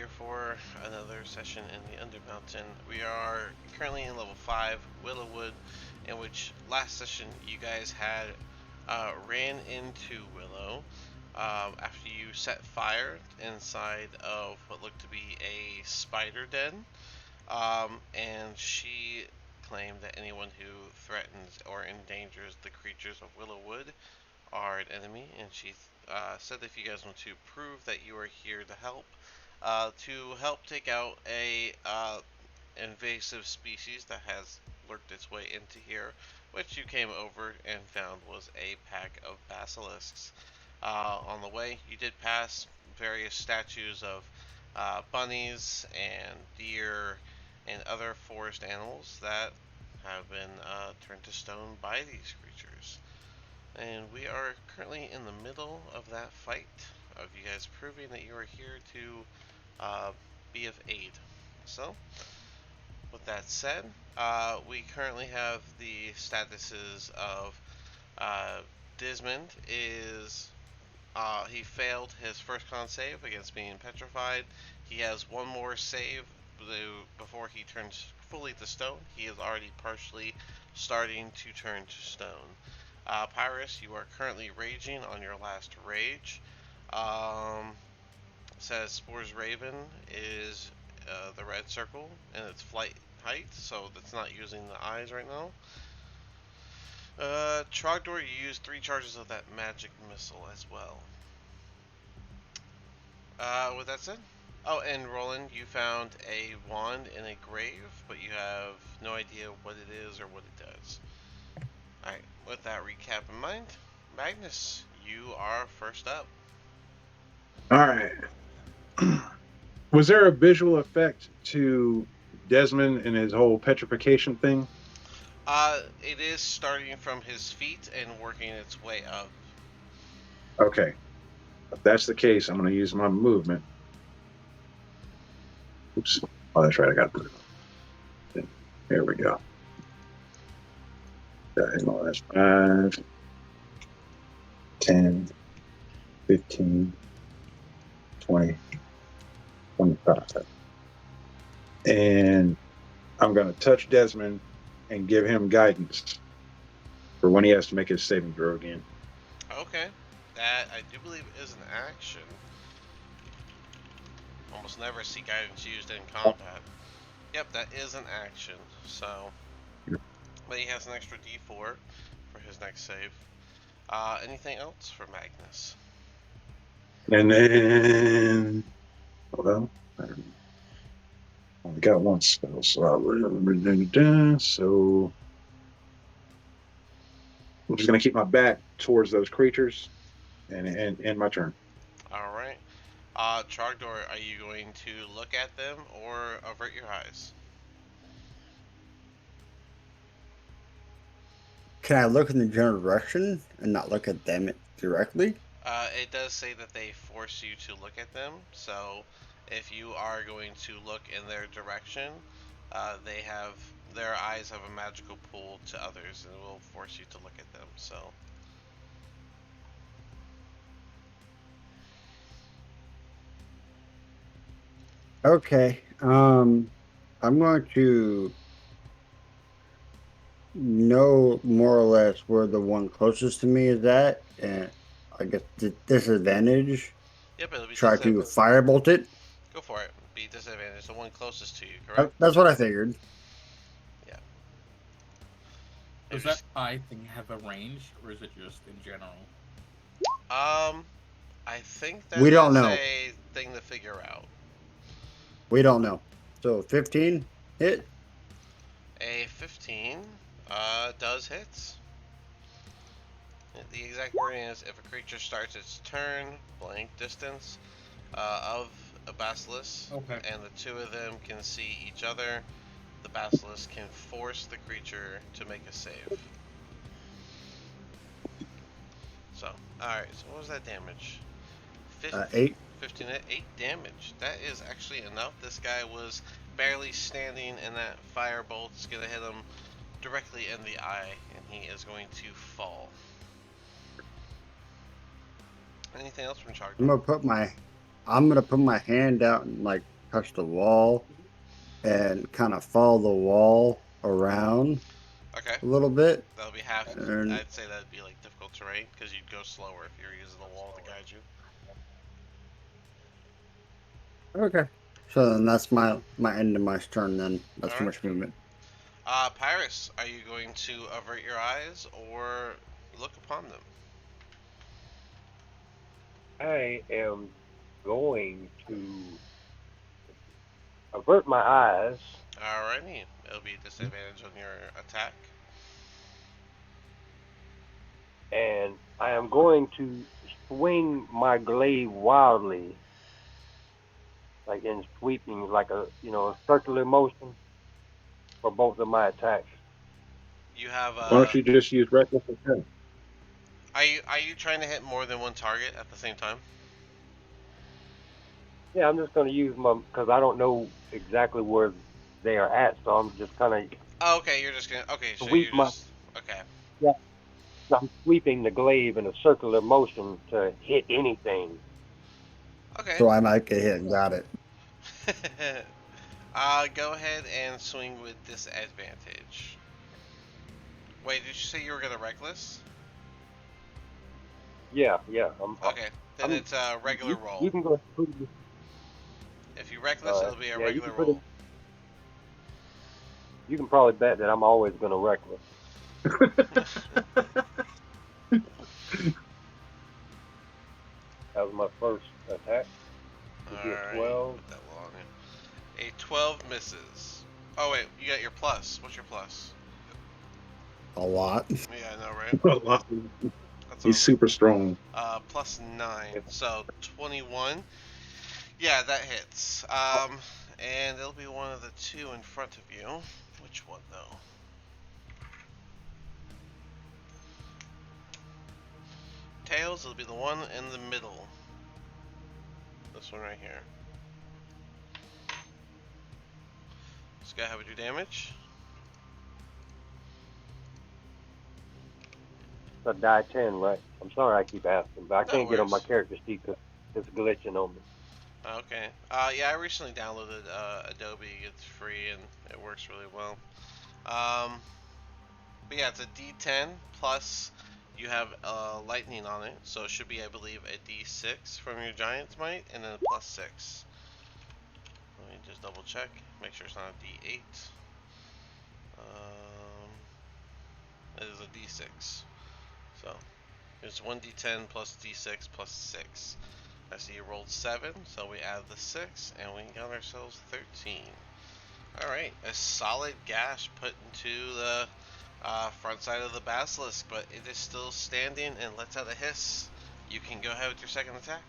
here for another session in the Undermountain. We are currently in level 5, Willowwood, in which last session you guys had ran into Willow after you set fire inside of what looked to be a spider den. And she claimed that anyone who threatens or endangers the creatures of Willowwood are an enemy, and she said if you guys want to prove that you are here to help take out a invasive species that has lurked its way into here, which you came over and found was a pack of basilisks. On the way, you did pass various statues of bunnies and deer and other forest animals that have been turned to stone by these creatures. And we are currently in the middle of that fight, of you guys proving that you are here to be of aid. So, with that said, we currently have the statuses of uh, Desmond is he failed his first con save against being petrified. He has one more save before he turns fully to stone. He is already partially starting to turn to stone. Pyrus, you are currently raging on your last rage. Says Spore's Raven is the red circle and its flight height, so that's not using the eyes right now. Trogdor, you use 3 charges of that magic missile as well. With that said, oh, and Roland, you found a wand in a grave, but you have no idea what it is or what it does. Alright, with that recap in mind, Magnus, you are first up. All right. Was there a visual effect to Desmond and his whole petrification thing? It is starting from his feet and working its way up. Okay. If that's the case, I'm going to use my movement. Oops. Oh, that's right. I got to put it on. There we go. That's 5, 10, 15, 20, 25. And I'm going to touch Desmond and give him guidance for when he has to make his saving throw again. Okay. That, I do believe, is an action. Almost never see guidance used in combat. Yep, that is an action. So, but he has an extra D4 for his next save. Anything else for Magnus? And then, well, I only got one spell, so I'm just going to keep my back towards those creatures and end my turn. Alright. Trogdor, are you going to look at them or avert your eyes? Can I look in the general direction and not look at them directly? It does say that they force you to look at them, so if you are going to look in their direction, their eyes have a magical pull to others and it will force you to look at them, so. Okay. I'm going to know more or less where the one closest to me is at, and I guess the disadvantage. Yep, it'll be Try to firebolt it. Go for it. Be disadvantage, the one closest to you, correct? That's what I figured. Yeah. Does that eye thing have a range, or is it just in general? I think that We don't is know. a thing to figure out. We don't know. So 15 hit. A 15 does hit. The exact wording is if a creature starts its turn, blank distance, of a basilisk, Okay. and the two of them can see each other, the basilisk can force the creature to make a save. So, alright, so what was that damage? 8. 15, 8 damage. That is actually enough. This guy was barely standing, and that firebolt is going to hit him directly in the eye, and he is going to fall. Anything else from Charger? I'm gonna put my hand out and like touch the wall and kind of follow the wall around Okay, a little bit. that'll be half. And I'd say that'd be like difficult terrain because you'd go slower if you're using the wall to guide you. okay. So then that's my end of my turn then. That's All too right. much movement. Pyrus, are you going to avert your eyes or look upon them? I am going to avert my eyes, Alrighty, it'll be a disadvantage on your attack. and I am going to swing my glaive wildly, like in sweeping, like a circular motion for both of my attacks. You have Why don't you just use reckless attack? are you trying to hit more than one target at the same time? Yeah, I'm just going to use because I don't know exactly where they are at, so I'm just kind of Oh, okay, you're just gonna so sweep you're my. just okay. Yeah, I'm sweeping the glaive in a circular motion to hit anything. Okay. So I might get hit. Got it. Go ahead and swing with disadvantage. Wait, did you say you were gonna reckless? Yeah. Okay, then I'm it's a regular roll. you can go. If you reckless, it'll be a Yeah, you regular can put it. roll. You can probably bet that I'm always going to reckless. That was my first attack. Would be a Alright, 12. put that long. A 12 misses. Oh wait, you got your plus. What's your plus? A lot. Yeah, I know, right? A lot. That's He's super strong. plus 9, If, so 21. Yeah, that hits. And it'll be one of the two in front of you. Which one though? Tails, it'll be the one in the middle. This one right here. Just go ahead with your damage. it's a die 10, right? I'm sorry I keep asking, but I No can't get on my worries. character sheet because it's glitching on me. Okay. Yeah, I recently downloaded Adobe. It's free and it works really well. But yeah, it's a D10 plus you have lightning on it, so it should be, I believe, a D6 from your Giant's Might, and then a plus 6. Let me just double check, make sure it's not a D8. It is a D6. So it's 1D10 plus D6 plus 6. I see you rolled 7, so we add the 6, and we got ourselves 13. Alright, a solid gash put into the front side of the basilisk, but it is still standing and lets out a hiss. You can go ahead with your second attack.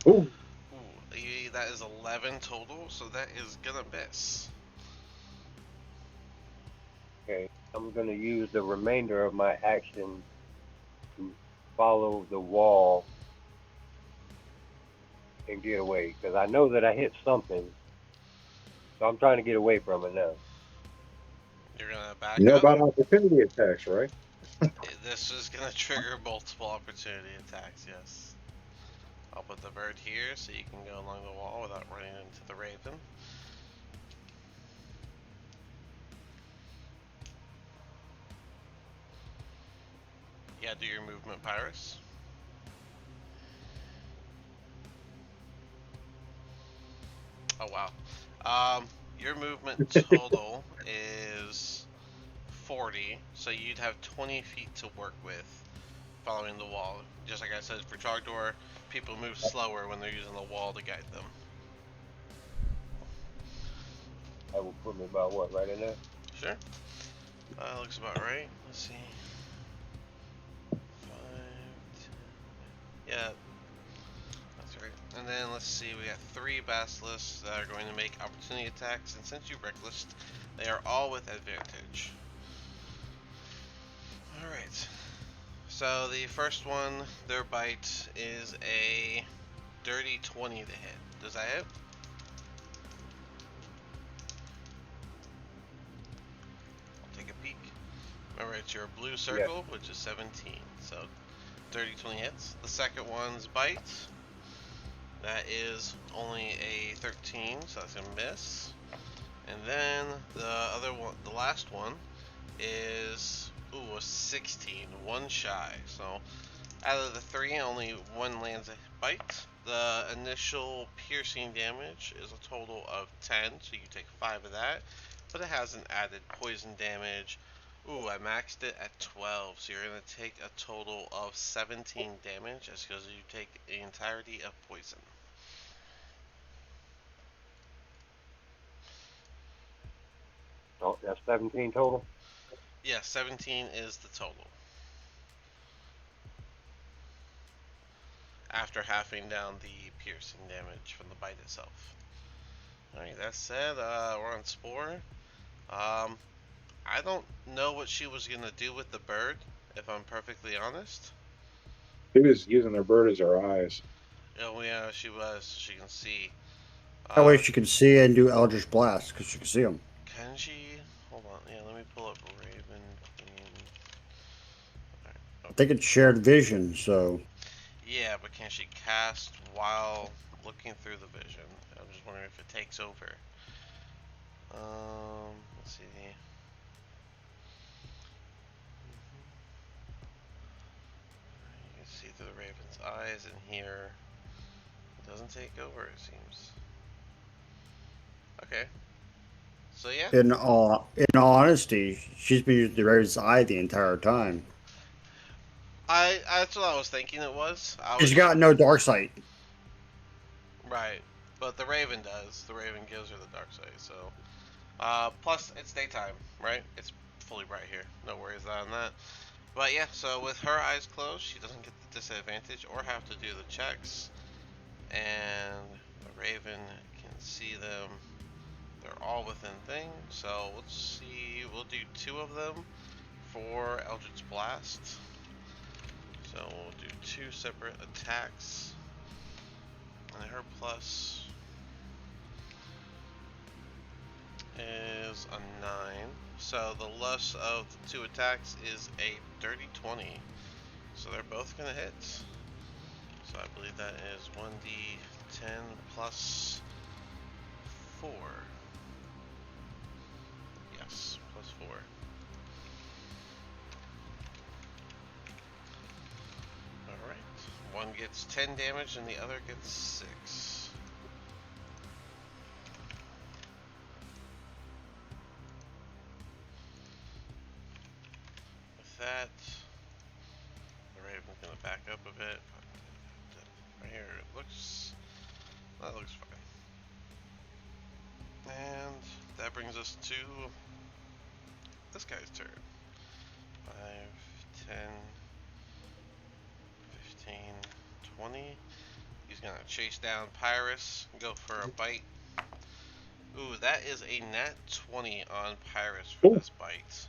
Oh, Ooh, that is 11 total, so that is gonna miss. Okay. I'm going to use the remainder of my action to follow the wall and get away because I know that I hit something. So I'm trying to get away from it now. You're gonna you back know up. about opportunity attacks, right? This is gonna trigger multiple opportunity attacks, yes. I'll put the bird here so you can go along the wall without running into the raven. Yeah, do your movement, Pyrus. Oh wow. Your movement total is 40, so you'd have 20 feet to work with following the wall. Just like I said, for Trogdor, people move slower when they're using the wall to guide them. That will put me about what, right in there? Sure. Looks about right. Let's see. 5, 10. Yeah, that's right. And then let's see, we got 3 basilisks that are going to make opportunity attacks, and since you reckless, they are all with advantage. Alright. So the first one, their bite is a dirty 20 to hit. Does that hit? I'll take a peek. Remember, it's your blue circle, which is 17. So dirty 20 hits. The second one's bite That is only a 13, so that's gonna miss. And then the other one, the last one, is a 16, one shy. So out of the 3, only one lands a bite. The initial piercing damage is a total of 10, so you take 5 of that. But it has an added poison damage. I maxed it at 12, so you're going to take a total of 17 damage as because you take the entirety of poison. Oh, that's 17 total. Yeah, 17 is the total. After halving down the piercing damage from the bite itself. Alright, that said, we're on Spore. I don't know what she was gonna do with the bird, if I'm perfectly honest. He was using their bird as our eyes. Oh yeah, she was. She can see. That way she can see and do Eldritch Blast because she can see them. Can she? Hold on. Yeah, let me pull up Raven Queen. Alright, I think it's shared vision, so. yeah, but can she cast while looking through the vision? I'm just wondering if it takes over. Let's see. You can see through the Raven's eyes and here. It doesn't take over, it seems. Okay. So yeah. In all honesty, she's been using the Raven's Eye the entire time. That's what I was thinking it was. She's got no dark sight. Right. But the Raven does. The Raven gives her the dark sight, so plus it's daytime, right? It's fully bright here. No worries on that. But yeah, so with her eyes closed, she doesn't get the disadvantage or have to do the checks. And the Raven can see them. They're all within thing. So let's see. We'll do 2 of them for Eldritch Blast. So we'll do 2 separate attacks. And her plus is a 9. So the less of the 2 attacks is a dirty 20. So they're both gonna hit. So I believe that is 1d10 plus 4. Yes, plus 4. Alright. One gets 10 damage and the other gets 6. With that, the Raven's gonna back up a bit. Right here, that looks fine. And that brings us to this guy's turn. 5, 10, 15, 20. He's gonna chase down Pyrus, go for a bite. Ooh, that is a nat 20 on Pyrus for this bite.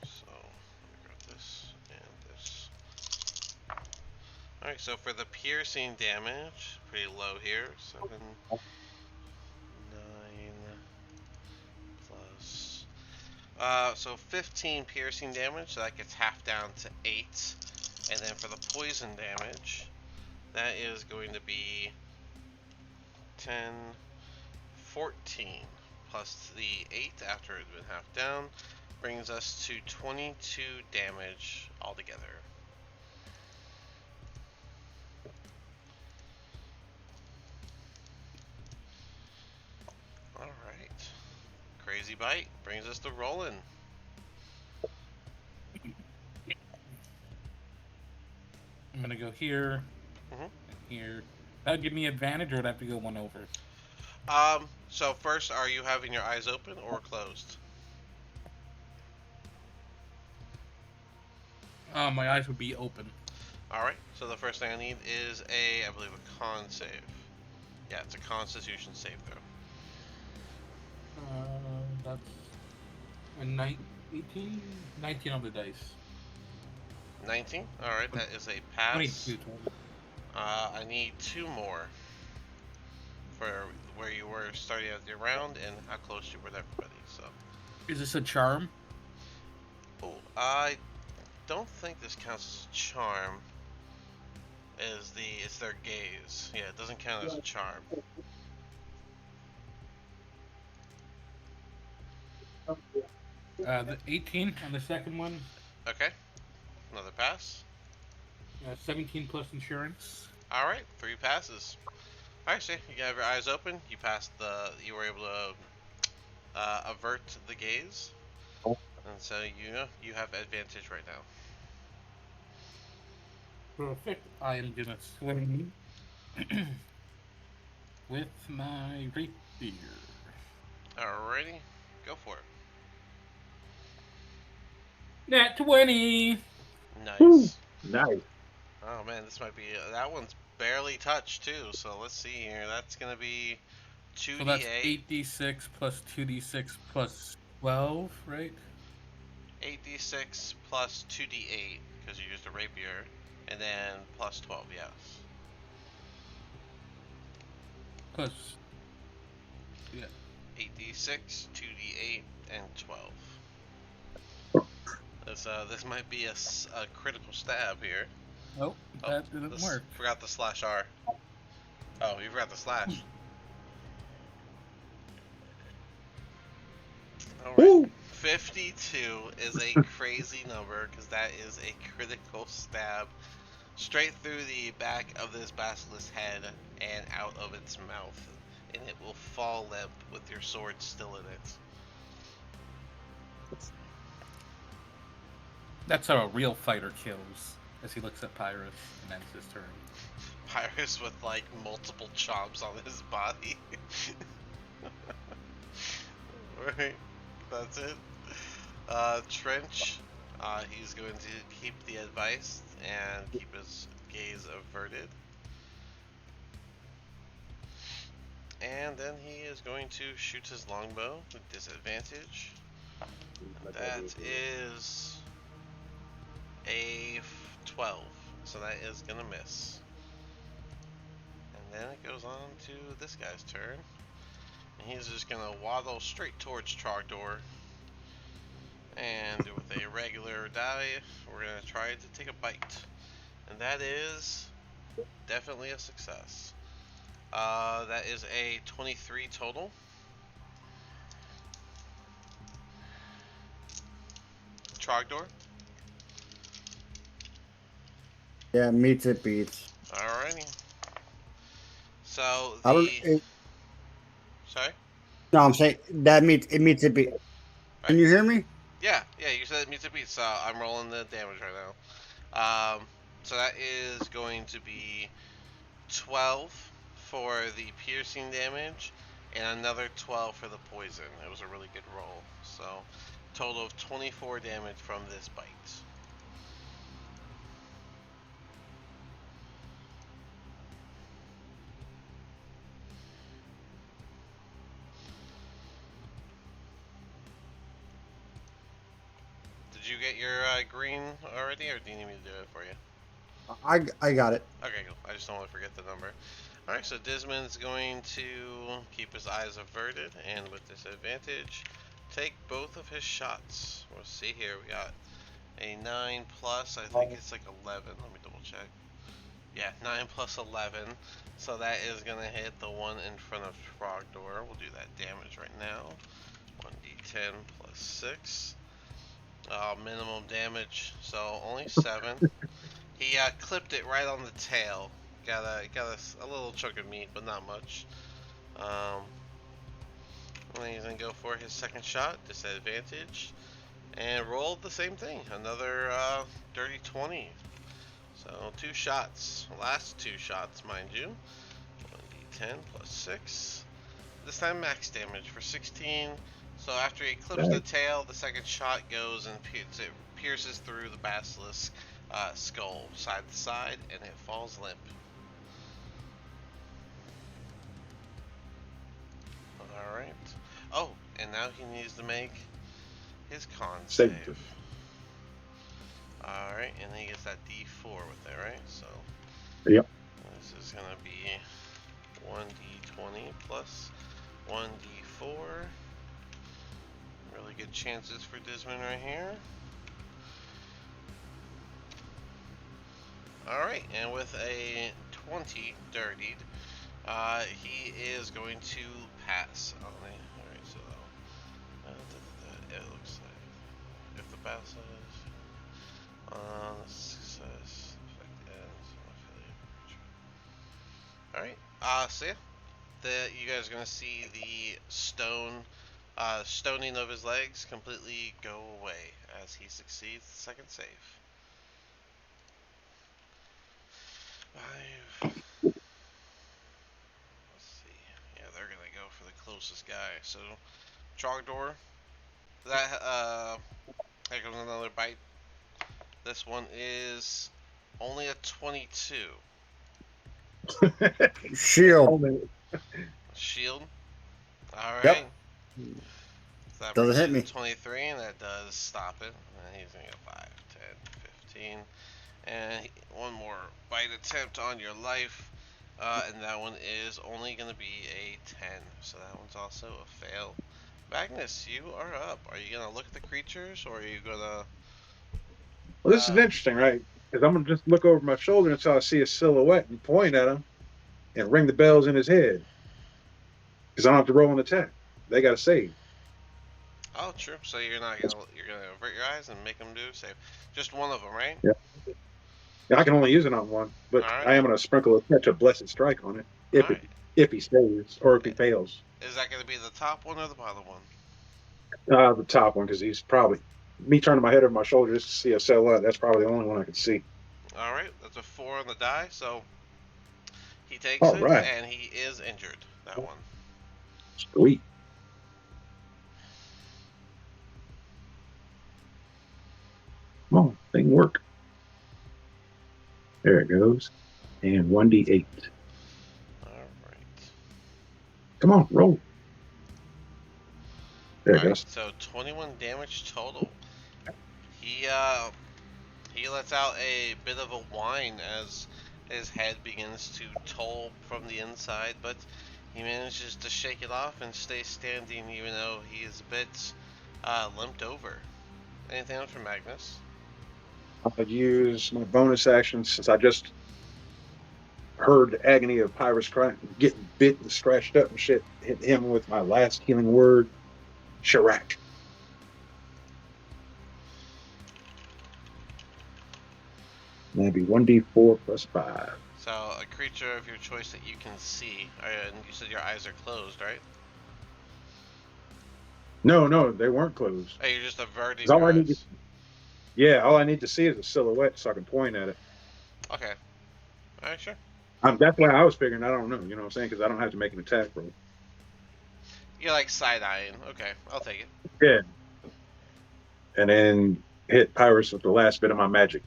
So, let me grab this and this. Alright, so for the piercing damage, pretty low here. 7, 9 plus. So 15 piercing damage, so that gets half down to 8. And then for the poison damage, that is going to be 10, 14 plus the 8 after it's been half down, brings us to 22 damage altogether. Alright. Crazy bite brings us to Roland. I'm gonna go here and here. That'll give me advantage, or would I have to go one over? So first, are you having your eyes open or closed? My eyes would be open. Alright, so the first thing I need is I believe a con save. Yeah, it's a constitution save throw. That's a 18? 19 on the dice. 19? Alright, that is a pass. 22. I need 2 more for where you were starting out your round and how close you were to everybody, so. Is this a charm? Oh, I don't think this counts as a charm. it's their gaze. Yeah, it doesn't count as a charm. The 18 on the second one. Okay, another pass. 17 plus insurance. All right, 3 passes. All right, so you have your eyes open. You passed the. You were able to avert the gaze, and so you have advantage right now. Perfect. I am gonna swing with my rapier. Alrighty, go for it. Nat 20. Nice. Nice. Oh man, this might be that one's barely touched too. So let's see here. That's gonna be So that's 2d8. 8d6 plus 2d6 plus 12, right? 8d6 plus 2d8 because you used a rapier, and then plus 12. Yes. Plus, yeah. 8d6, 2d8, and 12. This might be a critical stab here. Nope, that didn't work. Forgot the slash R. Oh, you forgot the slash. Alright. 52 is a crazy number because that is a critical stab straight through the back of this basilisk's head and out of its mouth. And it will fall limp with your sword still in it. That's how a real fighter kills. As he looks at Pyrus and ends his turn. Pyrus with like multiple chomps on his body. Right, that's it. Trench, he's going to keep the advice and keep his gaze averted. And then he is going to shoot his longbow with disadvantage. That is a 12, so that is gonna miss. And then it goes on to this guy's turn, and he's just gonna waddle straight towards Trogdor. And with a regular die, we're gonna try to take a bite, and that is definitely a success. That is a 23 total. Trogdor. Yeah, meets it beats. Alrighty. So I don't. the sorry. No, I'm saying that meets it beats. Can you hear me? Yeah, you said it meets a beat, so I'm rolling the damage right now. So that is going to be 12 for the piercing damage, and another 12 for the poison. It was a really good roll. So, total of 24 damage from this bite. Did you get your green already, or do you need me to do it for you? I got it. Okay, cool. I just don't want to forget the number. Alright, so Dismond's going to keep his eyes averted, and with disadvantage, take both of his shots. We'll see here. We got a 9 plus, I think it's like 11. Let me double check. Yeah, 9 plus 11. So that is going to hit the one in front of Trogdor. We'll do that damage right now. 1d10 plus 6. Minimum damage, so only 7. He clipped it right on the tail. Got a little chunk of meat, but not much. And he's gonna go for his second shot, disadvantage, and rolled the same thing. Another dirty 20. So 2 shots, last 2 shots, mind you. 1d10 plus 6. This time max damage for 16. So after he clips the tail, the second shot goes and pierces through the basilisk skull side to side, and it falls limp. Alright. Oh, and now he needs to make his con save. Alright, and then he gets that D4 with it, right? So yep. This is gonna be 1d20 plus 1d4. Really good chances for Dismond right here. Alright, and with a 20 dirtied, he is going to pass on the. Alright, so it looks like if the passes on success, effect ends on failure. Alright, so yeah, you guys are gonna see the stoning of his legs completely go away as he succeeds the second save. 5. Let's see. Yeah, they're gonna go for the closest guy. So, Trogdor, there goes another bite. This one is only a 22. Shield. Shield. All right. Yep. So that Doesn't brings hit you me. to 23, and that does stop it. And he's gonna go 5, 10, 15, and one more bite attempt on your life. And that one is only going to be a 10. So that one's also a fail. Magnus, you are up. Are you going to look at the creatures or are you going to. Well, this is interesting, right? Because I'm going to just look over my shoulder until I see a silhouette and point at him and ring the bells in his head. Because I don't have to roll an attack. They got to save. Oh, true. So you're not going to. You're going to avert your eyes and make them do save. Just one of them, right? Yeah. Yeah, I can only use it on one, but Alright. I am going to sprinkle a touch of Blessed Strike on it Alright. if he saves or if he fails. Is that going to be the top one or the bottom one? The top one, because he's probably me turning my head over my shoulder just to see a silhouette. That's probably the only one I can see. Alright, that's a 4 on the die, so he takes All it right. and he is injured. That one. Sweet. Come on, thing work. There it goes. And 1d8. Alright. Come on, roll. There it goes. So 21 damage total. He lets out a bit of a whine as his head begins to toll from the inside, but he manages to shake it off and stay standing even though he is a bit limped over. Anything else from Magnus? I'd use my bonus action since I just heard the agony of Pyrus crying, getting bit and scratched up and shit. Hit him with my last healing word, Shirak. That'd be 1d4 plus 5. So a creature of your choice that you can see, and you said your eyes are closed, right? No, they weren't closed. Oh, you're just averting All your I need eyes. all I need to see is a silhouette so I can point at it. Okay. Alright, sure. That's why I was figuring. I don't know. You know what I'm saying? Because I don't have to make an attack roll. You're like side-eyeing. Okay, I'll take it. Yeah. And then hit Pyrus with the last bit of my magic.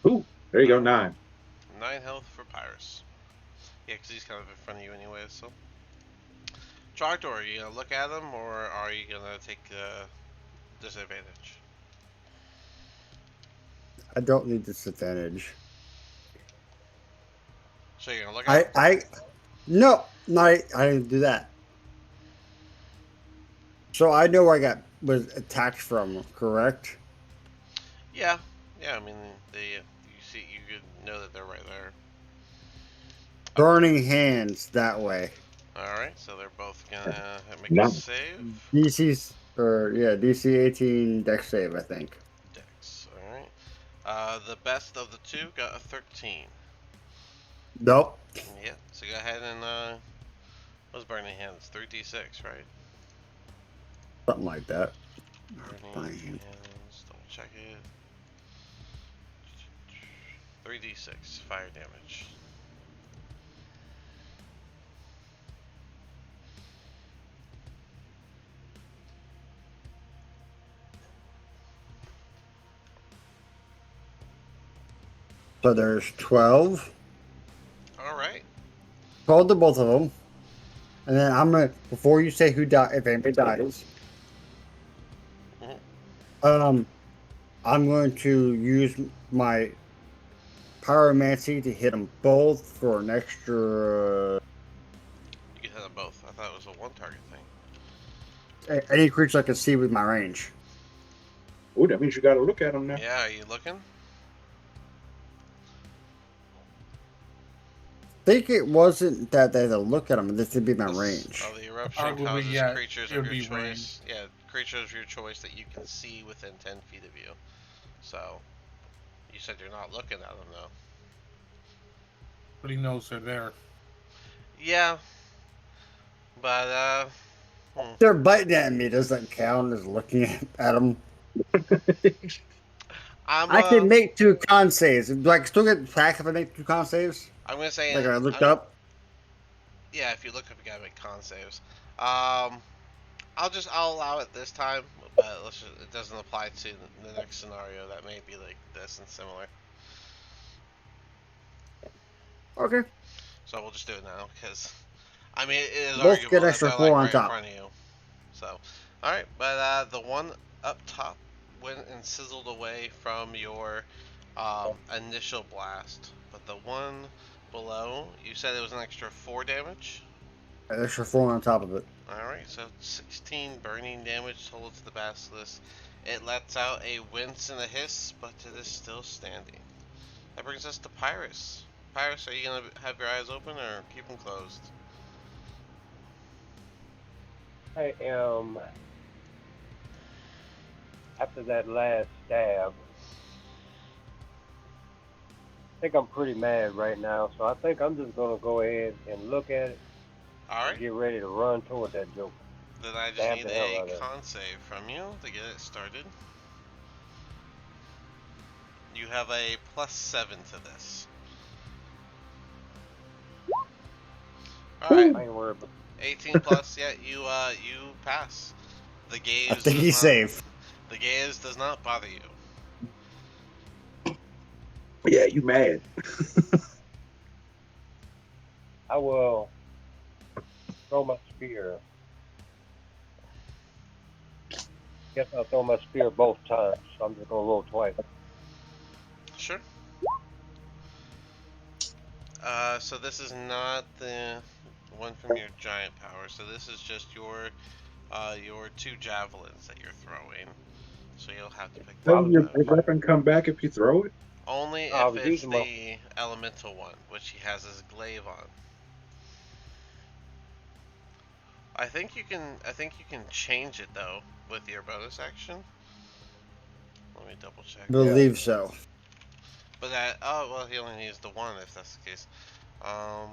Ooh, there you go, 9. 9 health for Pyrus. Yeah, because he's kind of in front of you anyways, so. Trogdor, are you going to look at him, or are you going to take disadvantage? I don't need disadvantage. So you're going to look at him? No, I didn't do that. So I know where I was attacked from, correct? Yeah. I mean, you could know that they're right there. Burning hands that way. All right, so they're both gonna make No. a save. DC 18 Dex save, I think. Dex. All right. The best of the two got a 13. Nope. Yeah. So go ahead and what's burning hands? 3d6, right? Something like that. Burning hands. Double check it. 3d6 fire damage. So there's 12. All right. 12 to both of them. And then I'm gonna, before you say who died, if anybody dies, I'm going to use my pyromancy to hit them both for an extra. You can hit them both. I thought it was a one target thing. Any creature I can see with my range. Ooh, that means you got to look at them now. Yeah, are you looking? think it wasn't that they had to look at them. This would be my range. Oh, the eruption Would causes be, yeah, creatures it of would your be choice. range. Yeah, creatures of your choice that you can see within 10 feet of you. So, you said you're not looking at them though. But he knows they're there. Yeah, but They're biting at me. Does that count as looking at them? I'm I can make 2 con saves. Do I still get attack if I make 2 con saves? I'm gonna say Like I looked up. yeah. If you look up, you gotta make con saves. I'll allow it this time, but it doesn't apply to the next scenario that may be like this and similar. Okay. So we'll just do it now because I mean it is Both arguable get that extra they're 4 like on right in top. front of you. So, all right, but the one up top went and sizzled away from your initial blast, but the one below, you said it was an extra 4 damage. Extra 4 on top of it. Alright, so 16 burning damage total to the basilisk. It lets out a wince and a hiss, but it is still standing. That brings us to Pyrus. Pyrus, are you going to have your eyes open or keep them closed? I am, after that last stab, I think I'm pretty mad right now, so I think I'm just going to go ahead and look at it and Alright, get ready to run toward that joke. then I just Stab need the hell a out of it. con save from you to get it started. You have a +7 to this. Alright, I ain't worried about 18 plus, yeah, you pass. The I gaze think does he's not safe. the gaze does not bother you. Yeah, you mad. I will throw my spear. Guess I'll throw my spear both times, so I'm just going to roll twice. Sure. So this is not the one from your giant power. So this is just your 2 javelins that you're throwing. So you'll have to pick Well, I that Doesn't was your up. using my, weapon come back if you throw it? Only I if was it's using my, the elemental one, which he has his glaive on. I think you can change it though with your bonus action. Let me double check. Believe so. But that oh well, he only needs the one if that's the case. Um,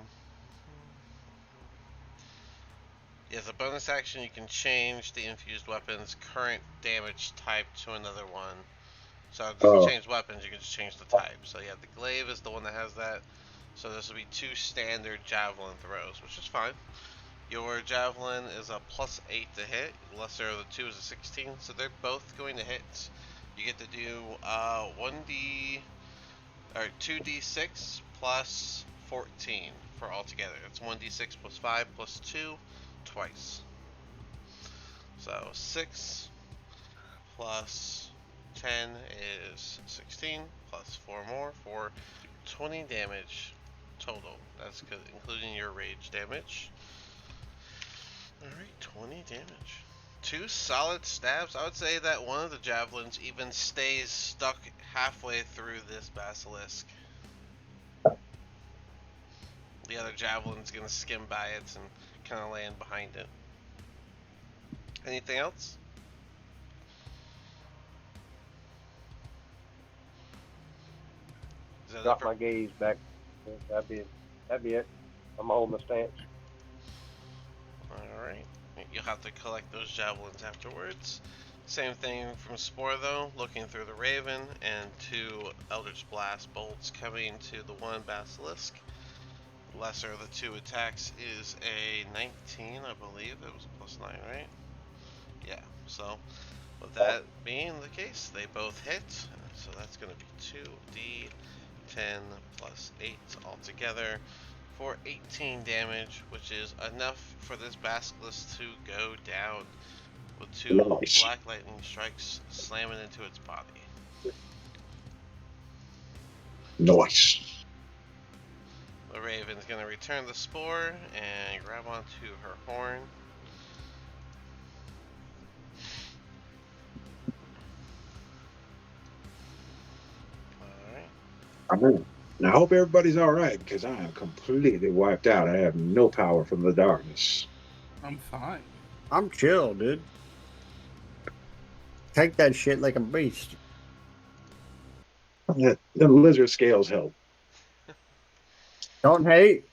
Yeah, as a bonus action, you can change the infused weapon's current damage type to another one. So it doesn't Oh, change weapons, you can just change the type. So yeah, the glaive is the one that has that. So this will be 2 standard javelin throws, which is fine. Your javelin is a +8 to hit. Lesser of the 2 is a 16, so they're both going to hit. You get to do 1d or 2d6 plus 14 for all together. It's 1d6 plus 5 plus 2 twice. So 6 plus 10 is 16, plus 4 more for 20 damage total. That's good, including your rage damage. Alright, 20 damage. 2 solid stabs. I would say that one of the javelins even stays stuck halfway through this basilisk. The other javelin's gonna skim by it and kind of land behind it. Anything else? drop my gaze back. That'd be it. I'm gonna hold my stance. Alright. You'll have to collect those javelins afterwards. Same thing from Spore though, looking through the Raven and 2 Eldritch Blast bolts coming to the 1 Basilisk. Lesser of the 2 attacks is a 19, I believe. It was a +9, right? Yeah, so with that being the case, they both hit. So that's going to be 2d10 plus 8 altogether for 18 damage, which is enough for this basilisk to go down with 2 nice. black lightning strikes slamming into its body. Nice. The Raven's going to return the spore and grab onto her horn. Alright. I'm in. And I hope everybody's all right because I am completely wiped out. I have no power from the darkness. I'm fine. I'm chill, dude. Take that shit like a beast. The lizard scales help. Don't hate.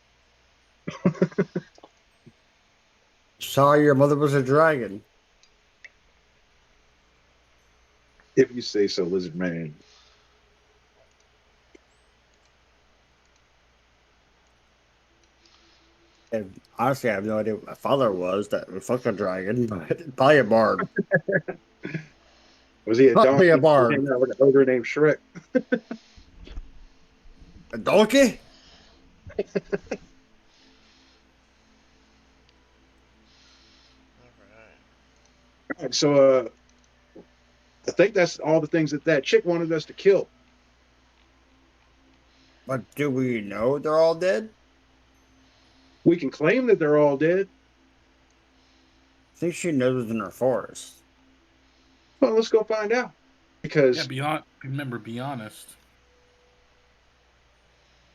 Sorry, your mother was a dragon. If you say so, lizard man. And honestly, I have no idea what my father was. That fuck a dragon, but probably a bard. Was he a Probably a donkey? Was he bard. hanging out with an ogre named Shrek? A donkey? All right. So I think that's all the things that chick wanted us to kill. But do we know they're all dead? We can claim that they're all dead. I think she knows in her forest. Well, let's go find out. Yeah, Because remember, be honest.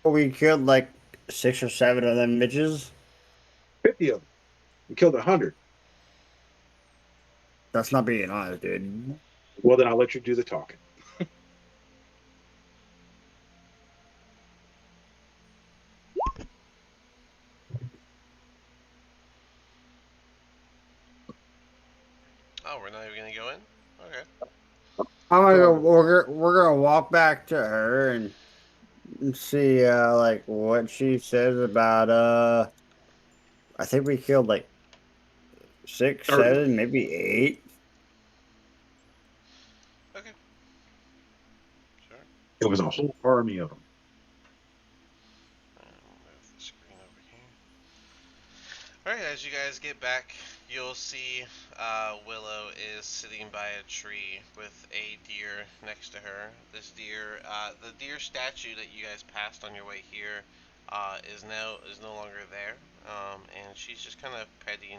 But we killed like 6 or 7 of them bitches. 50 of them, we killed 100. That's not being honest, dude. Well, then I'll let you do the talking. Oh, we're not even gonna go in. Okay. I'm gonna go. Uh, We're gonna walk back to her and see like what she says about I think we killed like 6, 30. 7, maybe 8. Okay. Sure. It was a whole army of them. We'll move the screen over here. Alright, as you guys get back, you'll see Willow is sitting by a tree with a deer next to her. This deer, the deer statue that you guys passed on your way here, is no longer there, and she's just kind of petting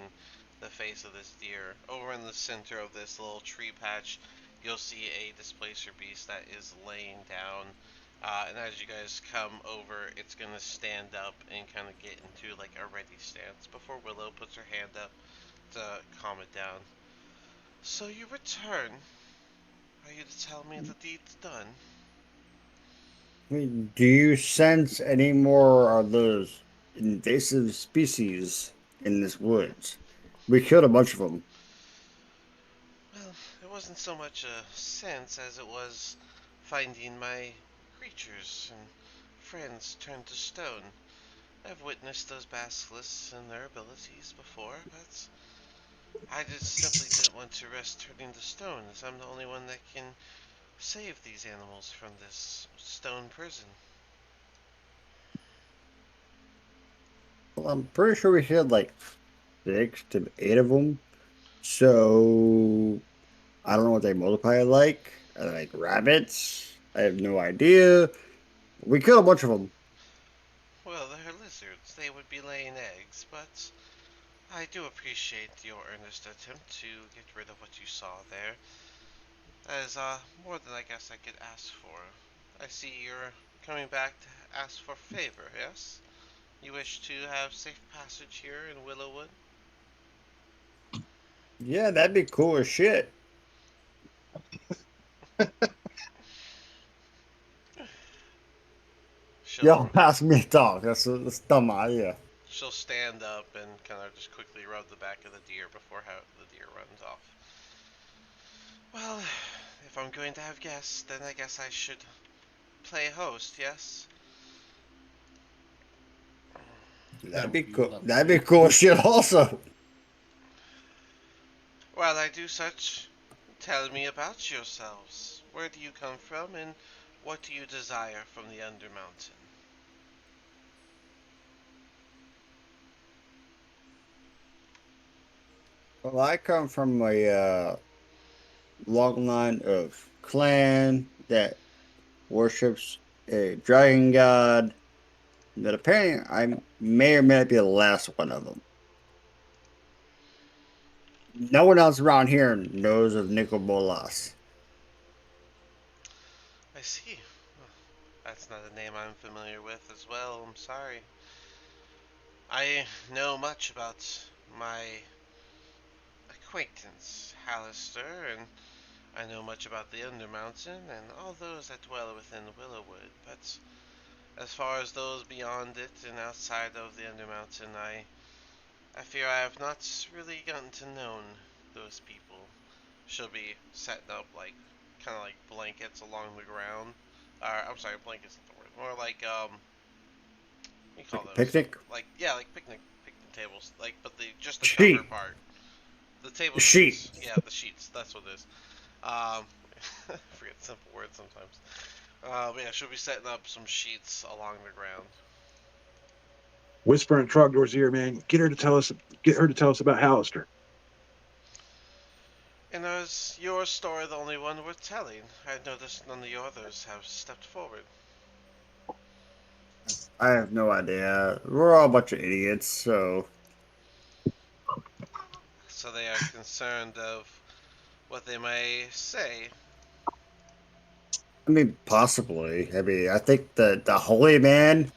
the face of this deer. Over in the center of this little tree patch, you'll see a displacer beast that is laying down. And as you guys come over, it's gonna stand up and kind of get into like a ready stance before Willow puts her hand up to calm it down. So you return. Are you to tell me the deed's done? I mean, do you sense any more of those invasive species in this woods? We killed a bunch of them. Well, it wasn't so much a sense as it was finding my creatures and friends turned to stone. I've witnessed those basilisks and their abilities before, but I just simply didn't want to risk turning to stone, as I'm the only one that can save these animals from this stone prison. Well, I'm pretty sure we killed like 6 to 8 of them. So I don't know what they multiply like. Are they like rabbits? I have no idea. We killed a bunch of them. Well, they're lizards. They would be laying eggs, but I do appreciate your earnest attempt to get rid of what you saw there. That is more than I guess I could ask for. I see you're coming back to ask for favor, yes? You wish to have safe passage here in Willowwood? Yeah, that'd be cool as shit. She'll Y'all ask me to talk. That's a dumb idea. she'll stand up and kind of just quickly rub the back of the deer before the deer runs off. Well, if I'm going to have guests, then I guess I should play host, yes? That'd That be would be cool. lovely. That'd be cool as shit also. While I do such, tell me about yourselves. Where do you come from, and what do you desire from the Undermountain? Well, I come from a long line of clan that worships a dragon god. That apparently I may or may not be the last one of them. No one else around here knows of Nicol Bolas. I see. That's not a name I'm familiar with as well. I'm sorry. I know much about my acquaintance, Hallister, and I know much about the Undermountain and all those that dwell within Willowwood, but as far as those beyond it and outside of the Undermountain, I fear I have not really gotten to know those people. She'll be setting up like kind of like blankets along the ground. I'm sorry, blankets not the word. More like what do you call Like a those? picnic? Like yeah, like picnic tables. Like but the just the cover Sheet. part. The table Sheet. sheets. Yeah, the sheets. That's what it is. Um, I forget simple words sometimes. But yeah, she'll be setting up some sheets along the ground. Whisper in Trogdor's ear, man. Get her to tell us. Get her to tell us about Hallister. And is your story the only one worth telling? I noticed none of the others have stepped forward. I have no idea. We're all a bunch of idiots, so So they are concerned of what they may say. I mean, possibly. I mean, I think the holy man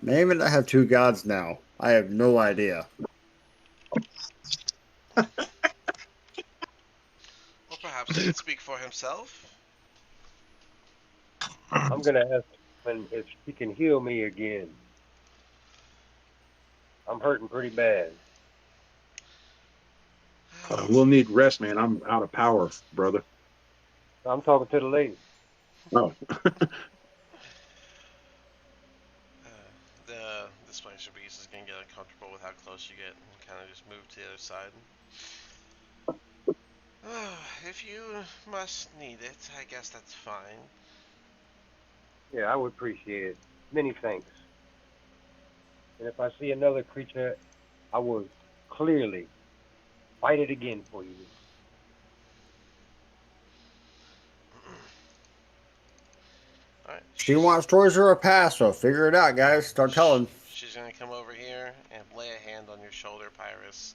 may even not have two gods now. I have no idea. Well, perhaps he can speak for himself. I'm gonna ask when if she can heal me again. I'm hurting pretty bad. We'll need rest, man. I'm out of power, brother. I'm talking to the lady. Oh, The displacer beast is gonna get uncomfortable with how close you get and kind of just move to the other side. Oh, if you must need it, I guess that's fine. Yeah, I would appreciate it. Many thanks. And if I see another creature, I will clearly fight it again for you. Alright, She wants stories of her past, so figure it out, guys. Start telling. she's gonna come over here and lay a hand on your shoulder, Pyrus,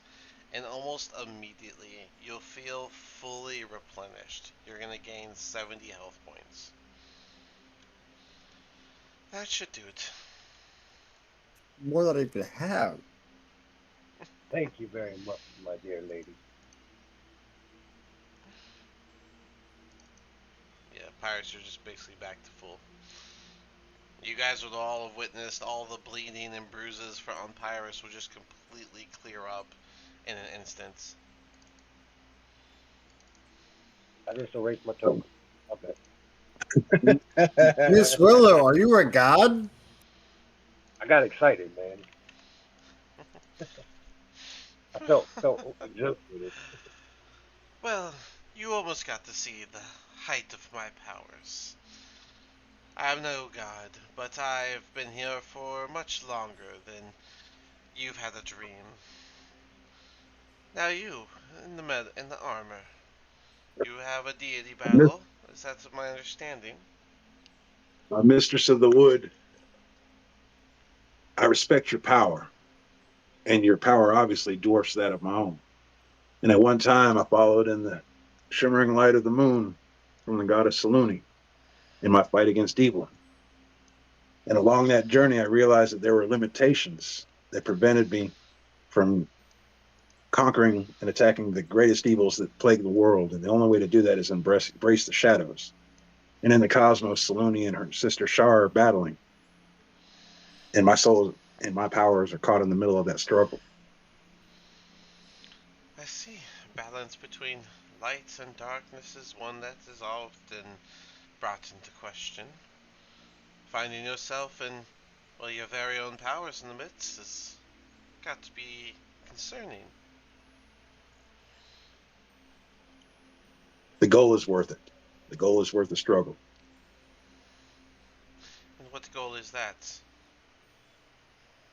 and almost immediately you'll feel fully replenished. You're gonna gain 70 health points. That should do it. More than I even have. Thank you very much, my dear lady. Yeah, Pyrus, you're just basically back to full. You guys would all have witnessed all the bleeding and bruises on Pyrus would just completely clear up in an instant. I just erased my token. Okay. Miss Willow, are you a god? I got excited, man. I felt exhilarated. Well, you almost got to see the height of my powers. I'm no god, but I've been here for much longer than you've had a dream. Now you, in the armor, you have a deity battle. Is that my understanding? Mistress of the Wood, I respect your power, and your power obviously dwarfs that of my own. And at one time, I followed in the shimmering light of the moon from the goddess Saluni in my fight against evil. And along that journey, I realized that there were limitations that prevented me from conquering and attacking the greatest evils that plague the world. And the only way to do that is embrace the shadows. And in the cosmos, Saluni and her sister Shar are battling. And my soul and my powers are caught in the middle of that struggle. I see. Balance between light and darkness is one that is often brought into question. Finding yourself in, well, your very own powers in the midst has got to be concerning. The goal is worth it. The goal is worth the struggle. And what goal is that?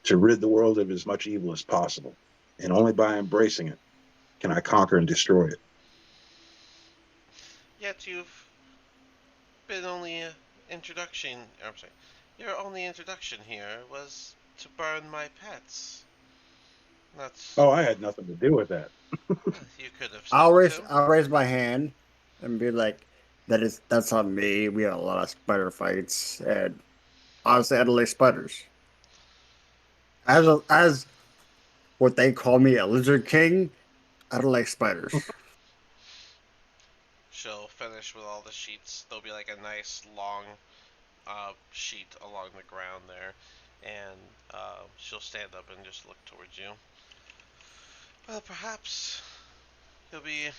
To rid the world of as much evil as possible. And only by embracing it can I conquer and destroy it. Yet you've been only a introduction. I'm sorry. Your only introduction here was to burn my pets. That's Oh, I had nothing to do with that. you could have said so. I'll raise my hand and be like, That's on me. We had a lot of spider fights, and honestly, I don't like spiders. As what they call me, a lizard king, I don't like spiders. She'll finish with all the sheets. There'll be like a nice long sheet along the ground there, and she'll stand up and just look towards you. Well, perhaps you'll be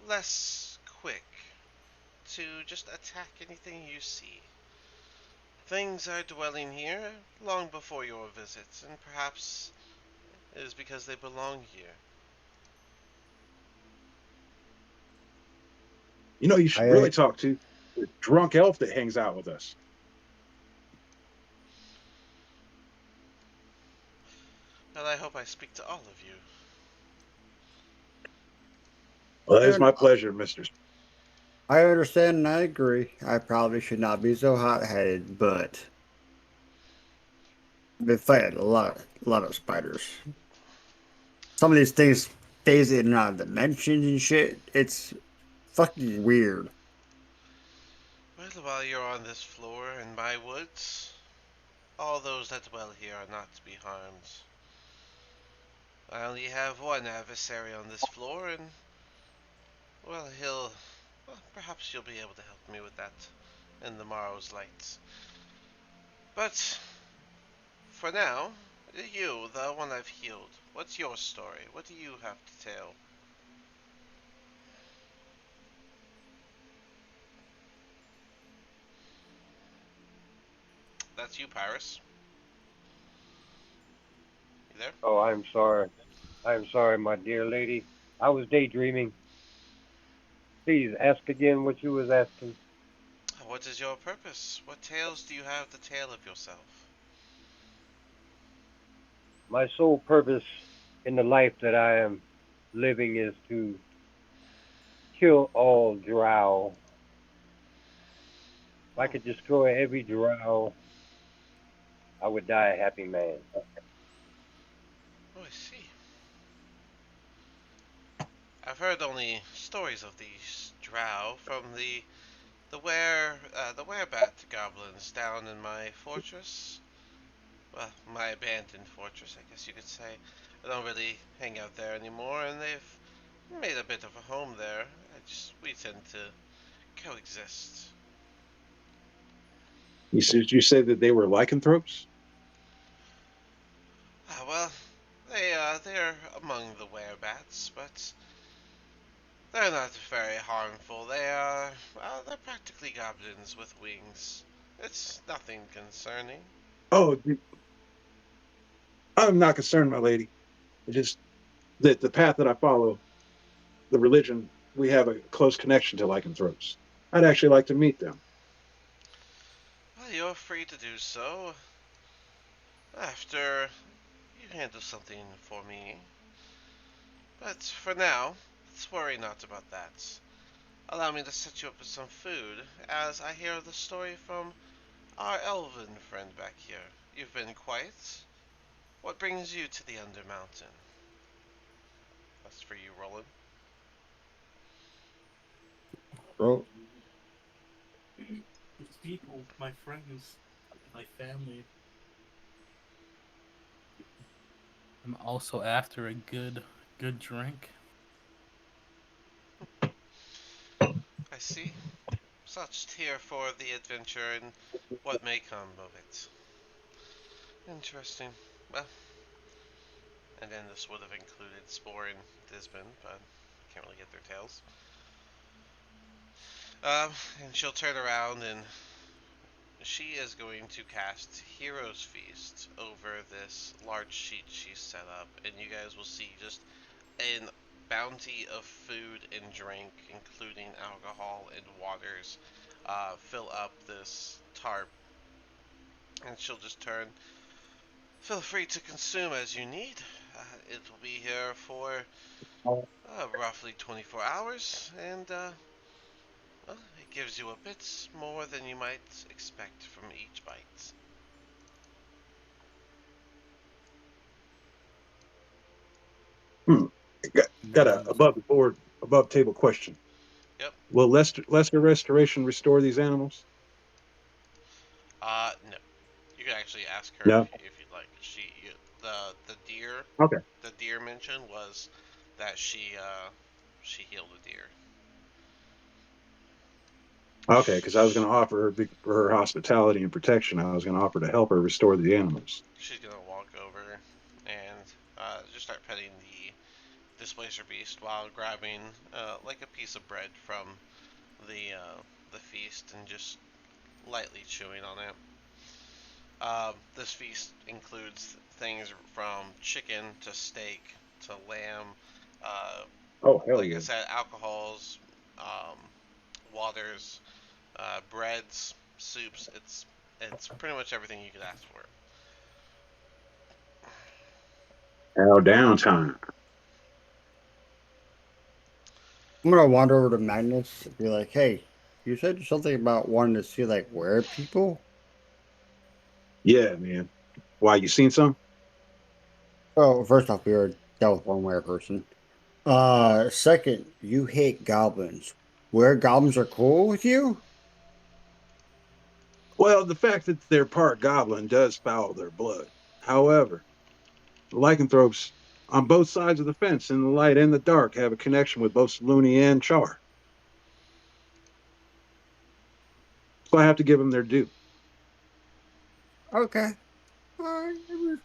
less quick to just attack anything you see. Things are dwelling here long before your visit, and perhaps it is because they belong here. You know, you should I really talk to the drunk elf that hangs out with us. Well, I hope I speak to all of you. Well, that is and my pleasure, Mister. I understand and I agree. I probably should not be so hot-headed, but I've been fighting a lot of spiders. Some of these things phase in and out of dimensions and shit. It's fucking weird. Well, while you're on this floor in my woods, all those that dwell here are not to be harmed. I only have one adversary on this floor, and, well, well, perhaps you'll be able to help me with that in the morrow's light. But, for now, you, the one I've healed, what's your story? What do you have to tell? That's you, Pyrus. You there? Oh, I'm sorry. I'm sorry, my dear lady. I was daydreaming. Please ask again what you was asking. What is your purpose? What tales do you have to tell of yourself? My sole purpose in the life that I am living is to kill all drow. If I Hmm. could destroy every drow, I would die a happy man. Oh, I see. I've heard only stories of these drow from the werebat goblins down in my fortress. Well, my abandoned fortress, I guess you could say. I don't really hang out there anymore, and they've made a bit of a home there. We tend to coexist. You say that they were lycanthropes? Well, they're among the werebats, but they're not very harmful. They're practically goblins with wings. It's nothing concerning. Oh, I'm not concerned, my lady. It's just that the path that I follow, the religion, we have a close connection to lycanthropes. I'd actually like to meet them. Well, you're free to do so after you handle something for me. But for now, let's worry not about that. Allow me to set you up with some food, as I hear the story from our elven friend back here. You've been quiet. What brings you to the Undermountain? That's for you, Roland. Bro, It's people, my friends, my family. I'm also after a good drink. I see. Such here for the adventure and what may come of it. Interesting. Well, and then this would have included Spore and Disbin, but can't really get their tails. Um, and she'll turn around and she is going to cast Hero's Feast over this large sheet she's set up, and you guys will see just an bounty of food and drink, including alcohol and waters, fill up this tarp. And she'll just turn. Feel free to consume as you need. It will be here for roughly 24 hours, and well, it gives you a bit more than you might expect from each bite. Hmm. Got a Nice. above table question. Yep. Will lesser restoration restore these animals? No. You can actually ask her No. if you'd like. The Okay. deer mention was that she healed a deer. Okay, because I was going to offer her for her hospitality and protection. I was going to offer to help her restore the animals. She's gonna walk over and just start petting the displacer beast while grabbing like a piece of bread from the feast and just lightly chewing on it. This feast includes things from chicken to steak to lamb. Uh, Oh hell like I yeah! said, alcohols, um, waters, breads, soups. It's pretty much everything you could ask for. Now downtime. I'm gonna wander over to Magnus and be like, "Hey, you said something about wanting to see like where people." Yeah, man. Why you seen some? Oh, first off, we already dealt with one where person. Second, you hate goblins. Where goblins are cool with you? Well, the fact that they're part goblin does foul their blood. However, the lycanthropes on both sides of the fence, in the light and the dark, have a connection with both Looney and Char. So I have to give them their due. Okay. I'm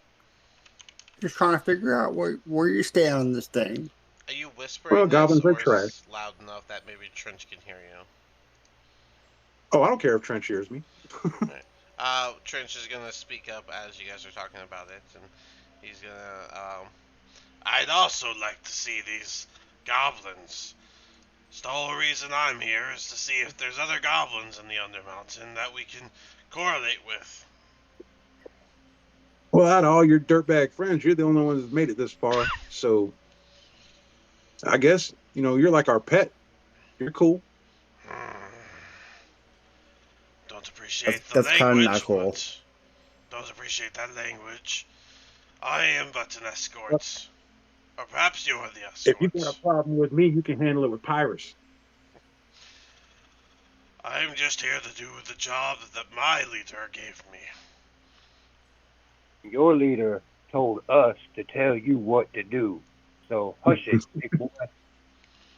just trying to figure out where you stand on this thing. Are you Well, whispering this, goblins are or trash. is loud enough that maybe Trench can hear you? Oh, I don't care if Trench hears me. Right. Trench is gonna speak up as you guys are talking about it, and he's gonna. I'd also like to see these goblins. It's the whole reason I'm here is to see if there's other goblins in the Undermountain that we can correlate with. Well, out of all your dirtbag friends, you're the only one that's made it this far. So I guess, you're like our pet. You're cool. Hmm. Don't That's appreciate the that's kind of not language, cool. but don't appreciate that language. I am but an escort. Or perhaps you're the If you've got a escort. problem with me, you can handle it with Pyrus. I'm just here to do the job that my leader gave me. Your leader told us to tell you what to do. So hush it, big boy.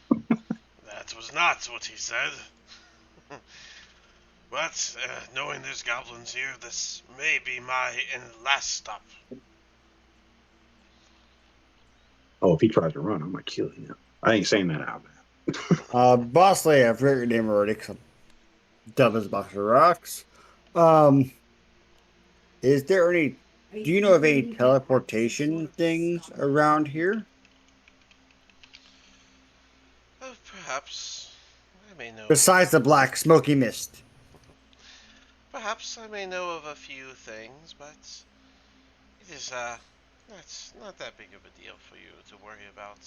That was not what he said. But, knowing there's goblins here, this may be my last stop. Oh, if he tries to run, I'm gonna kill him. I ain't saying that out loud. Boss Lady, I forgot your name already because I'm dumb as a box of rocks. Um, is there any? Do you know of any teleportation things around here? Perhaps I may know of. Besides the black smoky mist. Perhaps I may know of a few things, but it is that's not that big of a deal for you to worry about.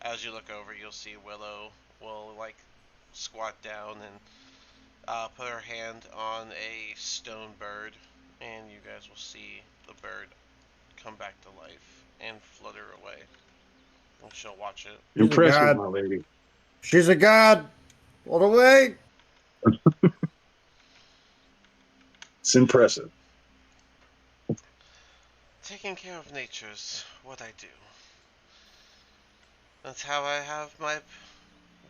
As you look over, you'll see Willow will like squat down and put her hand on a stone bird, and you guys will see the bird come back to life and flutter away. And she'll watch it. She's a Impressive, god. my lady. She's a god. All the way. It's impressive. Taking care of nature's what I do. That's how I have my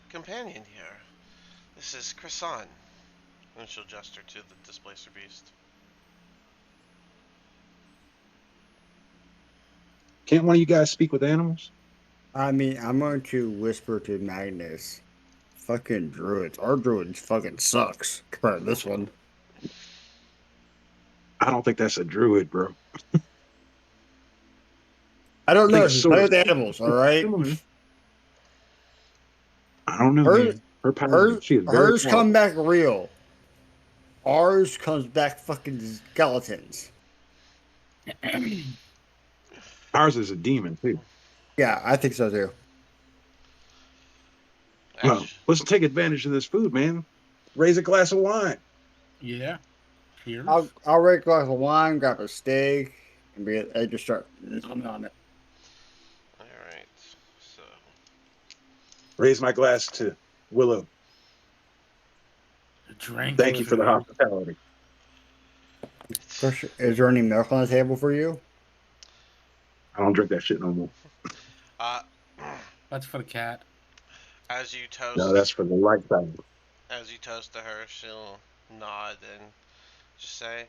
companion here. This is Croissant. And she'll gesture to the displacer beast. Can't one of you guys speak with animals? I mean, I'm going to whisper to Magnus. Fucking druids. Our druids fucking sucks compared to this one. I don't think that's a druid, bro. I don't I think know. it's She's sort playing of with animals, all right? similar. I don't know, Hers, man. Her paladin, hers, she is very hers come powerful. back real. Ours comes back fucking skeletons. Ours is a demon too. Yeah, I think so too. Well, Ash, let's take advantage of this food, man. Raise a glass of wine. Yeah. I'll Cheers. I'll rake a glass of wine, grab a steak, and I just start on it. alright. So, Raise my glass to Willow. Drink Thank the you for the food. hospitality. Question, is there any milk on the table for you? I don't drink that shit no more. Uh, That's for the cat. as you No, that's toast, for the lifetime. as you toast to her, she'll nod and just say,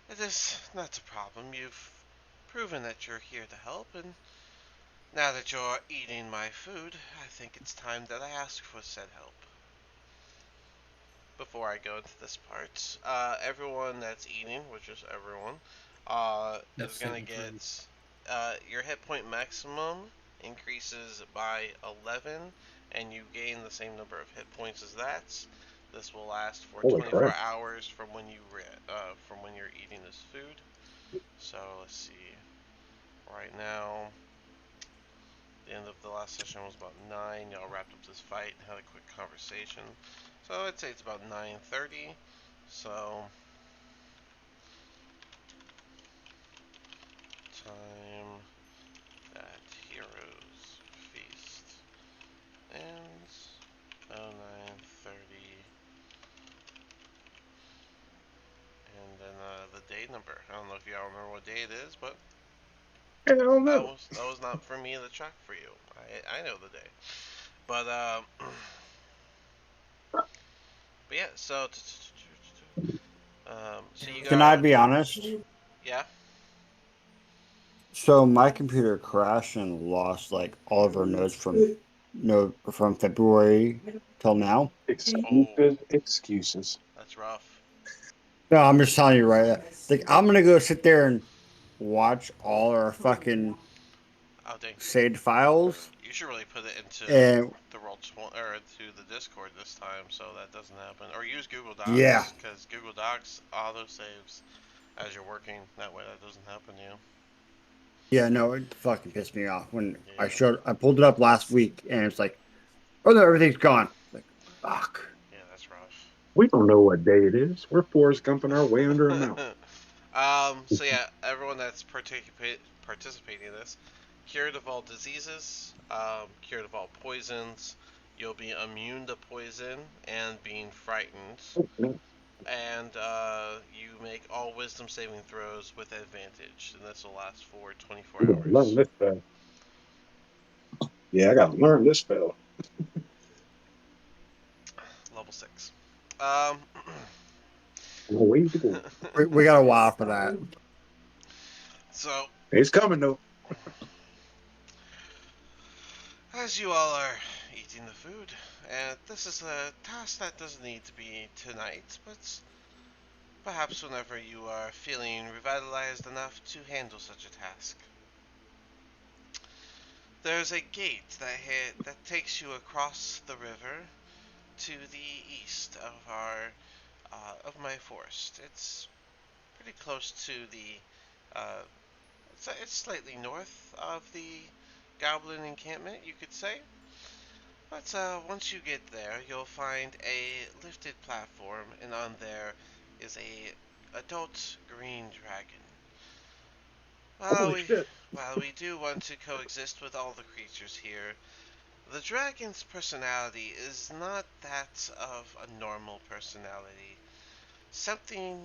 "It is not a problem. You've proven that you're here to help, and now that you're eating my food, I think it's time that I ask for said help." Before I go into this part, everyone that's eating, which is everyone, That's is gonna saving throw. get your hit point maximum increases by 11, and you gain the same number of hit points as that. This will last for Holy 24 crap. hours from when from when you're eating this food. So let's see. Right now, the end of the last session was about 9. Y'all wrapped up this fight and had a quick conversation. So I'd say it's about 9:30. So time that heroes feast ends. Oh, 9:30, and then the day number. I don't know if y'all remember what day it is, but Hell that no. was that was not for me to track for you. I know the day, but but yeah. So so you Can I got be honest? yeah. So my computer crashed and lost like all of our notes from February till now. Oh, Excuses, excuses. that's rough. No, I'm just telling you right now. Like I'm gonna go sit there and watch all our fucking Oh dang. saved files You should really put it into and the or to the Discord this time so that doesn't happen. Or use Google yeah. Docs because Google Docs auto saves as you're working. That way, that doesn't happen to you. Yeah, no, it fucking pissed me off when Yeah, I pulled it up last week and it's like, oh no, everything's gone. Like, fuck. yeah, that's rough. We don't know what day it is. We're Forrest Gumping our way under a mountain. So yeah, everyone that's participating in this, cured of all diseases, cured of all poisons. You'll be immune to poison and being frightened. And you make all wisdom saving throws with advantage, and this will last for 24 I'm gonna learn hours. this spell. Yeah, I gotta learn this spell. Level 6. Um, No way to go. We got a while for that. so, It's coming though. as you all are eating the food, and this is a task that doesn't need to be tonight, but perhaps whenever you are feeling revitalized enough to handle such a task. There's a gate that takes you across the river to the east of of my forest. It's pretty close to the uh, it's slightly north of the goblin encampment, you could say. But once you get there, you'll find a lifted platform, and on there is a adult green dragon. While Holy we shit. while we do want to coexist with all the creatures here, the dragon's personality is not that of a normal personality. Something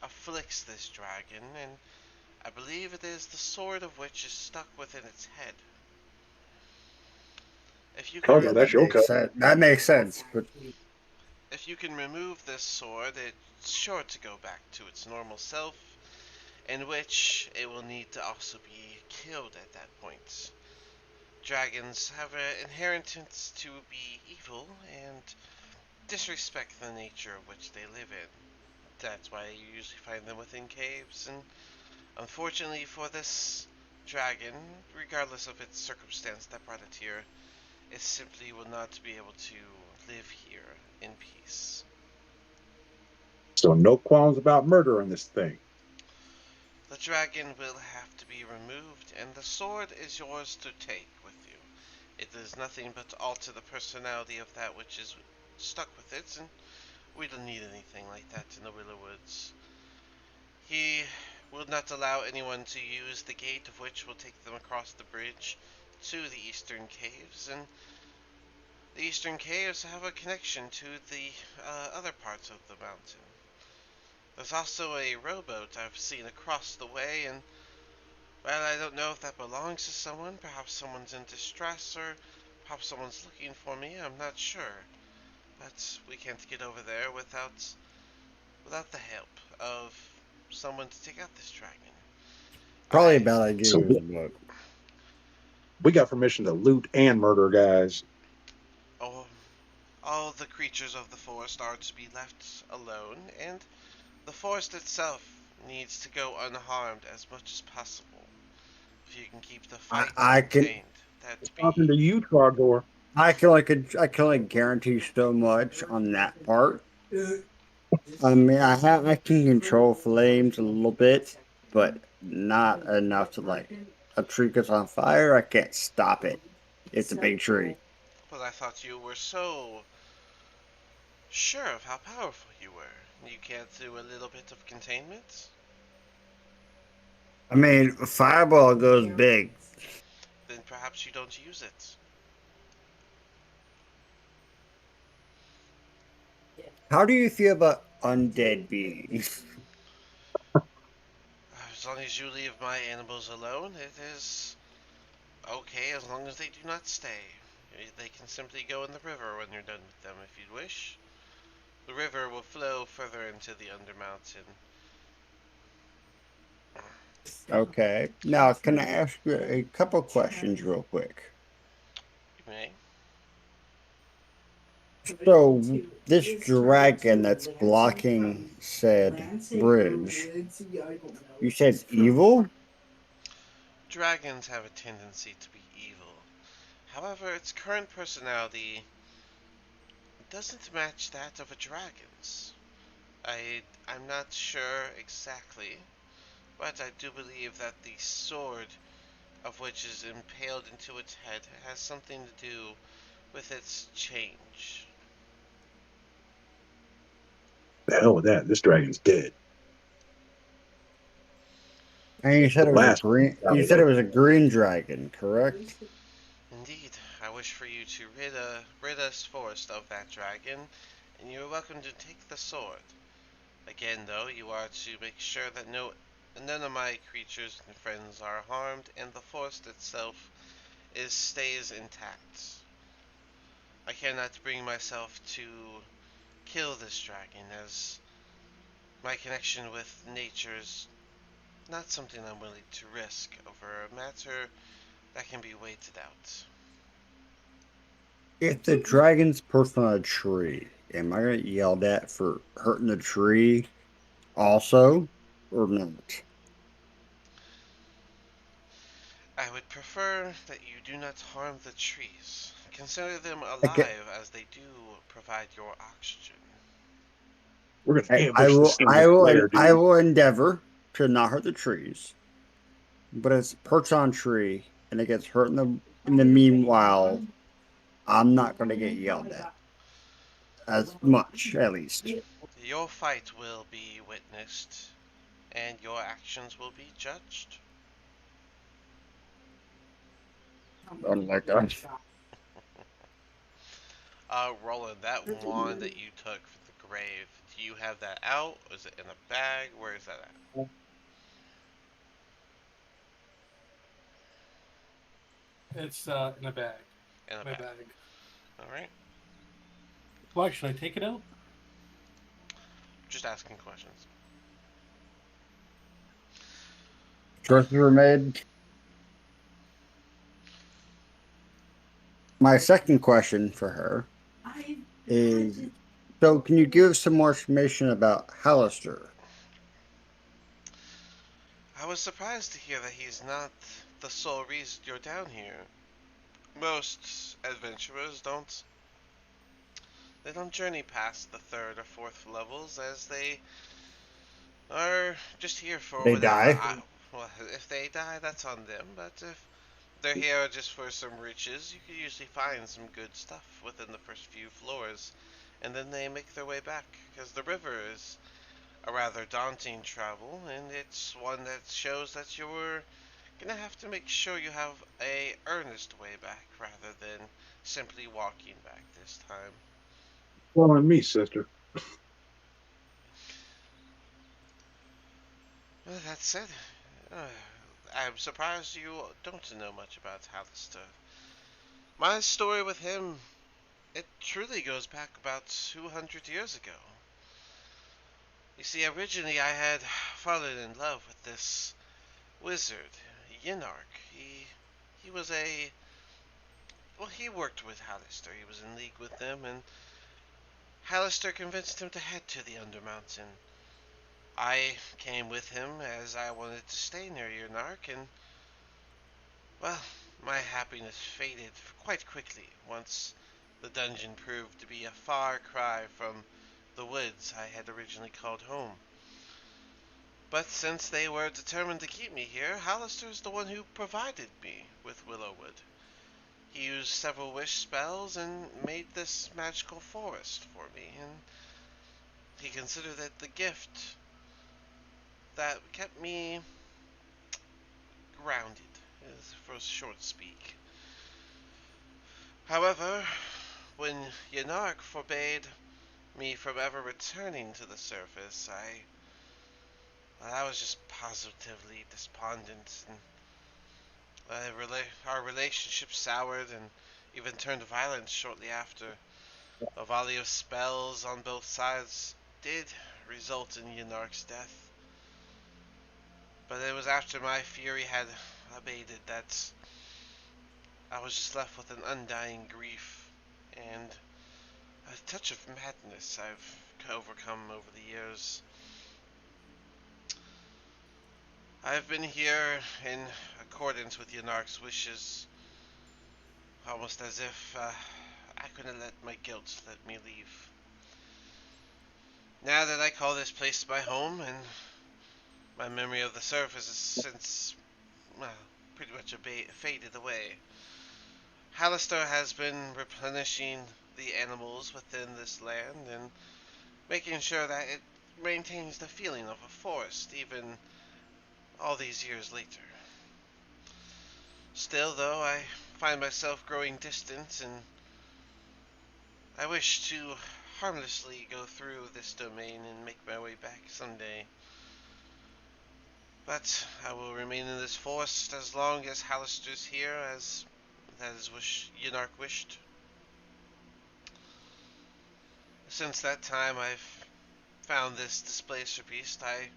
afflicts this dragon, and I believe it is the sword of which is stuck within its head. If you can Oh Yeah, no, rem- that's that your makes cut. sense. That makes sense. But if you can remove this sword, it's sure to go back to its normal self, in which it will need to also be killed at that point. Dragons have an inheritance to be evil and disrespect the nature of which they live in. That's why you usually find them within caves, and unfortunately for this dragon, regardless of its circumstance that brought it here, it simply will not be able to live here in peace. So no qualms about murdering this thing. The dragon will have to be removed, and the sword is yours to take with you. It is nothing but to alter the personality of that which is stuck with it, and we don't need anything like that in the Willow Woods. He will not allow anyone to use the gate of which will take them across the bridge to the eastern caves, and The eastern caves have a connection to the other parts of the mountain. There's also a rowboat I've seen across the way, and well, I don't know if that belongs to someone. Perhaps someone's in distress, or perhaps someone's looking for me. I'm not sure. But we can't get over there without the help of someone to take out this dragon. Probably a I bad So idea, but we got permission to loot and murder guys. oh, all the creatures of the forest are to be left alone, and the forest itself needs to go unharmed as much as possible. If you can keep the fight I can contained, that'd be. Talking to you, Trogdor. I can only guarantee so much on that part. I mean, I can control flames a little bit, but not enough to like a tree gets on fire. I can't stop it. It's a big tree. But I thought you were so sure of how powerful you were. You can't do a little bit of containment? I mean, fireball goes big. Then perhaps you don't use it. How do you feel about undead beings? As long as you leave my animals alone, it is okay as long as they do not stay. They can simply go in the river when you're done with them if you wish. The river will flow further into the Undermountain. Okay. Now, can I ask you a couple questions real quick? You may. So, this dragon that's blocking said bridge, you said it's evil? Dragons have a tendency to be evil. However, its current personality doesn't match that of a dragon's. I'm not sure exactly, but I do believe that the sword of which is impaled into its head has something to do with its change. The hell with that. This dragon's dead. And you said The it was a last. green. You said it was a green dragon, correct? Indeed, I wish for you to rid us forest of that dragon, and you are welcome to take the sword. Again, though, you are to make sure that none of my creatures and friends are harmed, and the forest itself stays intact. I cannot bring myself to kill this dragon, as my connection with nature is not something I'm willing to risk over a matter that can be waited out. If the dragon's perched on a tree, am I gonna get yelled at for hurting the tree also, or not? I would prefer that you do not harm the trees. Consider them Okay, alive as they do provide your oxygen. We're gonna ambush the Slender Slayer, I dude. will endeavor to not hurt the trees. But it's perched on a tree and it gets hurt in the meanwhile, I'm not gonna get yelled at as much, at least. Your fight will be witnessed, and your actions will be judged. I'm like, uh, Roland, that wand that you took from the grave, do you have that out? Is it in a bag? Where is that at? It's in a bag. In a My bag. bag. Alright. Why should I take it out? Just asking questions. choices were made. My second question for her is so can you give some more information about Hallister? I was surprised to hear that he's not the sole reason you're down here. Most adventurers don't journey past the third or fourth levels as they are just here for They whatever. die. Well, if they die, that's on them. But if they're here just for some riches, you could usually find some good stuff within the first few floors, and then they make their way back because the river is a rather daunting travel, and it's one that shows that you're gonna have to make sure you have a earnest way back rather than simply walking back this time. Well, on me, sister. Well, that said, uh, I'm surprised you don't know much about Hallister. My story with him, it truly goes back about 200 years ago. You see, originally I had fallen in love with this wizard, Yinark. He was a well, he worked with Hallister. He was in league with them, and Hallister convinced him to head to the Undermountain. I came with him as I wanted to stay near Yinark, and well, my happiness faded quite quickly once the dungeon proved to be a far cry from the woods I had originally called home. But since they were determined to keep me here, Hallister is the one who provided me with Willowwood. He used several wish spells and made this magical forest for me, and he considered it the gift that kept me grounded, for short speak. However, when Yanark forbade me from ever returning to the surface, I was just positively despondent, and our relationship soured and even turned violent shortly after. A volley of spells on both sides did result in Yanark's death, but it was after my fury had abated that I was just left with an undying grief and a touch of madness I've overcome over the years. I've been here in accordance with Yanark's wishes, almost as if I couldn't let my guilt let me leave. Now that I call this place my home, and my memory of the surface has since, well, pretty much faded away, Hallister has been replenishing the animals within this land and making sure that it maintains the feeling of a forest even all these years later. Still, though, I find myself growing distant, and I wish to harmlessly go through this domain and make my way back someday. But I will remain in this forest as long as Hallister's here, as that is what Yinark wished. Since that time, I've found this displacer beast. I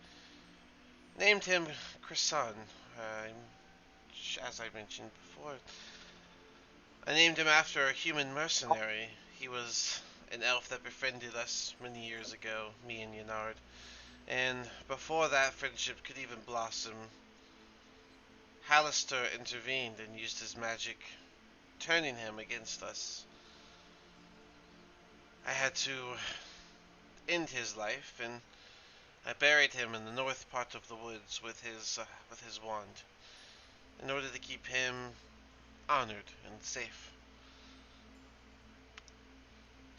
named him Krisan, as I mentioned before. I named him after a human mercenary. He was an elf that befriended us many years ago, me and Yennard. And before that friendship could even blossom, Hallister intervened and used his magic, turning him against us. I had to end his life, and I buried him in the north part of the woods with his wand, in order to keep him honored and safe.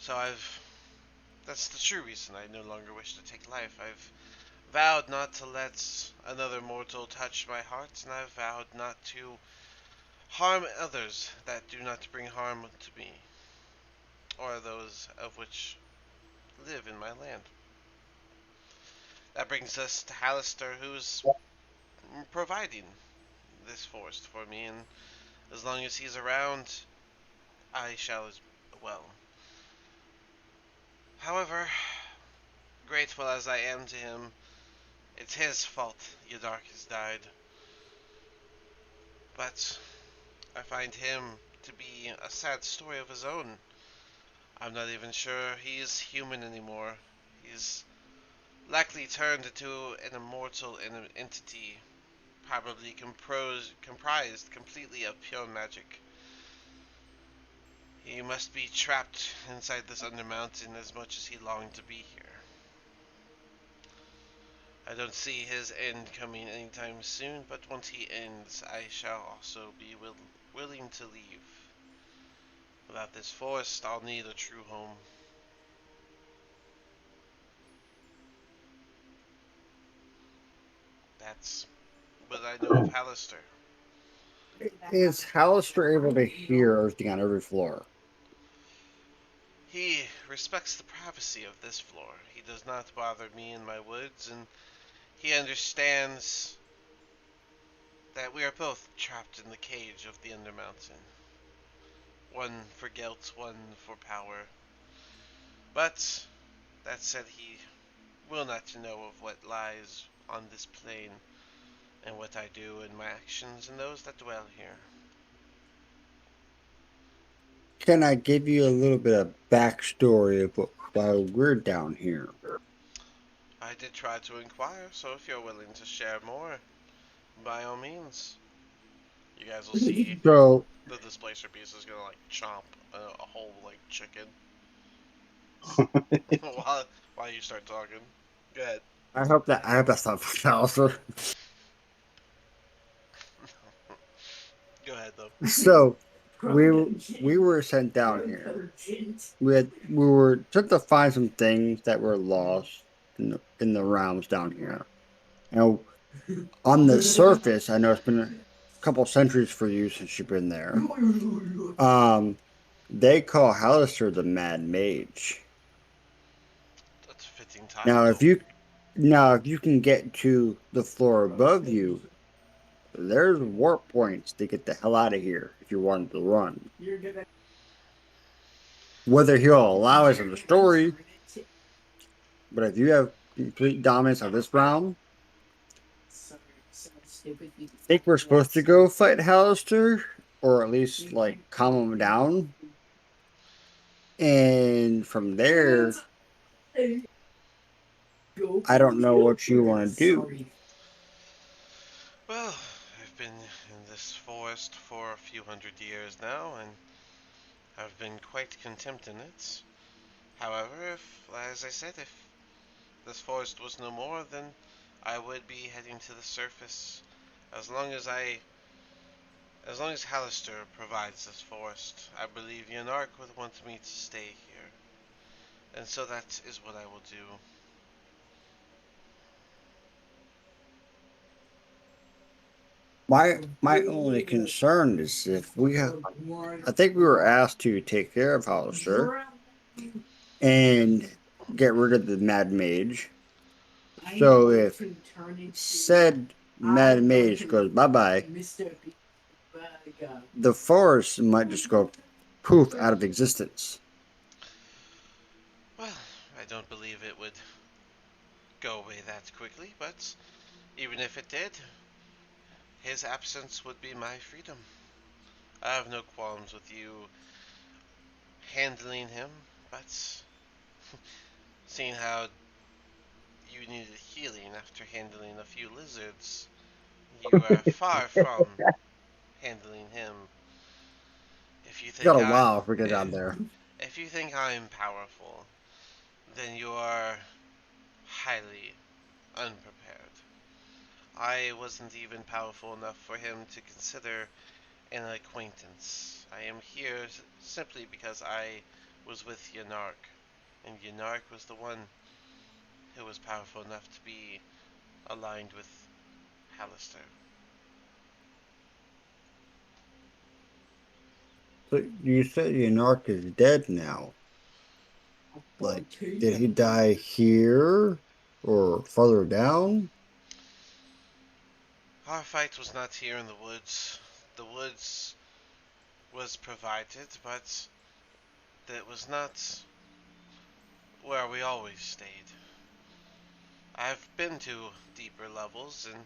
So that's the true reason I no longer wish to take life. I've vowed not to let another mortal touch my heart, and I've vowed not to harm others that do not bring harm to me, or those of which live in my land. That brings us to Hallister, who's providing this forest for me, and as long as he's around, I shall as well. However, grateful as I am to him, it's his fault Yadark has died. But I find him to be a sad story of his own. I'm not even sure he's human anymore. He's likely turned into an immortal entity, probably comprised completely of pure magic. He must be trapped inside this undermountain as much as he longed to be here. I don't see his end coming anytime soon, but once he ends, I shall also be willing to leave. Without this forest, I'll need a true home. That's what I know of Hallister. Is Hallister able to hear everything on every floor? He respects the privacy of this floor. He does not bother me in my woods, and he understands that we are both trapped in the cage of the Undermountain. One for guilt, one for power. But that said, he will not know of what lies on this plane, and what I do in my actions and those that dwell here. Can I give you a little bit of backstory of why we're down here? I did try to inquire, so if you're willing to share more, by all means. You guys will see So the displacer beast is gonna like chomp a whole like chicken while while you start talking. Go ahead. I hope that's not Hallister. Go ahead though. So we we were sent down here. We were sent to find some things that were lost in the realms down here. And on the surface, I know it's been a couple centuries for you since you've been there. Um, they call Hallister the Mad Mage. That's a fitting Now, title. if you can get to the floor above you, there's warp points to get the hell out of here if you wanted to run. Whether he'll allow us in the story, but if you have complete dominance of this realm, I think we're supposed to go fight Hallister, or at least like calm him down. And from there, I don't know what you want to do. Well, I've been in this forest for a few hundred years now, and have been quite content in it. However, if, as I said, if this forest was no more, then I would be heading to the surface. As long as I, as long as Hallister provides this forest, I believe Yanark would want me to stay here, and so that is what I will do. My only concern is if we have, I think we were asked to take care of Hollister and get rid of the Mad Mage. So if said Mad Mage goes bye bye, the forest might just go poof out of existence. Well, I don't believe it would go away that quickly, but even if it did, his absence would be my freedom. I have no qualms with you handling him, but seeing how you needed healing after handling a few lizards, you are far from handling him. If you Got think a I, while if we get down if, there. if you think I am powerful, then you are highly unprepared. I wasn't even powerful enough for him to consider an acquaintance. I am here simply because I was with Yanark, and Yanark was the one who was powerful enough to be aligned with Hallister. So you said Yanark is dead now. Like, did he die here or further down? Our fight was not here in the woods. The woods was provided, but that was not where we always stayed. I've been to deeper levels, and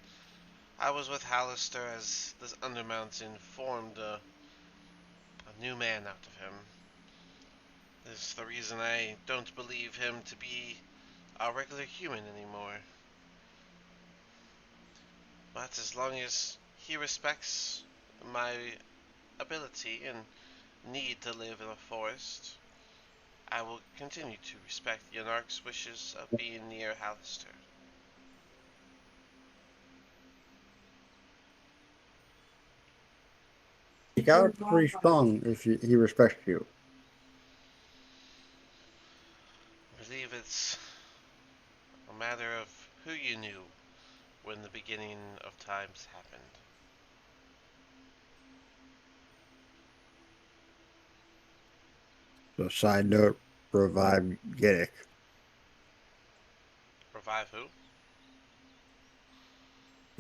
I was with Hallister as this Undermountain formed a new man out of him. This is the reason I don't believe him to be a regular human anymore. But as long as he respects my ability and need to live in a forest, I will continue to respect Yanark's wishes of being near Hallister. He got it pretty strong if he respects you. I believe it's a matter of who you knew when the beginning of times happened. So, side note, revive Yiddick. Revive who?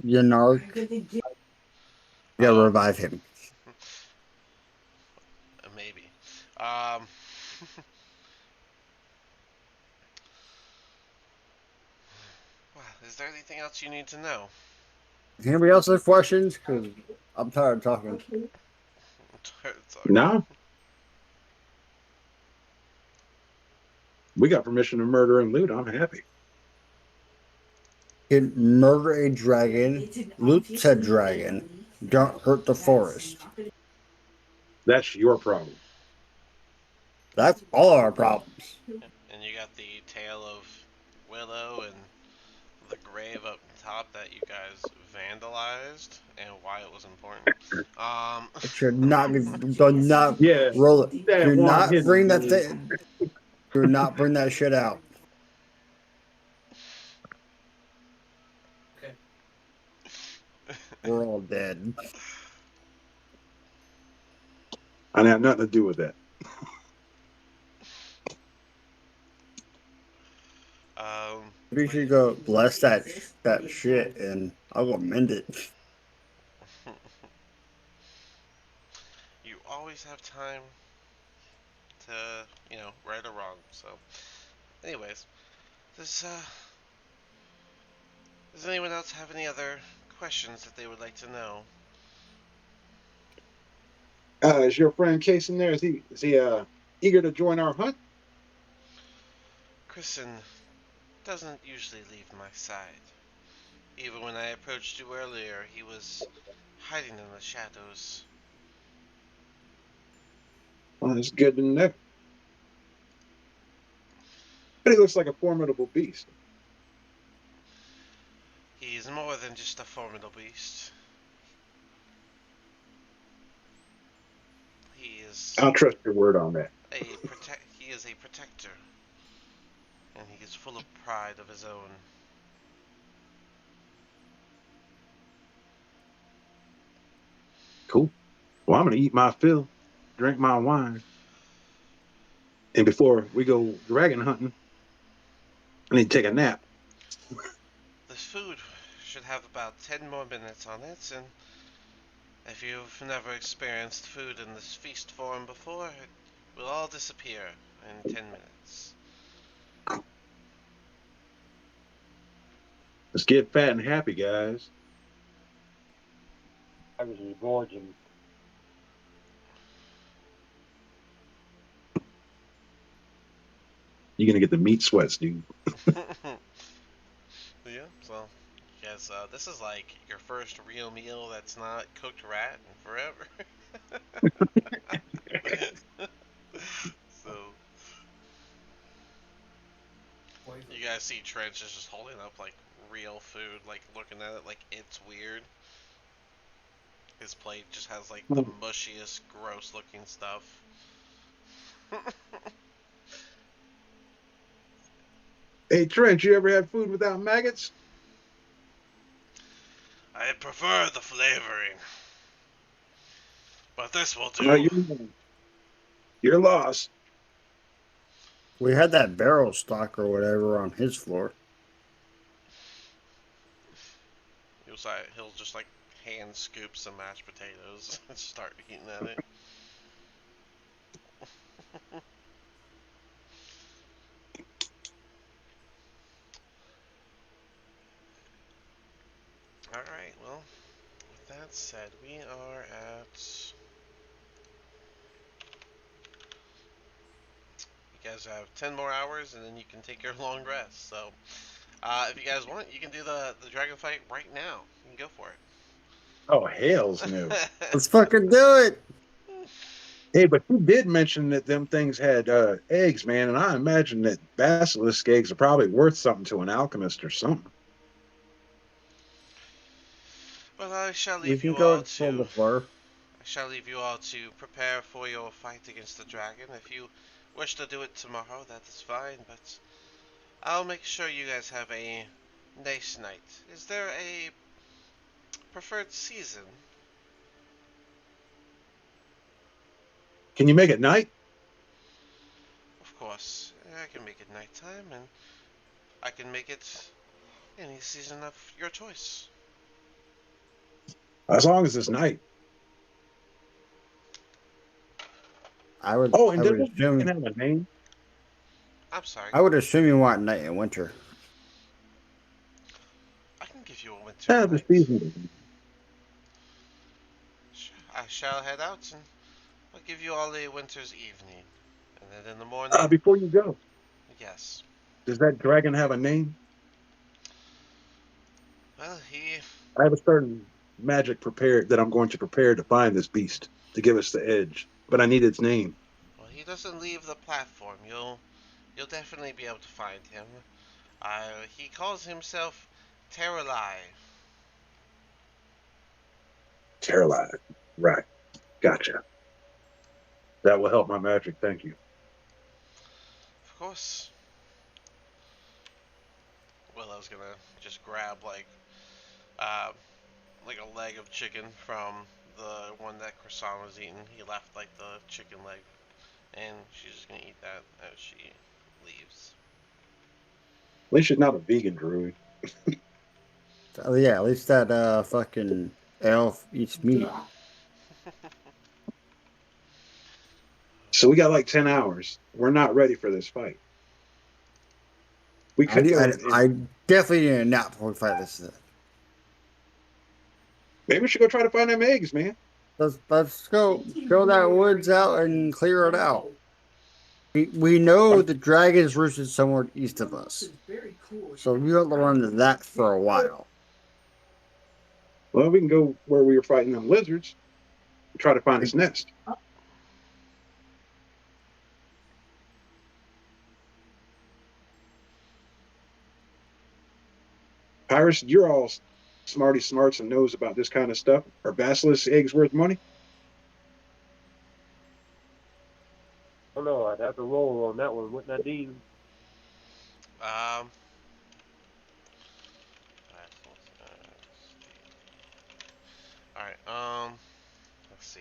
Yanark. Yeah, Oh, revive him. maybe. Um, well, is there anything else you need to know? Anybody else have questions? Because I'm tired of talking. It's all good. No, we got permission to murder and loot. I'm happy. Can murder a dragon, loot said dragon, don't hurt the forest. That's your problem. That's all our problems. And you got the tale of Willow and the grave up top that you guys vandalized and why it was important. It should not be. Do not Yeah, roll keep it. that Do one not hidden, bring that dude. thing. Do not bring that shit out. Okay. We're all dead. I have nothing to do with that. We should go bless that shit and I'll go mend it. you always have time to, right or wrong. So, anyways, does does anyone else have any other questions that they would like to know? Is your friend Case in there? Is he eager to join our hunt? Kristen doesn't usually leave my side. Even when I approached you earlier, he was hiding in the shadows. Well, it's good to know. But he looks like a formidable beast. He's more than just a formidable beast. He is I'll trust your word on that. he is a protector, and he is full of pride of his own. Cool. Well, I'm going to eat my fill, drink my wine, and before we go dragon hunting, I need to take a nap. The food should have about 10 more minutes on it, and if you've never experienced food in this feast form before, it will all disappear in 10 minutes. Let's get fat and happy, guys. I was just gorging. You're going to get the meat sweats, dude. Yeah, so yes, this is like your first real meal that's not cooked rat in forever. So Poison. you guys see Trench is just holding up like real food, like looking at it like it's weird. His plate just has like the mushiest, gross looking stuff. Hey, Trent, you ever had food without maggots? I prefer the flavoring, but this will No, do. you're lost. We had that barrel stock or whatever on his floor. He'll just like hand scoop some mashed potatoes and start eating at it. Alright, well, with that said, we are at. You guys have 10 more hours and then you can take your long rest. So, if you guys want, you can do the dragon fight right now. You can go for Oh, hell's no. it. Let's fucking do it. Hey, but you did mention that them things had eggs, man, and I imagine that basilisk eggs are probably worth something to an alchemist or something. Well, I shall We leave can you go all explore to. the floor. I shall leave you all to prepare for your fight against the dragon. If you wish to do it tomorrow, that is fine, but I'll make sure you guys have a nice night. Is there a preferred season? Can you make it night? nighttime, and I can make it any season of your choice. As long as it's night. I would. Oh, I and would doesn't it assume. have a name? I'm sorry. I would assume you want night and winter. I can give you a winter Yeah, the night. season. I shall head out, and I'll give you all a winter's evening. And then in the morning, Before you go, yes. does that dragon have a name? Well, he I have a certain magic prepared that I'm going to prepare to find this beast to give us the edge, but I need its name. well, he doesn't leave the platform. You'll definitely be able to find him. He calls himself Terralai. Caroline. Right. Gotcha. That will help my magic. Thank you. Of course. Willow's gonna just grab uh like a leg of chicken from the one that Croissant was eating. He left like the chicken leg, and she's just gonna eat that as she leaves. At least she's not a vegan druid. Oh yeah, at least that fucking elf eats meat. So we got like 10 hours. We're not ready for this fight. We I, could go I, and I definitely need a nap before we fight this. maybe we should go try to find them eggs, man. Let's go fill that woods out and clear it out. We know the dragon's roosted somewhere east of us, so we have to run to that for a while. Well, we can go where we were fighting them lizards and try to find its nest. Pyrus, you're all smarty smarts and knows about this kind of stuff. Are basilisk eggs worth money? I don't know. I'd have to roll on that one, wouldn't I, Dean? Um. All right. Let's see.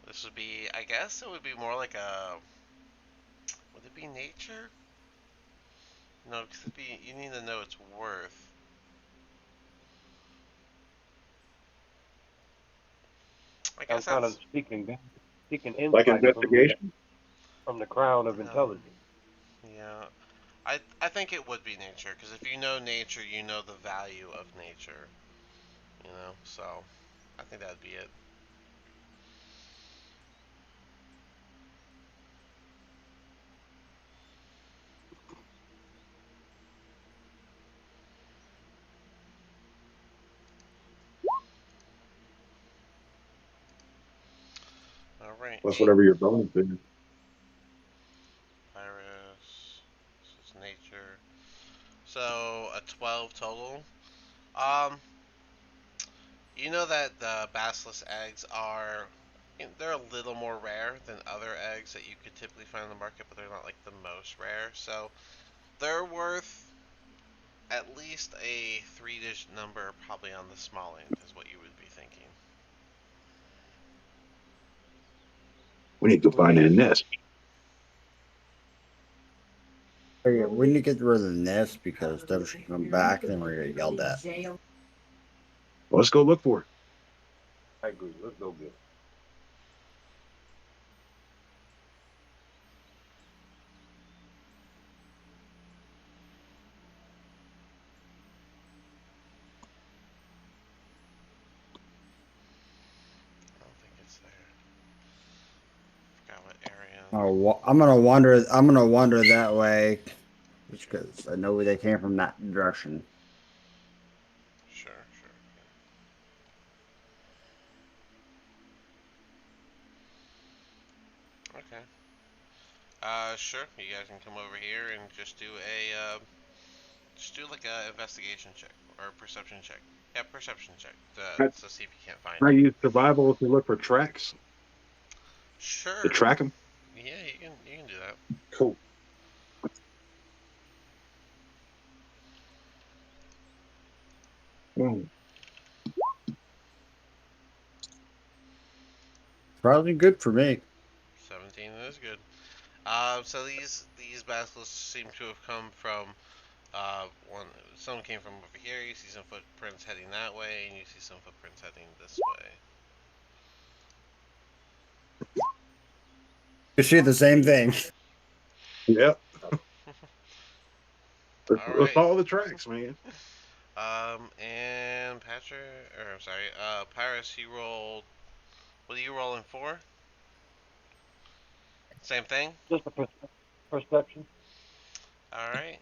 This would be. I guess it would be more like a. Would it be nature? No, because it'd be. You need to know its worth. I I'm guess kind of that's. seeking Like insight investigation? from the crown of No. intelligence. Yeah. I think it would be nature because if you know nature, you know the value of nature. You know, so I think that'd be it. All right, Plus eight. whatever your bonus is. Virus. This is nature. So a 12 total. Um, you know that the basilisk eggs are. They're a little more rare than other eggs that you could typically find in the market, but they're not like the most rare. So they're worth at least a three-digit number, probably on the small end, is what you would be thinking. We need to find that nest. Okay, we need to get rid of the nest because they're just gonna come back and then we're gonna get yelled at. Well, let's go look for it. I agree. Let's go get it. I don't think it's there. Forgot what area. I'm gonna wander. I'm gonna wander that way, just because I know they came from that direction. Sure, sure. Okay. Sure. You guys can come over here and just do like a investigation check or a perception check. Yeah, perception check Can to see if you can't find I it. use survival to look for tracks to Sure. track them? Yeah, you can do that. Cool. Hmm. Probably good for me. 17 is good. So these basilisks seem to have come from one. Some came from over here. You see some footprints heading that way, and you see some footprints heading this way. You see the same thing. Yep. All Let's right. follow the tracks, man. And Patrick, or I'm sorry, Pyrus, you rolled. What are you rolling for? Same thing. Just a perception. All right.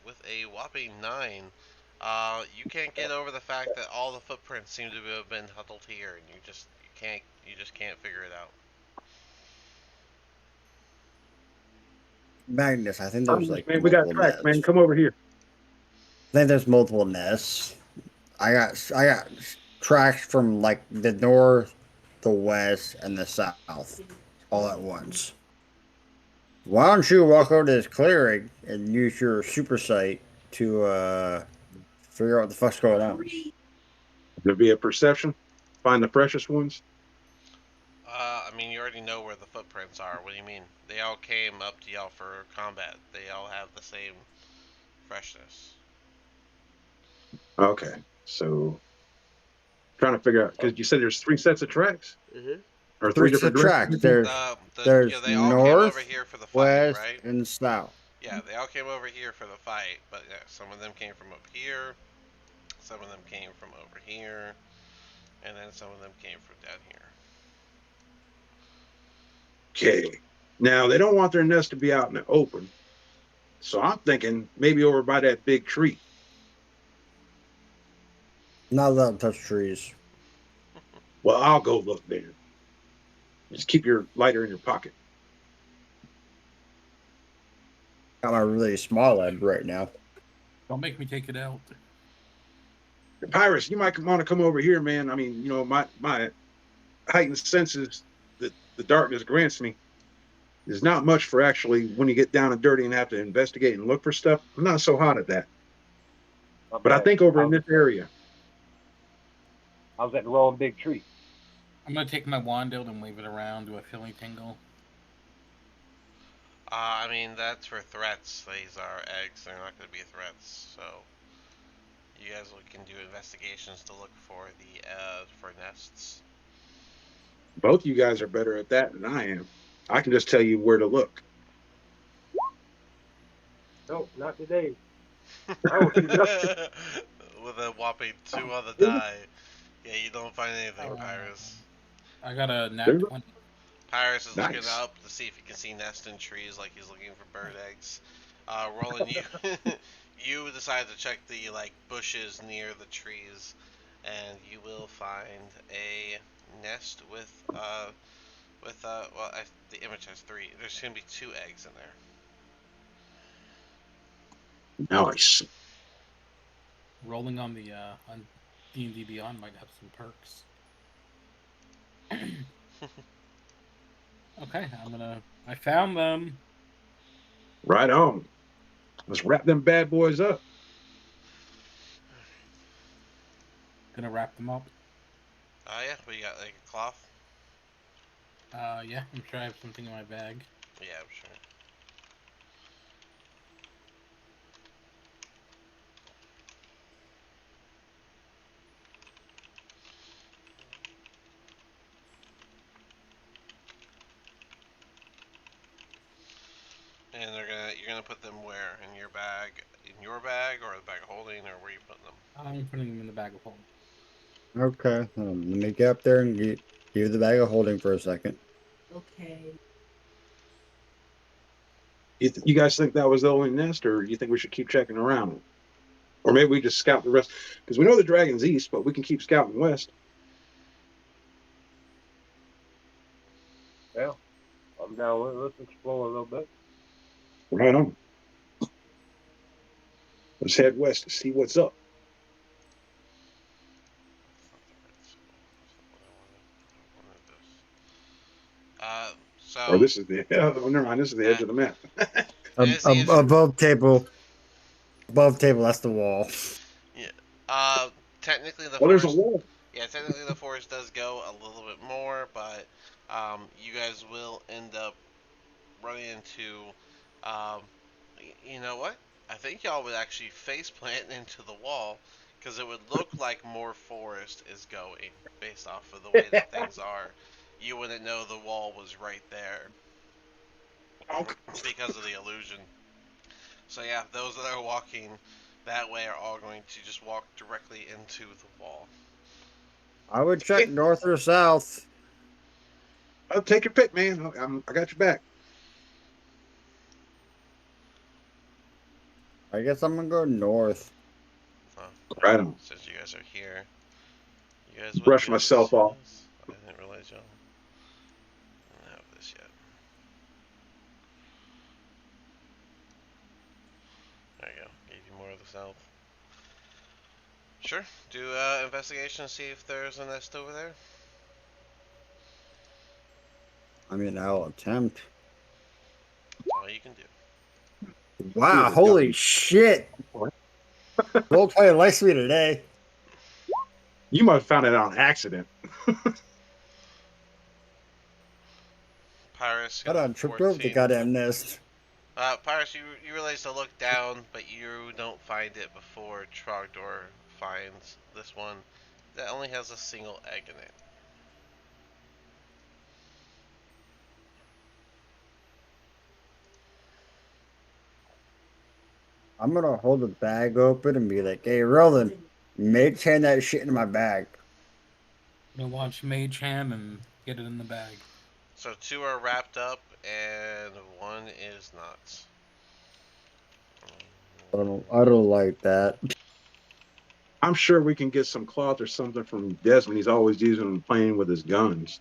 With a whopping 9, you can't get over the fact that all the footprints seem to have been huddled here, and you just can't figure it out. Magnus, I think there's like Man, we got multiple tracks, man. nests. Come over here. I think there's multiple nests. I got tracks from like the north, the west, and the south, all at once. Why don't you walk over to this clearing and use your super sight to figure out what the fuck's going on? There'll be a perception. Find the precious ones. I mean, you already know where the footprints are. What do you mean? They all came up to y'all for combat. They all have the same freshness. Okay. So trying to figure out because you said there's 3 sets of tracks Mm-hmm. or Three 3 different tracks. directions. There's They all came over north, here for the fight, west, right? and south. Yeah, they all came over here for the fight, but yeah, some of them came from up here, some of them came from over here, and then some of them came from down here. Okay. Now they don't want their nest to be out in the open, so I'm thinking maybe over by that big tree. Not allowed to touch trees. Well, I'll go look there. Just keep your lighter in your pocket. Got my really small lead right now. Don't make me take it out. Pyrus, you might want to come over here, man. I mean, my heightened senses that the darkness grants me is not much for actually when you get down and dirty and have to investigate and look for stuff. I'm not so hot at that. My But I bad. think over in this area, I was at the wrong big tree. I'm gonna take my wand out and wave it around. Do I feel any tingle? I mean, that's for threats. These are eggs. They're not going to be threats. So you guys can do investigations to look for the for nests. both you guys are better at that than I am. I can just tell you where to look. No, not today. I don't see nothing. With a whopping 2 on the die. Yeah, you don't find anything, Pyrus. I got a nat There's 20. Pyrus is looking nice. up to see if he can see nests in trees like he's looking for bird eggs. Roland, you you decide to check the bushes near the trees, and you will find a nest the image has 3. There's gonna be 2 eggs in there. Nice. Rolling on the on D&D Beyond might have some perks. Okay, I found them. Right on. Let's wrap them bad boys up. Gonna wrap them up. Yeah, we got like a cloth. Yeah, I'm sure I have something in my bag. Yeah, I'm sure. And you're gonna put them where? In your bag? In your bag or the bag of holding, or where are you putting them? I'm putting them in the bag of holding. Okay, let me get up there and give you the bag of holding for a second. Okay. You guys think that was the only nest, or you think we should keep checking around? Or maybe we just scout the rest? Because we know the dragon's east, but we can keep scouting west. Well, I'm down with it. Let's explore a little bit. Right on. Let's head west to see what's up. Or So this is the never mind. This is the edge of the map. it's the edge. Above table. Above table, that's the wall. Yeah. Technically the Well, there's a forest. wall. Yeah, technically the forest does go a little bit more, but you guys will end up running into, um, you know what? I think y'all would actually face plant into the wall because it would look like more forest is going based off of the way that things are. You wouldn't know the wall was right there because of the illusion. So yeah, those that are walking that way are all going to just walk directly into the wall. I would check north or south. I'll take your pick, man. I got your back. I guess I'm gonna go north. Oh, Right on. since you guys are here, you guys would Brush do this. myself off. Yes, I didn't realize y'all didn't have this yet. There you go. Gave you more of the south. Sure. Do investigation and see if there's a nest over there. I mean, I'll attempt. That's all you can do. Wow, holy shit! Roleplay likes me today. You must have found it on accident. Pyrus I got a done tripped over the 14. goddamn nest. Pyrus, you realize to look down, but you don't find it before Trogdor finds this one that only has a single egg in it. I'm gonna hold the bag open and be like, "Hey, Roland, Mage hand that shit in my bag." I'm gonna watch Mage Hand and get it in the bag. So 2 are wrapped up and 1 is not. I don't like that. I'm sure we can get some cloth or something from Desmond. He's always using them playing with his guns.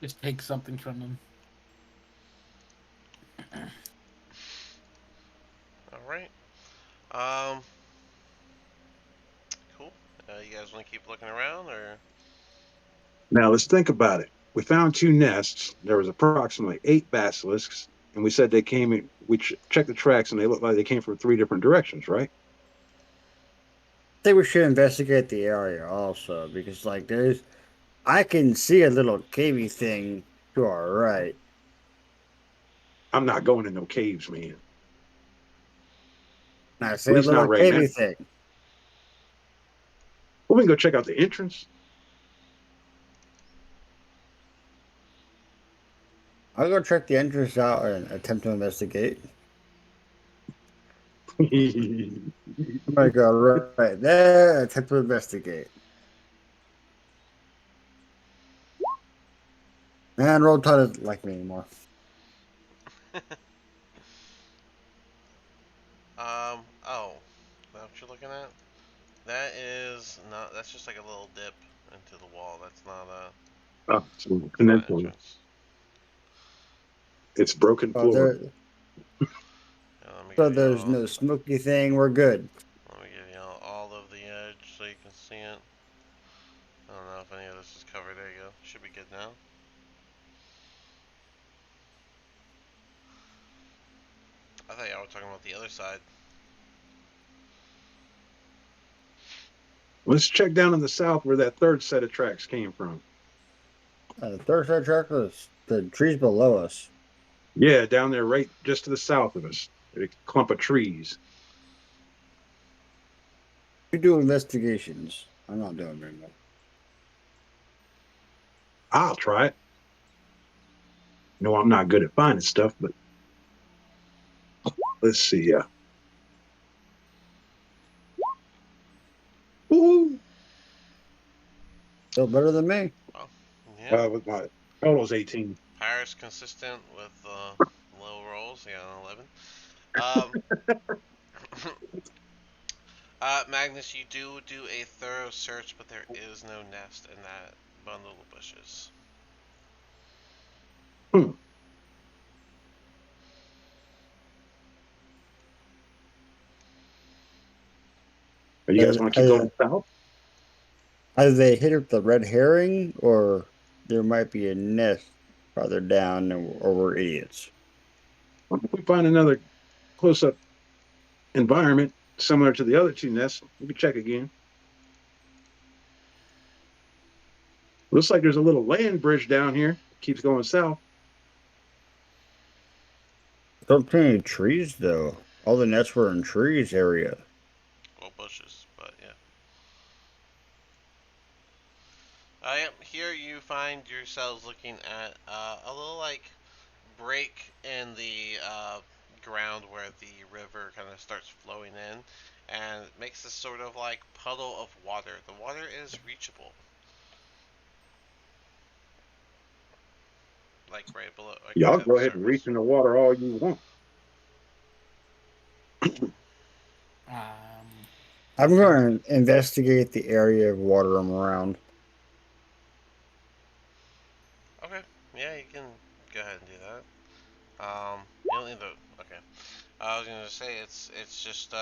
Just take something from him. All right. Um. Cool. You guys want to keep looking around, or? Now let's think about it. We found 2 nests. There was approximately 8 basilisks, and we said they came in. We checked the tracks, and they looked like they came from 3 different directions, right? I think we should investigate the area also because, like, I can see a little cavey thing to our right. I'm not going in no caves, man. And I At see a least little not right now. cavey thing. Well, we can go check out the entrance. I'll go check the entrance out and attempt to investigate. You I'm gonna go right there, attempt to investigate. And roll tide doesn't like me anymore. Oh. Is that what you're looking at? That is not. That's just like a little dip into the wall. That's not a. oh, so It's not an peninsula. entrance. It's broken Oh, floor. Yeah, let me so give there's y'all. no smoky thing. We're good. Let me give y'all all of the edge so you can see it. I don't know if any of this is covered. There you go. Should be good now. I thought y'all were talking about the other side. Let's check down in the south where that third set of tracks came from. The third side track is the trees below us. Yeah, down there, right just to the south of us. A clump of trees. We do investigations. I'm not doing very much. I'll try it. No, I'm not good at finding stuff, but let's see. Woo! Still better than me. Well, yeah. With my almost 18. Paris consistent with low rolls. Yeah, 11. Magnus, you do a thorough search, but there is no nest in that bundle of bushes. Hmm. You guys want to keep Either, going south? either they hit up the red herring, or there might be a nest farther down, or we're idiots. What if we find another close-up environment similar to the other 2 nests? We can check again. Looks like there's a little land bridge down here. Keeps going south. Don't see any trees though. All the nets were in trees area. Well, bushes, but yeah. Yep, here you find yourselves looking at a little like break in the ground where the river kind of starts flowing in, and it makes this sort of like puddle of water. The water is reachable, like right below, like right Y'all at the go ahead and reach surface. in the water all you want. Um, I'm going to investigate the area of water I'm around. Okay, yeah, you can go ahead and do that. You don't need the okay. I was gonna say it's just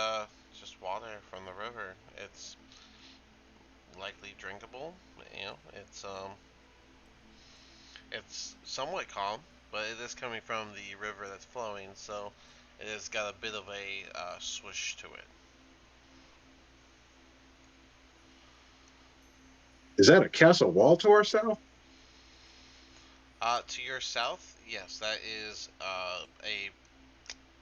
water from the river. It's likely drinkable. It's somewhat calm, but it is coming from the river that's flowing, so it has got a bit of a swish to it. Is that a castle wall to our south? To your south, yes, that is a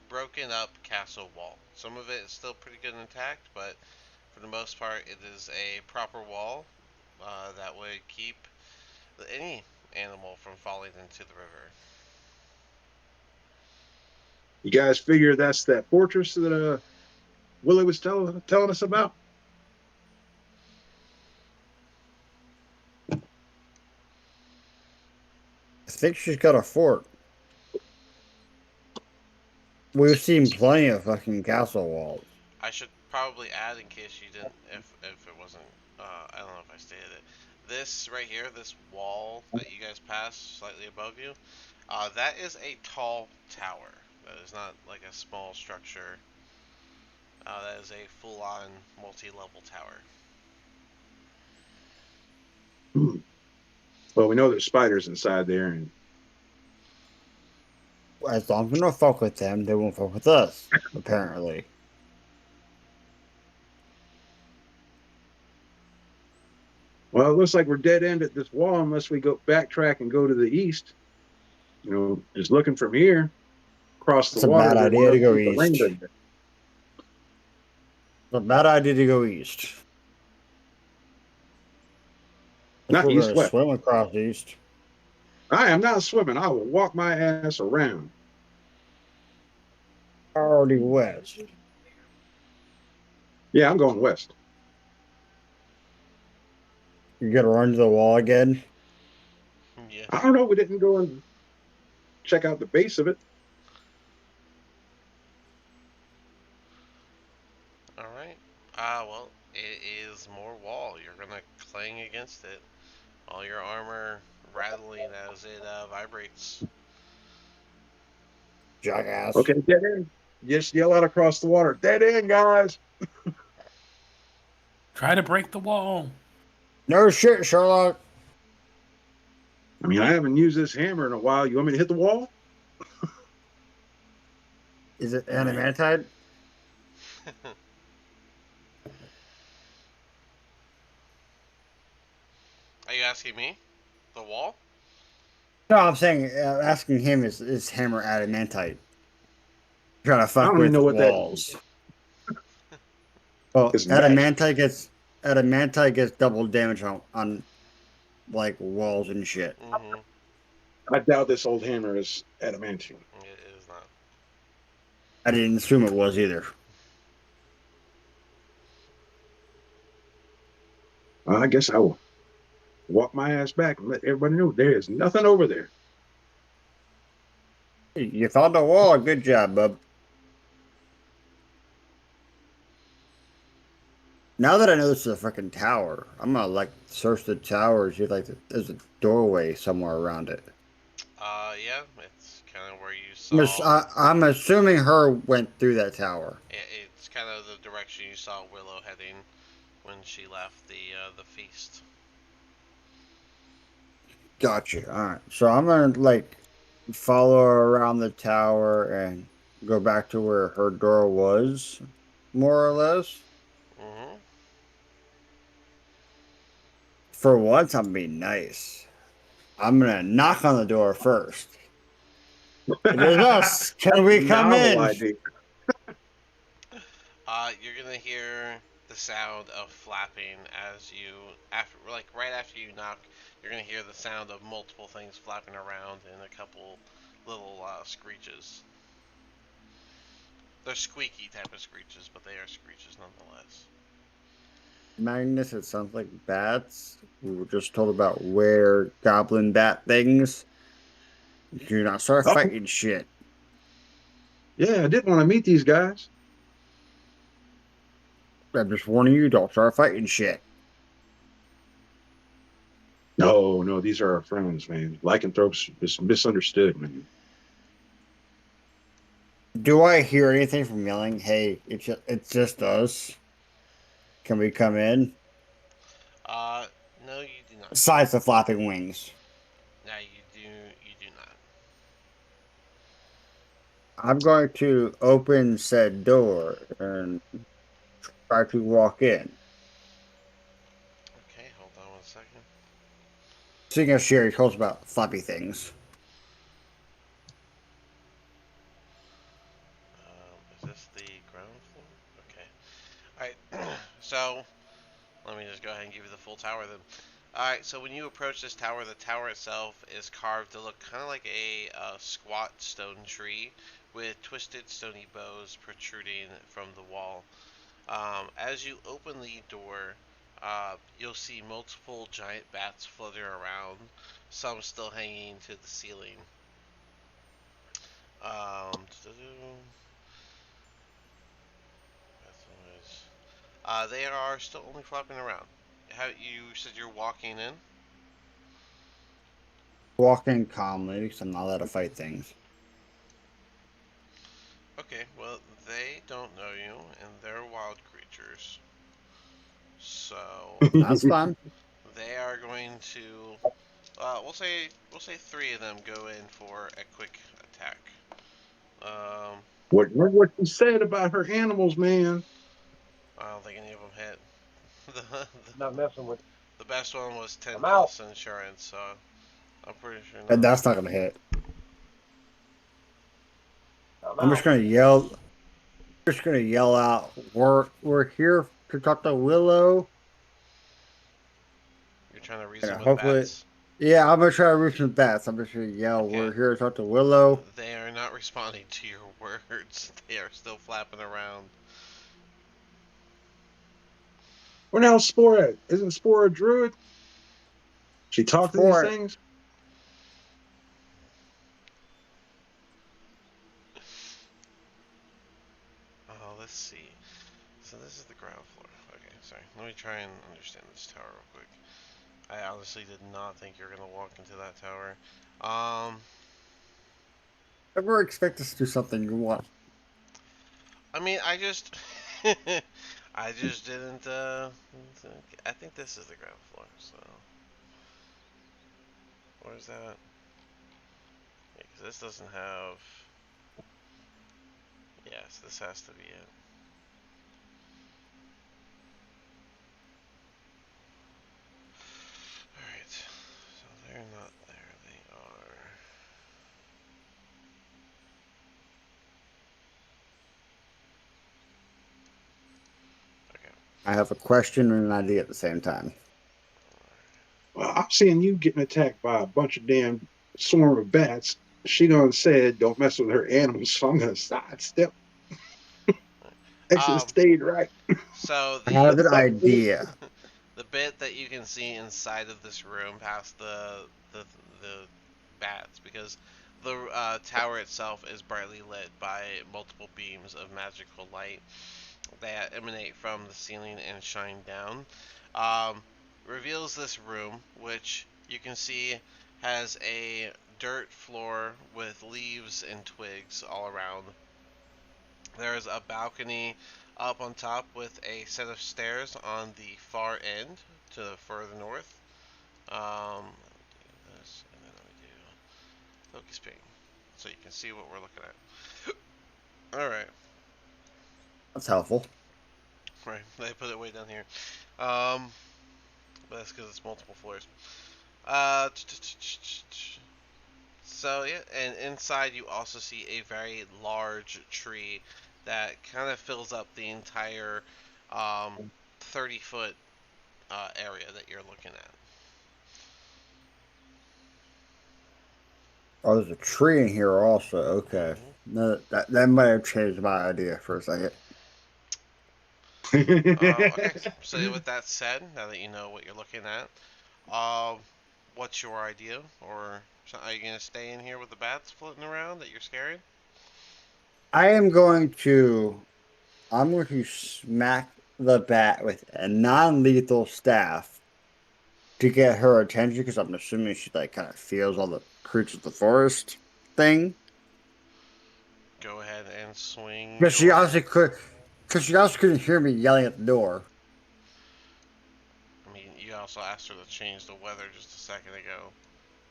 broken up castle wall. Some of it is still pretty good intact, but for the most part, it is a proper wall that would keep any animal from falling into the river. You guys figure that's that fortress that Willie was telling us about? I think she's got a fort. We've seen plenty of fucking castle walls. I should probably add in case you didn't, if it wasn't, I don't know if I stated it. This right here, this wall that you guys passed slightly above you, that is a tall tower. That is not like a small structure. That is a full-on multi-level tower. Well, we know there's spiders inside there, and As long as we don't fuck with them, they won't fuck with us, apparently. well, it looks like we're dead end at this wall unless we go backtrack and go to the east. Just looking from here across the It's a bad water, there's idea no to go piece of land east. over there. It's a bad idea to go east. If Not we're east going to west. swim across east, I am not swimming. I will walk my ass around. already west. Yeah, I'm going west. You got to run to the wall again. Yeah. I don't know. We didn't go and check out the base of it. All right. Well, it is more wall. You're gonna clang against it. All your armor rattling as it vibrates. Jackass. Okay, dead end. Just yell out across the water. Dead end, guys. try to break the wall. No shit, Sherlock. I mean, I haven't used this hammer in a while. You want me to hit the wall? Is it adamantite? Are you asking me? The wall? No, I'm saying, asking him is hammer adamantite. Trying to I fuck don't even with know what that is. walls. Well, It's magic. adamantite gets double damage on like walls and shit. Mm-hmm. I doubt this old hammer is adamantium. It is not. I didn't assume it was either. I guess I will walk my ass back and let everybody know there is nothing over there. You found a wall. Good job, bub. Now that I know this is a freaking tower, I'm gonna like search the tower. See if like there's a doorway somewhere around it. Yeah, it's kind of where you saw. I'm assuming her went through that tower. It's kind of the direction you saw Willow heading when she left the feast. Gotcha. All right. So I'm gonna like follow her around the tower and go back to where her door was, more or less. Mm-hmm. For once, I'm being nice. I'm gonna knock on the door first. It is us. Can we come Novel in? idea. You're gonna hear the sound of flapping as you, after, like right after you knock, you're gonna hear the sound of multiple things flapping around and a couple little screeches. They're squeaky type of screeches, but they are screeches nonetheless. Magnus, it sounds like bats. We were just told about where goblin bat things. Do not start Oh, fighting shit. yeah, I did want to meet these guys. I'm just warning you, don't start fighting shit. No, no, these are our friends, man. Lycanthropes is misunderstood, man. Do I hear anything from yelling? Hey, it's just us. Can we come in? Uh, no, you do not. Besides the flapping wings. No, you do not. I'm going to open said door and try to walk in. Okay, hold on one second. Seeing as Sherry told us about flappy things. Is this the ground floor? Okay. Alright, so let me just go ahead and give you the full tower then. Alright, so when you approach this tower, the tower itself is carved to look kind of like a squat stone tree with twisted stony bows protruding from the wall. As you open the door, you'll see multiple giant bats flutter around, some still hanging to the ceiling. Um, they are still only flopping around. How you said you're walking in? Walking calmly because I'm not allowed to fight things. Okay, well they don't know you, and they're wild creatures. So That's fine. they are going to. We'll say three of them go in for a quick attack. Um, What you said about her animals, man? I don't think any of them hit. the, Not messing with. the best one was 10 I'm out. plus insurance, so I'm pretty sure And none of that's them not hit. gonna hit. I'm I'm just out. gonna yell. Just gonna yell out. We're here to talk to Willow. You're trying to And reason with hopefully, bats. yeah, I'm gonna try to reach some bats. I'm just gonna yell. Okay. We're here to talk to Willow. They are not responding to your words. They are still flapping around. Where now Spore at? Isn't Spore a druid? She talked to these Sport. things? Oh, let's see. So this is the ground floor. Okay, sorry. Let me try and understand this tower real quick. I honestly did not think you were gonna walk into that tower. Um, Never expect us to do something you want. I mean, I just didn't. I think this is the ground floor. So, where's that? Yeah, because this doesn't have. Yes, this has to be it. Alright. So they're not there. They are. Okay. I have a question and an idea at the same time. Well, I'm seeing you getting attacked by a bunch of damn swarm of bats. She done said don't mess with her animals, so I'm gonna sidestep. I should have Um. stayed right. So I the have an Suck it. idea. the bit that you can see inside of this room past the the bats, because the tower itself is brightly lit by multiple beams of magical light that emanate from the ceiling and shine down, um, reveals this room, which you can see has a dirt floor with leaves and twigs all around. There's a balcony up on top with a set of stairs on the far end to the further north. Let me do this, and then let me do focus ping, so you can see what we're looking at. All right, That's helpful. right. They put it way down here. Um, but that's because it's multiple floors. Uh, so yeah, and inside you also see a very large tree that kind of fills up the entire 30-foot area that you're looking at. Oh, there's a tree in here also. Okay. Hmm. No, that might have changed my idea for a second. Okay, so with that said, now that you know what you're looking at, uh, what's your idea? Or are you gonna stay in here with the bats floating around that you're scared? I am going to I'm going to smack the bat with a non-lethal staff to get her attention because I'm assuming she like kind of feels all the creatures of the forest thing. Go ahead and swing But she your. also could, because she also couldn't hear me yelling at the door. I mean, you also asked her to change the weather just a second ago.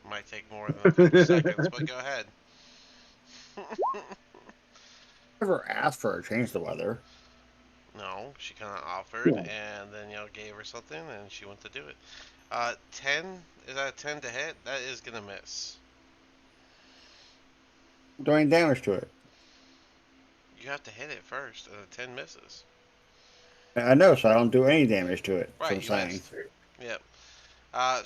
Might take more than 30 seconds, but go ahead. Never asked for her to change the weather. No, she kind of offered, and then gave her something, and she went to do it. 10 is that a 10 to hit? That is gonna miss. Doing damage to it. You have to hit it first, and a 10 misses. I know, so I don't do any damage to it. So Right, I'm you saying. missed. Yep.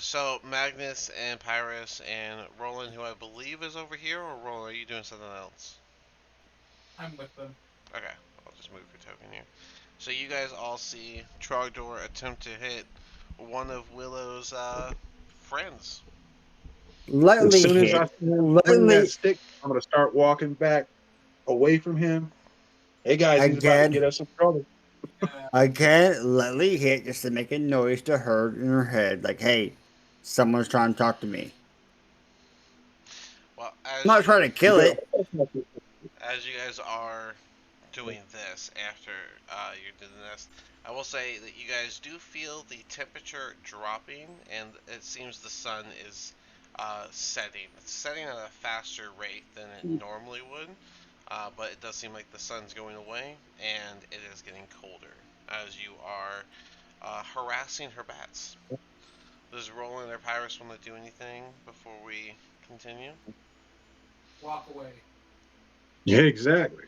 So Magnus and Pyrus and Roland, who I believe is over here, or Roland, are you doing something else? I'm with them. Okay, I'll just move your token here. So you guys all see Trogdor attempt to hit one of Willow's friends. As Lightly soon as I hit. see him swing that Lightly stick, I'm gonna start walking back away from him. Hey guys, he's about to again. get us in trouble. Again, lightly hit just to make a noise to her in her head, like, hey, someone's trying to talk to me. Well, I'm not trying to You kill better. it. as you guys are doing this after you're doing this, I will say that you guys do feel the temperature dropping, and it seems the sun is setting. It's setting at a faster rate than it normally would, but it does seem like the sun's going away, and it is getting colder as you are harassing her bats. Does Roland or Pyrus want to do anything before we continue? Walk away. Yeah, exactly.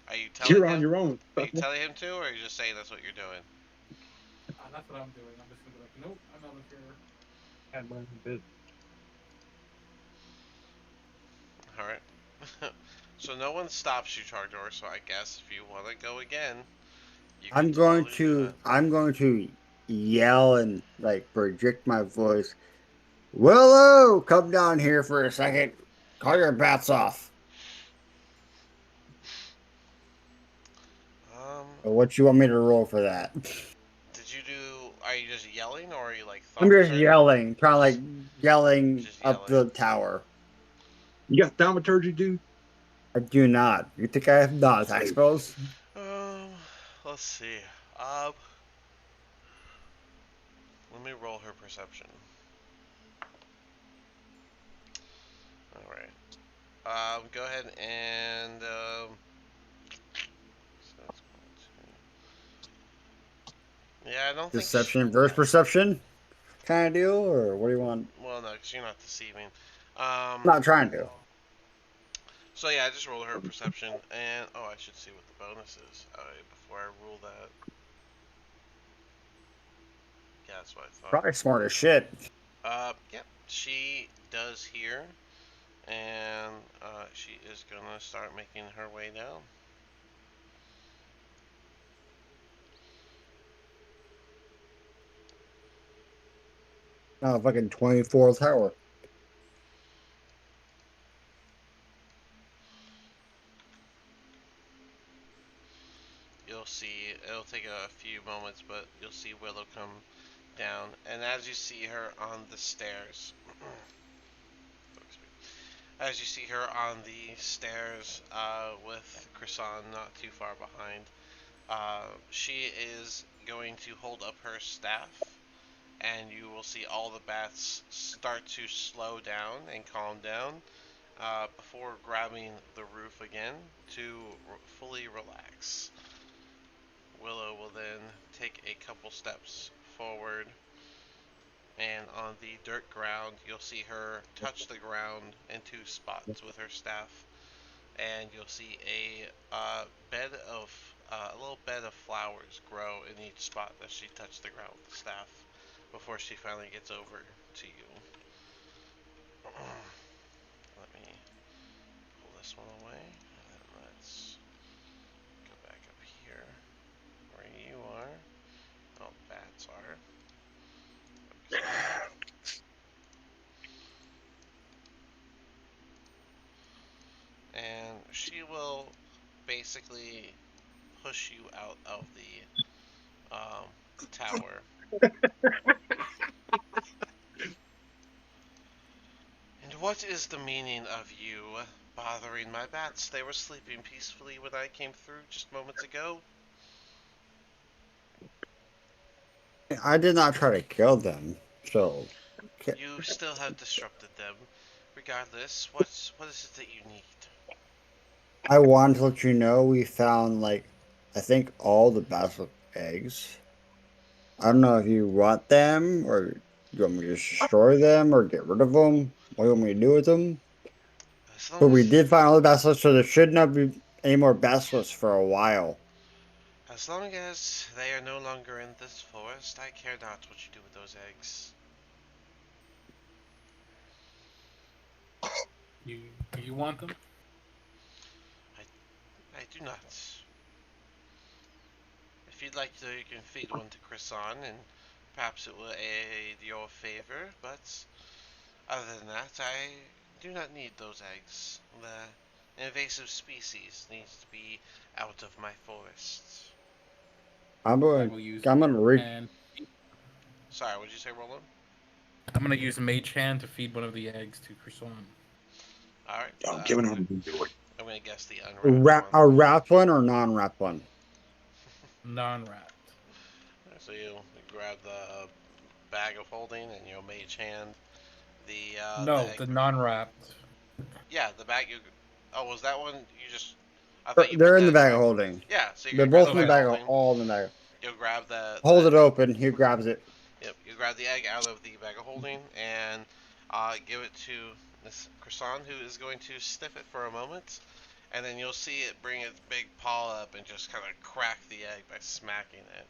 Are you telling You're on him? your own. Are you telling him to, or are you just saying that's what you're doing? That's what I'm doing. I'm just gonna be like, nope, I'm out of here. Had my own business. All right. So no one stops you, Trogdor. So I guess if you want to go again, you can totally do that. I'm going to yell and like project my voice. Willow, come down here for a second. Call your bats off. Um, What you want me to roll for that? did you do? Are you just yelling, or are you like I'm just thaumaturgy? yelling, trying to like Just, yelling just up yelling. the tower. You got thaumaturgy, dude? I do not. You think I have not attack spells? Um, let's see. Um, let me roll her perception. All right. Go ahead and so that's 1, 2. Yeah, I don't think. Deception versus perception kind of deal, or what do you want? Well, no, because you're not deceiving. I'm not trying to. So yeah, I just rolled her perception, and oh, I should see what the bonus is before I rule that. Yeah, that's what I thought. Probably smart as shit. Yep, she does hear, and she is gonna start making her way down. Oh, fucking 24th tower. You'll see. It'll take a few moments, but you'll see Willow come down, and as you see her on the stairs, as you see her on the stairs with Croissant not too far behind, she is going to hold up her staff, and you will see all the bats start to slow down and calm down before grabbing the roof again to fully relax. Willow will then take a couple steps forward, and on the dirt ground, you'll see her touch the ground in two spots with her staff, and you'll see a little bed of flowers grow in each spot that she touched the ground with the staff before she finally gets over to you. Let me pull this one away, and let's go back up here where you are. Oh, bats are. And she will basically push you out of the tower. And what is the meaning of you bothering my bats? They were sleeping peacefully when I came through just moments ago. I did not try to kill them, so You still have disrupted them. Regardless, what is it that you need? I wanted to let you know we found like I think all the basilisk eggs. I don't know if you want them or you want me to destroy them or get rid of them. What do you want me to do with them? As long But we as did find all the basilisks, so there should not be any more basilisks for a while. as long as they are no longer in this forest, I care not what you do with those eggs. You you want them? I do not. If you'd like to, you can feed one to Chryson, and perhaps it will aid your favor, but other than that, I do not need those eggs. The invasive species needs to be out of my forest. I'm I going. will use I'm gonna re. and Sorry, what did you say, Roland? I'm gonna use Mage Hand to feed one of the eggs to Croissant. Alright, Oh, give it on to do it. I'm gonna guess the unwrapped one. A wrapped one or non-wrapped one? Non-wrapped. So you grab the bag of holding and your mage hand the No, egg. the non-wrapped. Yeah, the bag you. Oh, was that one you just? I thought you put They're in that the in the bag of bag. holding. Yeah, so you're They're gonna grab both the in the bag of bag of holding. all in the bag. You'll grab Hold the it open. He grabs it. Yep, you grab the egg out of the bag of holding and give it to Miss Croissant, who is going to sniff it for a moment, and then you'll see it bring its big paw up and just kind of crack the egg by smacking it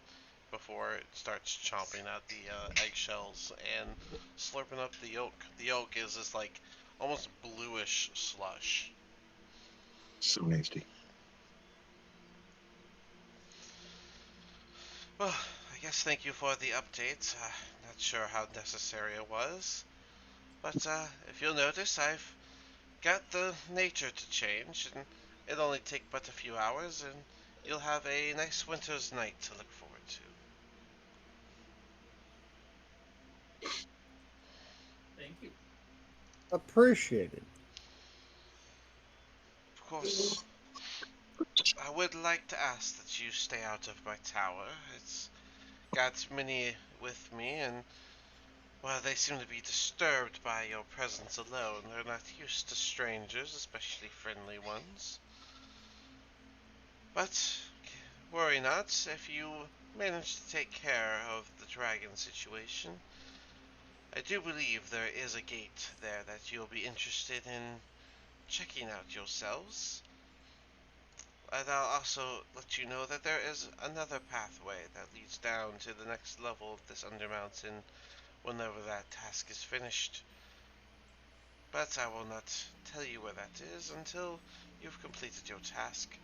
before it starts chomping out the eggshells and slurping up the yolk. The yolk is this like almost bluish slush. So nasty. Well, I guess thank you for the update. Not sure how necessary it was, but if you'll notice, I've got the nature to change, and it'll only take but a few hours, and you'll have a nice winter's night to look forward to. Thank you. Appreciated. Of course, I would like to ask that you stay out of my tower. It's got many with me, and well, they seem to be disturbed by your presence alone. They're not used to strangers, especially friendly ones. But worry not, if you manage to take care of the dragon situation, I do believe there is a gate there that you'll be interested in checking out yourselves. And I'll also let you know that there is another pathway that leads down to the next level of this Undermountain whenever that task is finished. But I will not tell you where that is until you've completed your task.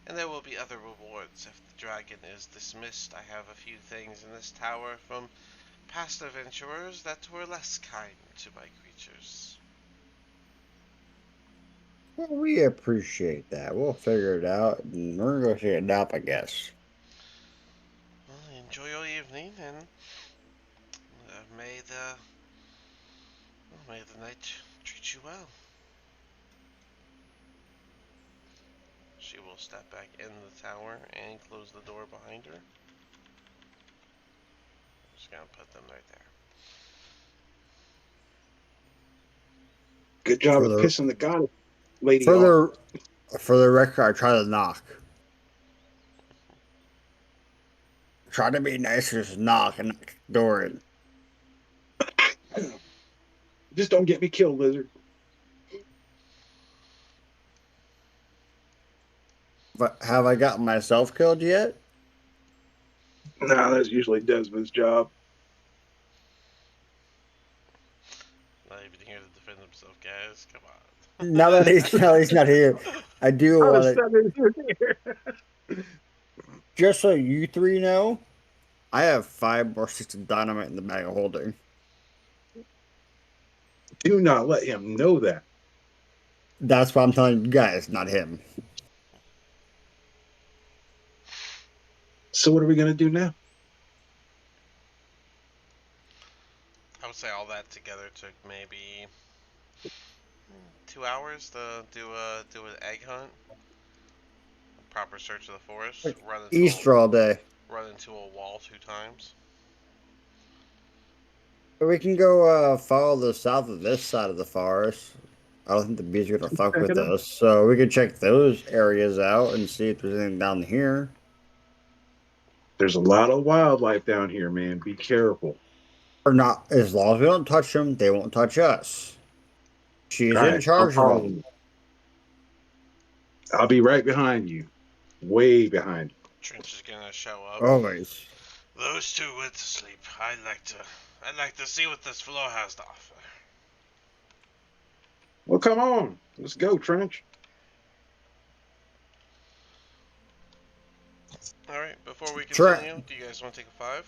And there will be other rewards if the dragon is dismissed. I have a few things in this tower from past adventurers that were less kind to my creatures. Well, we appreciate that. We'll figure it out, and we're gonna go take a nap, I guess. Well, enjoy your evening, and may the night treat you well. She will step back in the tower and close the door behind her. I'm just gonna put them right there. Good job For of the pissing the god lady for off. the for the record, I tried to knock. try to be nice, just knock and knock the door in. Just don't get me killed, lizard. But have I gotten myself killed yet? No, that's usually Desmond's job. Not even here to defend himself, guys. Come on. Now that he's not here, I do I want was to. here. Just so you three know, I have 5 more sticks of dynamite in the bag of holding. Do not let him know that. That's why I'm telling you guys, not him. So what are we gonna do now? I would say all that together took maybe 2 hours to do an egg hunt. A proper search of the forest. Easter all day. Run into a wall 2 times. We can go follow the south of this side of the forest. I don't think the bees are gonna fuck Check with it out. us, so we can check those areas out and see if there's anything down here. There's a lot of wildlife down here, man. Be careful. Or not, as long as we don't touch them, they won't touch us. She's All in right, I'm charge of them. following. I'll be right behind you, way behind you. Trench is gonna show up. Always. Those two went to sleep. I'd like to see what this floor has to offer. Well, come on, let's go, Trench. All right. Before we Trent, continue, do you guys want to take a 5?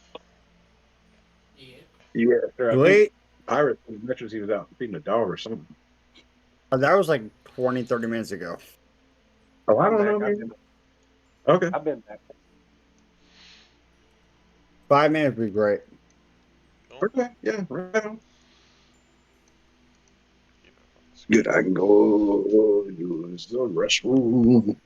Yeah. Yeah, sir. I think wait. Pirate mentions he was out feeding a dog or something. That was like 20, 30 minutes ago. Oh, I I'm don't back. know, man. Okay. I've been back. 5 minutes would be great. Cool. Okay. Yeah. Right on. Good. I can go use the restroom.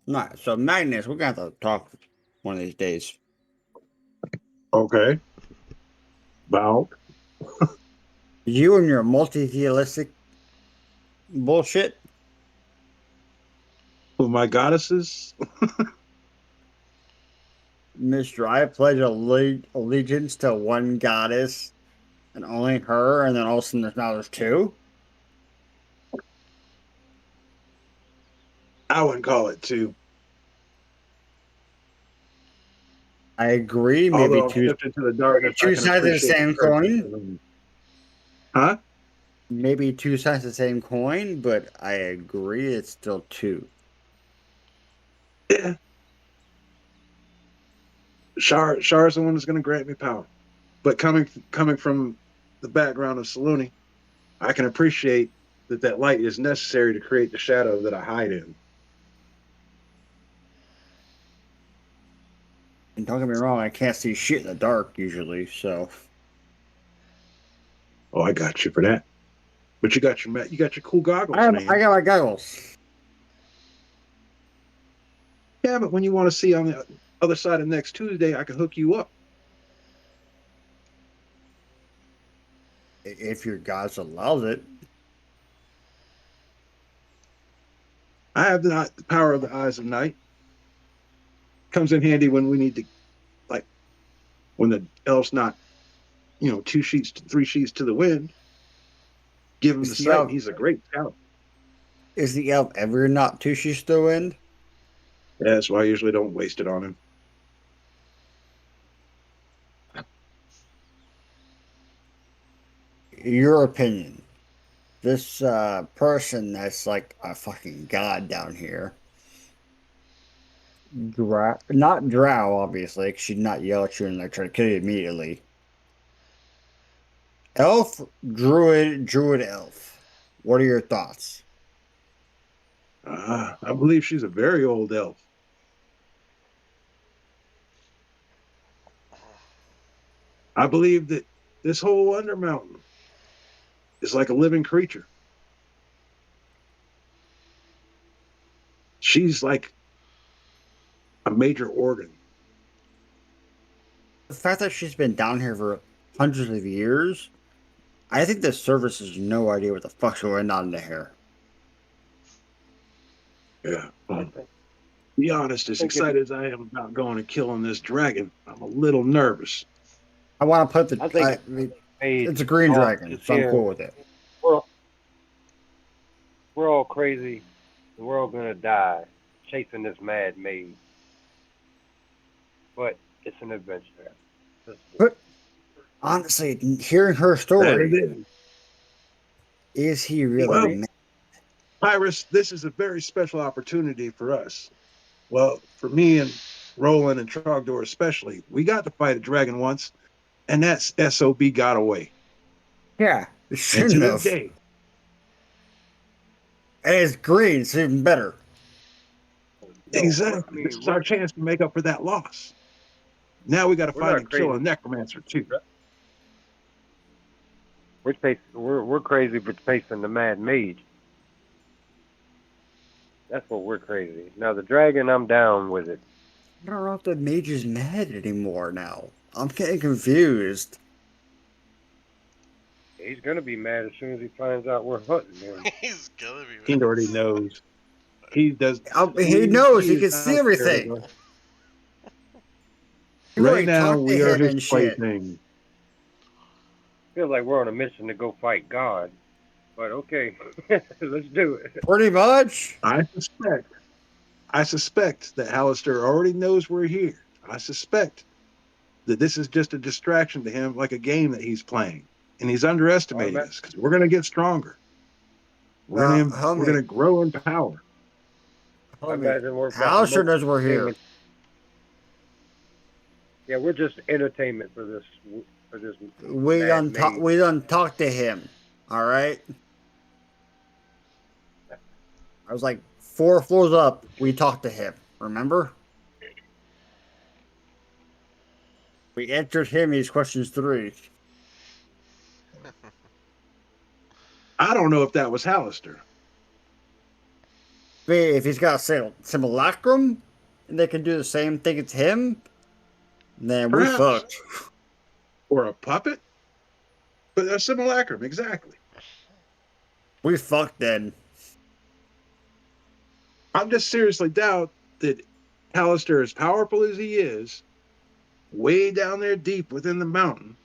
Not so Magnus, we're gonna have to talk one of these days. Okay. About You and your multi-theistic bullshit. who my goddesses. Mister, I pledge allegiance to one goddess and only her, and then all of a sudden there's two. I wouldn't call it two. I agree. Maybe Although I'm shifted to the darkness, I two can sides of the appreciate the same presence coin. of them. Huh? Maybe two sides of the same coin, but I agree it's still two. Yeah. Char's the one that's going to grant me power. But coming from the background of Saluni, I can appreciate that light is necessary to create the shadow that I hide in. And don't get me wrong, I can't see shit in the dark usually, so Oh, I got you for that. But you got your cool goggles, I man. got my goggles. Yeah, but when you want to see on the other side of next Tuesday, I can hook you up. If your gods allows it. I have the power of the eyes of night. Comes in handy when we need to, like, when the elf's not, 3 sheets to the wind. Give him the Is the sight, and elf he's a great scout. is the elf ever not two she's to the wind? Yeah, that's why I usually don't waste it on him. Your opinion. This person that's like a fucking god down here. Not Drow, obviously, 'cause she'd not yell at you and like try to kill you immediately. Elf, druid, elf. What are your thoughts? I believe she's a very old elf. I believe that this whole Undermountain is like a living creature. She's like a major organ. The fact that she's been down here for hundreds of years, I think the service has no idea what the fuck's going on in here. Yeah. I think, Be honest, as think if excited as I am about going and killing this dragon, I'm a little nervous. I want to put I think if Mage it's a green off dragon, is so I'm here, cool with it. we're we're all crazy. We're all gonna die chasing this mad Mage. But it's an adventure. But honestly, hearing her That is story, it. is he really Well, mad? Pyrus, this is a very special opportunity for us. Well, for me and Roland and Trogdor especially, we got to fight a dragon once, and that SOB got away. Yeah, it And to shouldn't this have. day, And it's green, it's even better. No, I exactly, this mean is our chance to make up for that loss. Now we got to we're find not and kill crazy. a necromancer too. We're crazy for chasing the mad Mage. That's what we're crazy. Now the dragon, I'm down with it. I don't know if the mage is mad anymore now. I'm getting confused. He's gonna be mad as soon as he finds out we're hunting him. He's gonna be He already knows. He does. He knows, He he is can see out there. everything. We've Right already now, talked to we are him his and shit. plaything. Feels like we're on a mission to go fight God. But okay, let's do it. Pretty much. I suspect that Hallister already knows we're here. I suspect that this is just a distraction to him, like a game that he's playing, and he's underestimating us because we're going to get stronger. We're Homie, going to grow in power. I homie. imagine we're about the Alistair most knows we're here. entertainment. Yeah, we're just entertainment for this mad Mage. We done talked to him. All right. I was like 4 floors up. We talked to him. Remember? We answered him his questions 3. I don't know if that was Hallister. If he's got a simulacrum, and they can do the same thing as him, then we Perhaps. fucked. Or a puppet? But a simulacrum, exactly. We fucked then. I'm just seriously doubt that Alistair, as powerful as he is, way down there deep within the mountain,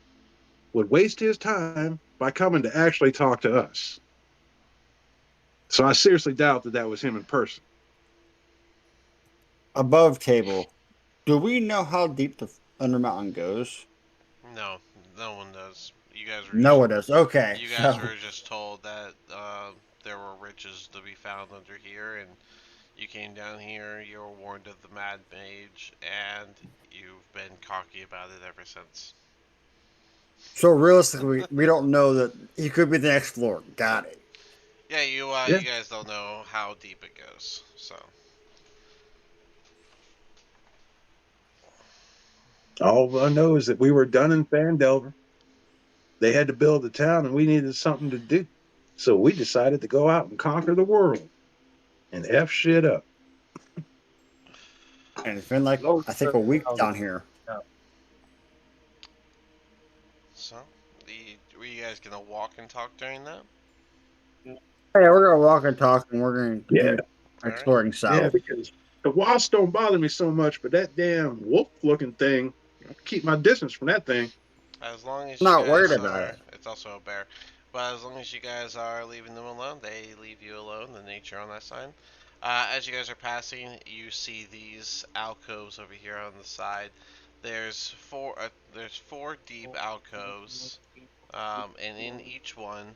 would waste his time by coming to actually talk to us. So I seriously doubt that that was him in person. Above table. Do we know how deep the Undermountain goes? No, no one does. No, it is. Okay, You guys so were just told that there were riches to be found under here, and you came down here. You were warned of the Mad Mage, and you've been cocky about it ever since. so realistically, we don't know that he could be the next floor. Got it. Yeah, Yeah. you guys don't know how deep it goes, so. All I know is that we were done in Fandelver. They had to build a town and we needed something to do. So we decided to go out and conquer the world and F shit up. And it's been like Load I think stuff a week down. down here. So, were you guys gonna walk and talk during that? Hey, we're gonna walk and talk, and we're gonna Yeah. continue All right. exploring Yeah, south. because the wasps don't bother me so much, but that damn wolf looking thing, I keep my distance from that thing. As long as you Not worried guys about are, it. it's also a bear, but as long as you guys are leaving them alone, they leave you alone. The nature on that sign. As you guys are passing, you see these alcoves over here on the side. There's four deep alcoves, and in each one,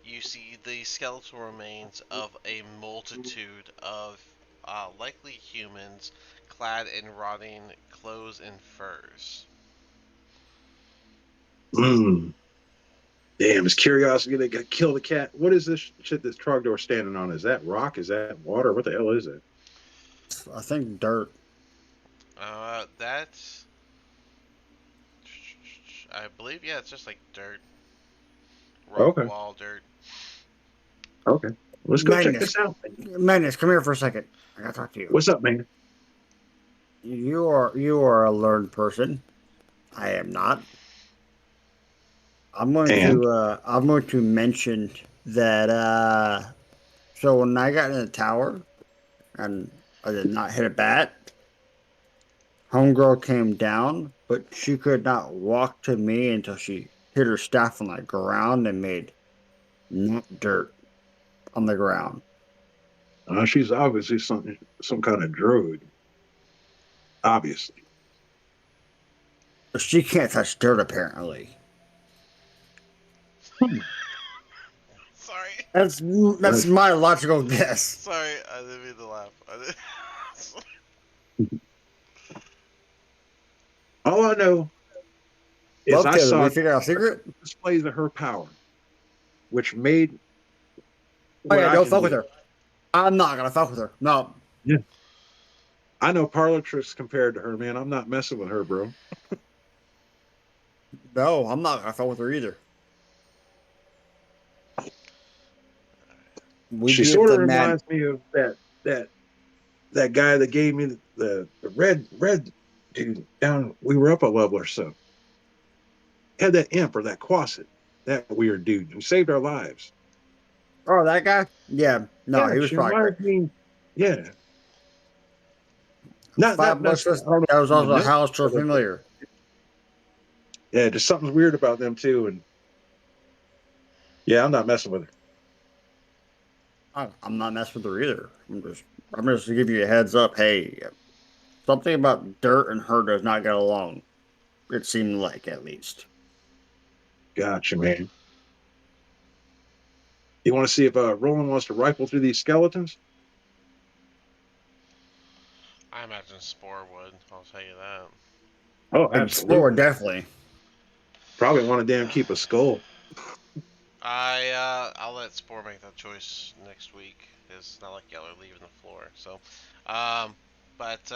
you see the skeletal remains of a multitude of likely humans, clad in rotting clothes and furs. Mm. Damn, is curiosity gonna kill the cat? What is this shit this Trogdor standing on? Is that rock? Is that water? What the hell is it? I think dirt. That's I believe, yeah, it's just like dirt, rock Okay, wall dirt. okay. Let's go check Magnus, this out. Magnus, come here for a second. I gotta talk to you. What's up, man? You are a learned person. I am not. And I'm going to mention that so when I got in the tower and I did not hit a bat, homegirl came down, but she could not walk to me until she hit her staff on the ground and made not dirt on the ground. she's obviously some kind of druid. Obviously. But she can't touch dirt apparently. Hmm. Sorry, That's my logical guess. sorry, I didn't mean to laugh. I didn't. All I know is Love I Taylor, we saw figure out a secret? displays of her power, which made Oh what yeah, I don't can fuck with do. her. I'm not gonna fuck with her. No. Yeah. I know parlor tricks compared to her, man. I'm not messing with her, bro. No, I'm not gonna fuck with her either. We She beat sort of the man. reminds me of that that guy that gave me the red dude down. We were up a level or so. Had that imp or that quasit, that weird dude who saved our lives. Oh, that guy? Yeah. No, Yeah, he was she probably great. reminds me. Yeah, not 5 bucks. necessarily. I don't know That was if I'm also a messing house to with her, but familiar. yeah, just something's weird about them too. And yeah, I'm not messing with her. I'm not messing with her either. I'm just to give you a heads up. Hey, something about dirt and her does not get along. It seemed like at least. Gotcha, man. You want to see if Roland wants to rifle through these skeletons? I imagine Spore would. I'll tell you that. Oh, Explore absolutely. definitely. Probably want to damn keep a skull. I'll let Spore make that choice next week. It's not like y'all are leaving the floor. So, um, but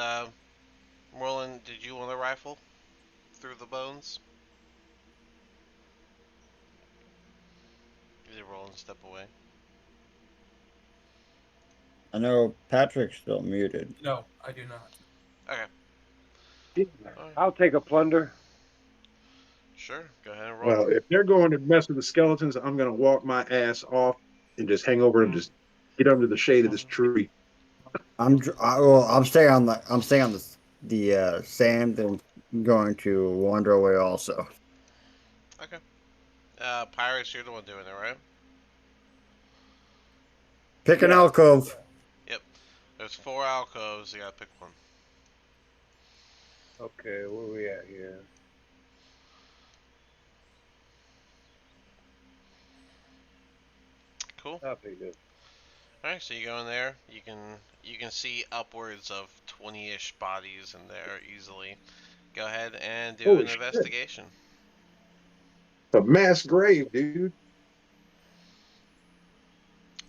Roland, did you want a rifle through the bones? Did Roland step away? I know Patrick's still muted. No, I do not. Okay. Alright. I'll take a plunder. Sure. Go ahead and roll. Well, if they're going to mess with the skeletons, I'm going to walk my ass off and just hang over and just get under the shade of this tree. I'm staying on the sand and going to wander away also. Okay. Pyrus, you're the one doing it, right? Pick an Yeah. alcove. Yep. There's 4 alcoves. You gotta pick one. Okay, where we at here? Cool. I'll pick this. All right. So you go in there. You can see upwards of 20-ish bodies in there easily. Go ahead and do Holy an shit. investigation. It's a mass grave, dude.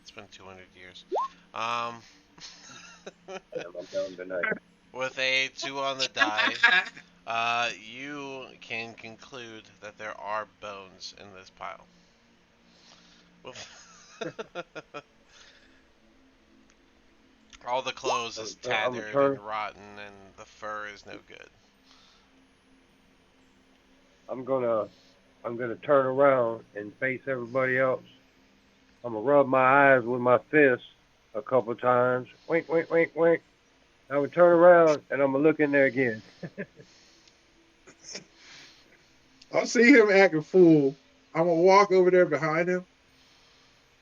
It's been 200 years. Um. Damn, I'm down tonight. With a 2 on the die, you can conclude that there are bones in this pile. All the clothes is I'm gonna tattered turn. and rotten, and the fur is no good. I'm gonna turn around and face everybody else. I'm gonna rub my eyes with my fist a couple times. Wink, wink, wink, wink. I'm gonna turn around and I'm gonna look in there again. I'll see him acting fool. I'm going to walk over there behind him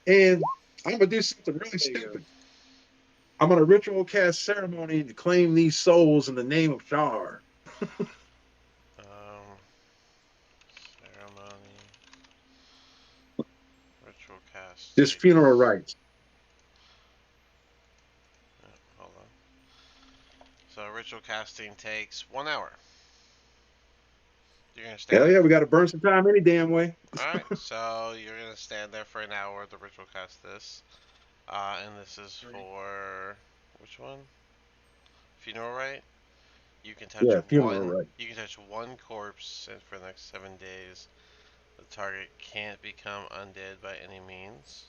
and I'm going to do something really stupid. I'm going to ritual cast ceremony to claim these souls in the name of Shar. Ceremony, ritual cast. This funeral rites. Hold on. So ritual casting takes 1 hour. You're gonna stand Hell there. yeah, we got to burn some time any damn way. All right. So you're gonna stand there for an hour to ritual cast this. And this is for which one? Funeral rite. You can touch Yeah, funeral one. rites. You can touch one corpse for the next 7 days. The target can't become undead by any means,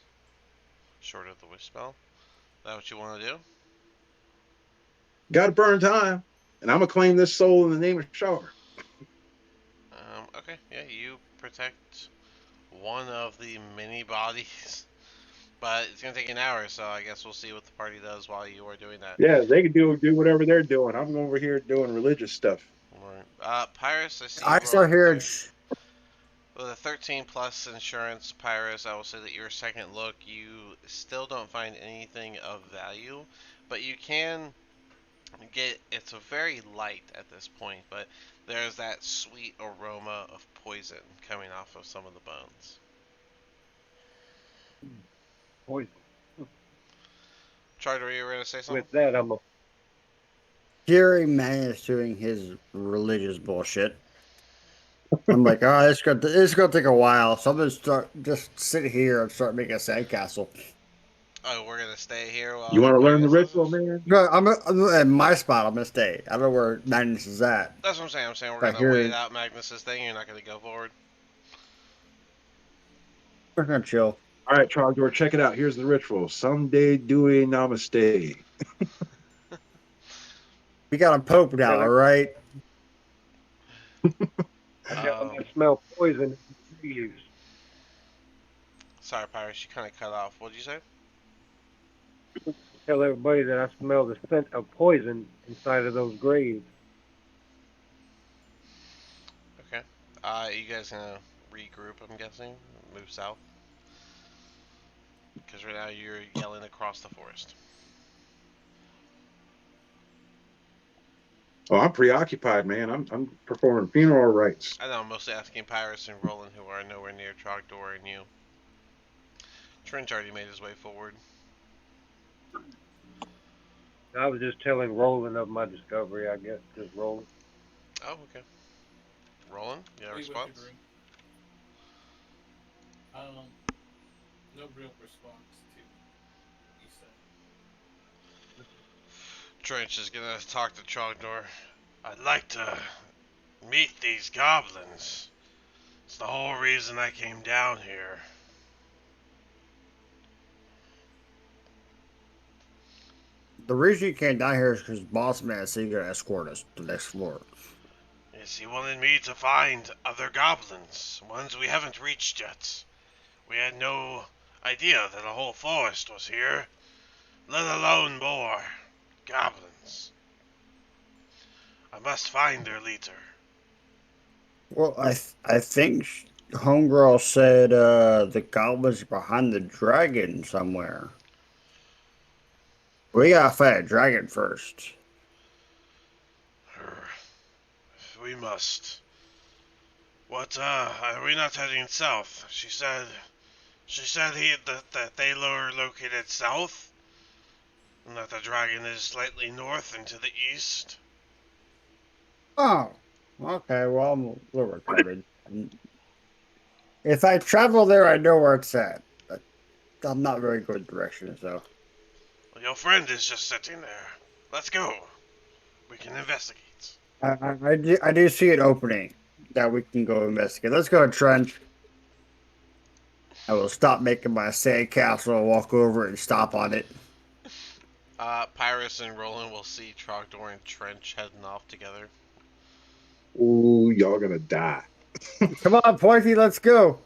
short of the wish spell. Is that what you want to do? Got to burn time. And I'm going to claim this soul in the name of Shar. Okay. Yeah, you protect one of the many bodies, but it's gonna take an hour. So I guess we'll see what the party does while you are doing that. Yeah, they can do whatever they're doing. I'm over here doing religious stuff. Alright. Pyrus, I see you I still rolled. hear With a 13 plus insurance, Pyrus, I will say that your second look, you still don't find anything of value, but you can get, it's a very light at this point, but there's that sweet aroma of poison coming off of some of the bones. Poison. Charter, you were going to say something? With that, I'm a Jerry Manus doing his religious bullshit. I'm like, oh, it's gonna take a while, so I'm gonna just sit here and start making a sandcastle. Oh, we're going to stay here while You the want to party learn the does this? ritual, man? No, I'm at my spot. I'm gonna stay. I don't know where Magnus is at. That's what I'm saying. I'm saying we're I going to wait hear out Magnus's thing. You're not going to go forward. we're gonna chill. All right, Charles George, check it out. Here's the ritual. Someday Dewey Namaste. We got a pope now, all right? I tell them I smell poison in the trees. Sorry, Pyrus, you kind of cut off. What did you say? Tell everybody that I smell the scent of poison inside of those graves. Okay. You guys gonna regroup, I'm guessing? Move south? Because right now you're yelling across the forest. Oh, I'm preoccupied, man. I'm performing funeral rites. I know, I'm mostly asking Pyrus and Roland, who are nowhere near Trogdor and you. Trench already made his way forward. I was just telling Roland of my discovery, I guess, just Roland. Oh, okay. Roland, you got a response? No real response to he said. Trench is gonna talk to Trogdor. I'd like to meet these goblins. It's the whole reason I came down here. The reason you came down here is because Boss Man said you're gonna escort us to the next floor. Yes, he wanted me to find other goblins, ones we haven't reached yet. We had no idea that a whole forest was here, let alone more goblins. I must find their leader. Well, I think Homegirl said the goblins are behind the dragon somewhere. We gotta fight a dragon first. We must. What, are we not heading south? She said that they were located south, and that the dragon is slightly north and to the east. Oh, okay. Well, I'm a little retarded. If I travel there, I know where it's at. But I'm not very good at directions, so. Well, your friend is just sitting there. Let's go. We can investigate. I do see an opening that we can go investigate. Let's go, Trench. I will stop making my sand castle, walk over and stop on it. Pyrus and Roland will see Trogdor and Trench heading off together. Ooh, y'all gonna die. Come on, Pointy, let's go.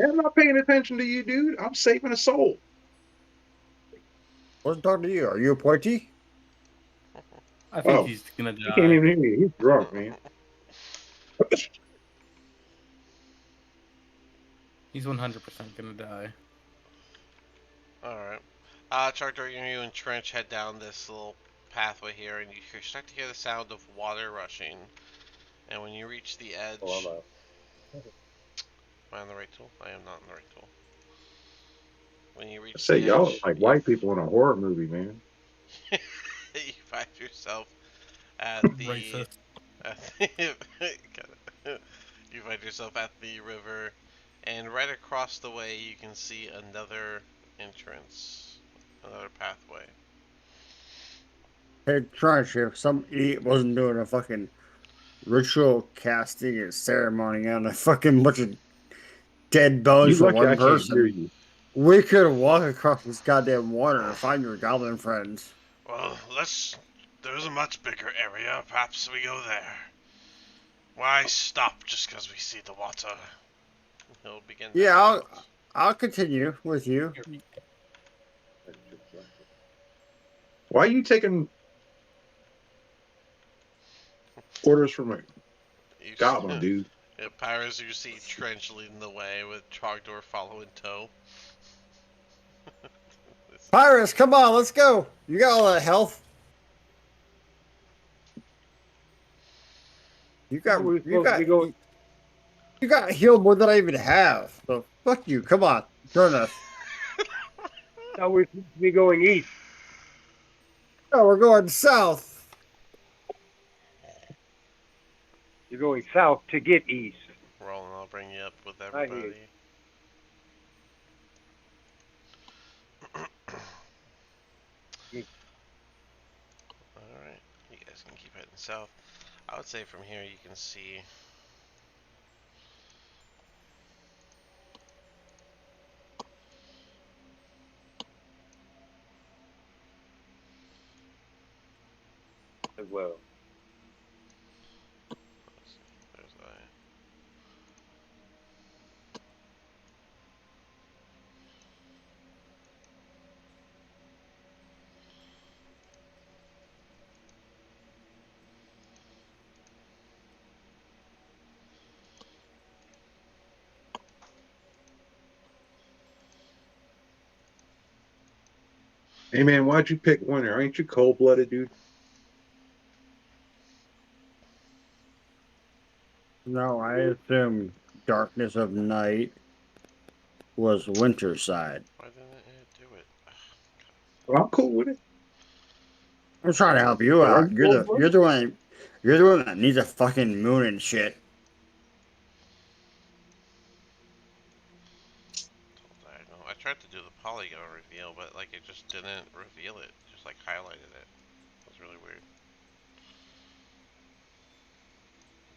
I'm not paying attention to you, dude. I'm saving a soul. Let's talk to you. Are you a Pointy? I think Oh, he's gonna he can't die. even hear me. He's drunk, man. He's 100% gonna die. Alright. Trogdor, you and Trench head down this little pathway here, and you start to hear the sound of water rushing. And when you reach the edge... Am I on the right tool? I am not on the right tool. When you I reach say the y'all edge, like white people in a horror movie, man. you find yourself at the... Racist. You find yourself at the river, and right across the way you can see another entrance, another pathway. Hey, Trench, if some idiot wasn't doing a fucking ritual casting and ceremony on a fucking bunch of dead bones You for lucky one I can't hear person, you. we could walk across this goddamn water and find your goblin friends. Well, there's a much bigger area. Perhaps we go there. Why stop just because we see the water? He'll begin to Yeah, point. I'll continue with you. Why are you taking orders from a You, goblin, dude? Pyrus, you see Trench leading the way with Trogdor following tow. Pyrus, come on, let's go. You got all that health. You Where got we you supposed to got be going? you got healed more than I even have. So fuck you. Come on, join us. Now we're supposed to be going east. Oh, we're going south. You're going south to get east. Roland, I'll bring you up with I hear you. everybody. Alright, you guys can keep heading south. I would say from here you can see... As well. There's the... Hey man, why'd you pick winter? Ain't you cold blooded, dude? No, I assume darkness of night was winter side. Why didn't it do it? Well, I'm cool with it. I'm trying to help you But are out. you cold blooded? You're the one that needs a fucking moon and shit. Diagonal. I tried to do the polygon reveal, but like it just didn't reveal it. Just like highlighted it. It was really weird.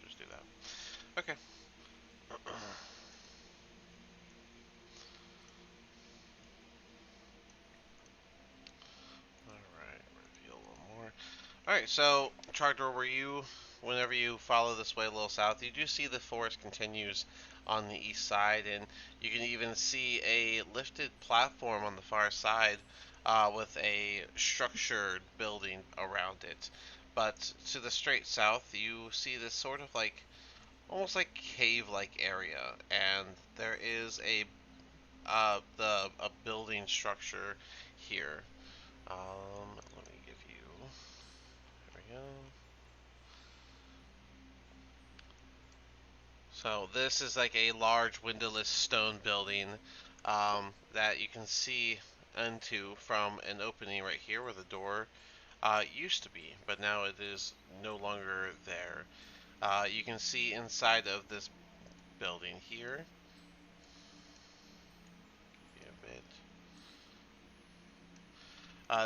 Just do that. Okay. Alright, so Trogdor, whenever you follow this way a little south, you do see the forest continues on the east side, and you can even see a lifted platform on the far side with a structured building around it. But to the straight south, you see this sort of like almost like cave-like area, and there is a building structure here. Let me give you. There we go. So this is like a large windowless stone building that you can see into from an opening right here where the door used to be, but now it is no longer there. You can see inside of this building here. A bit.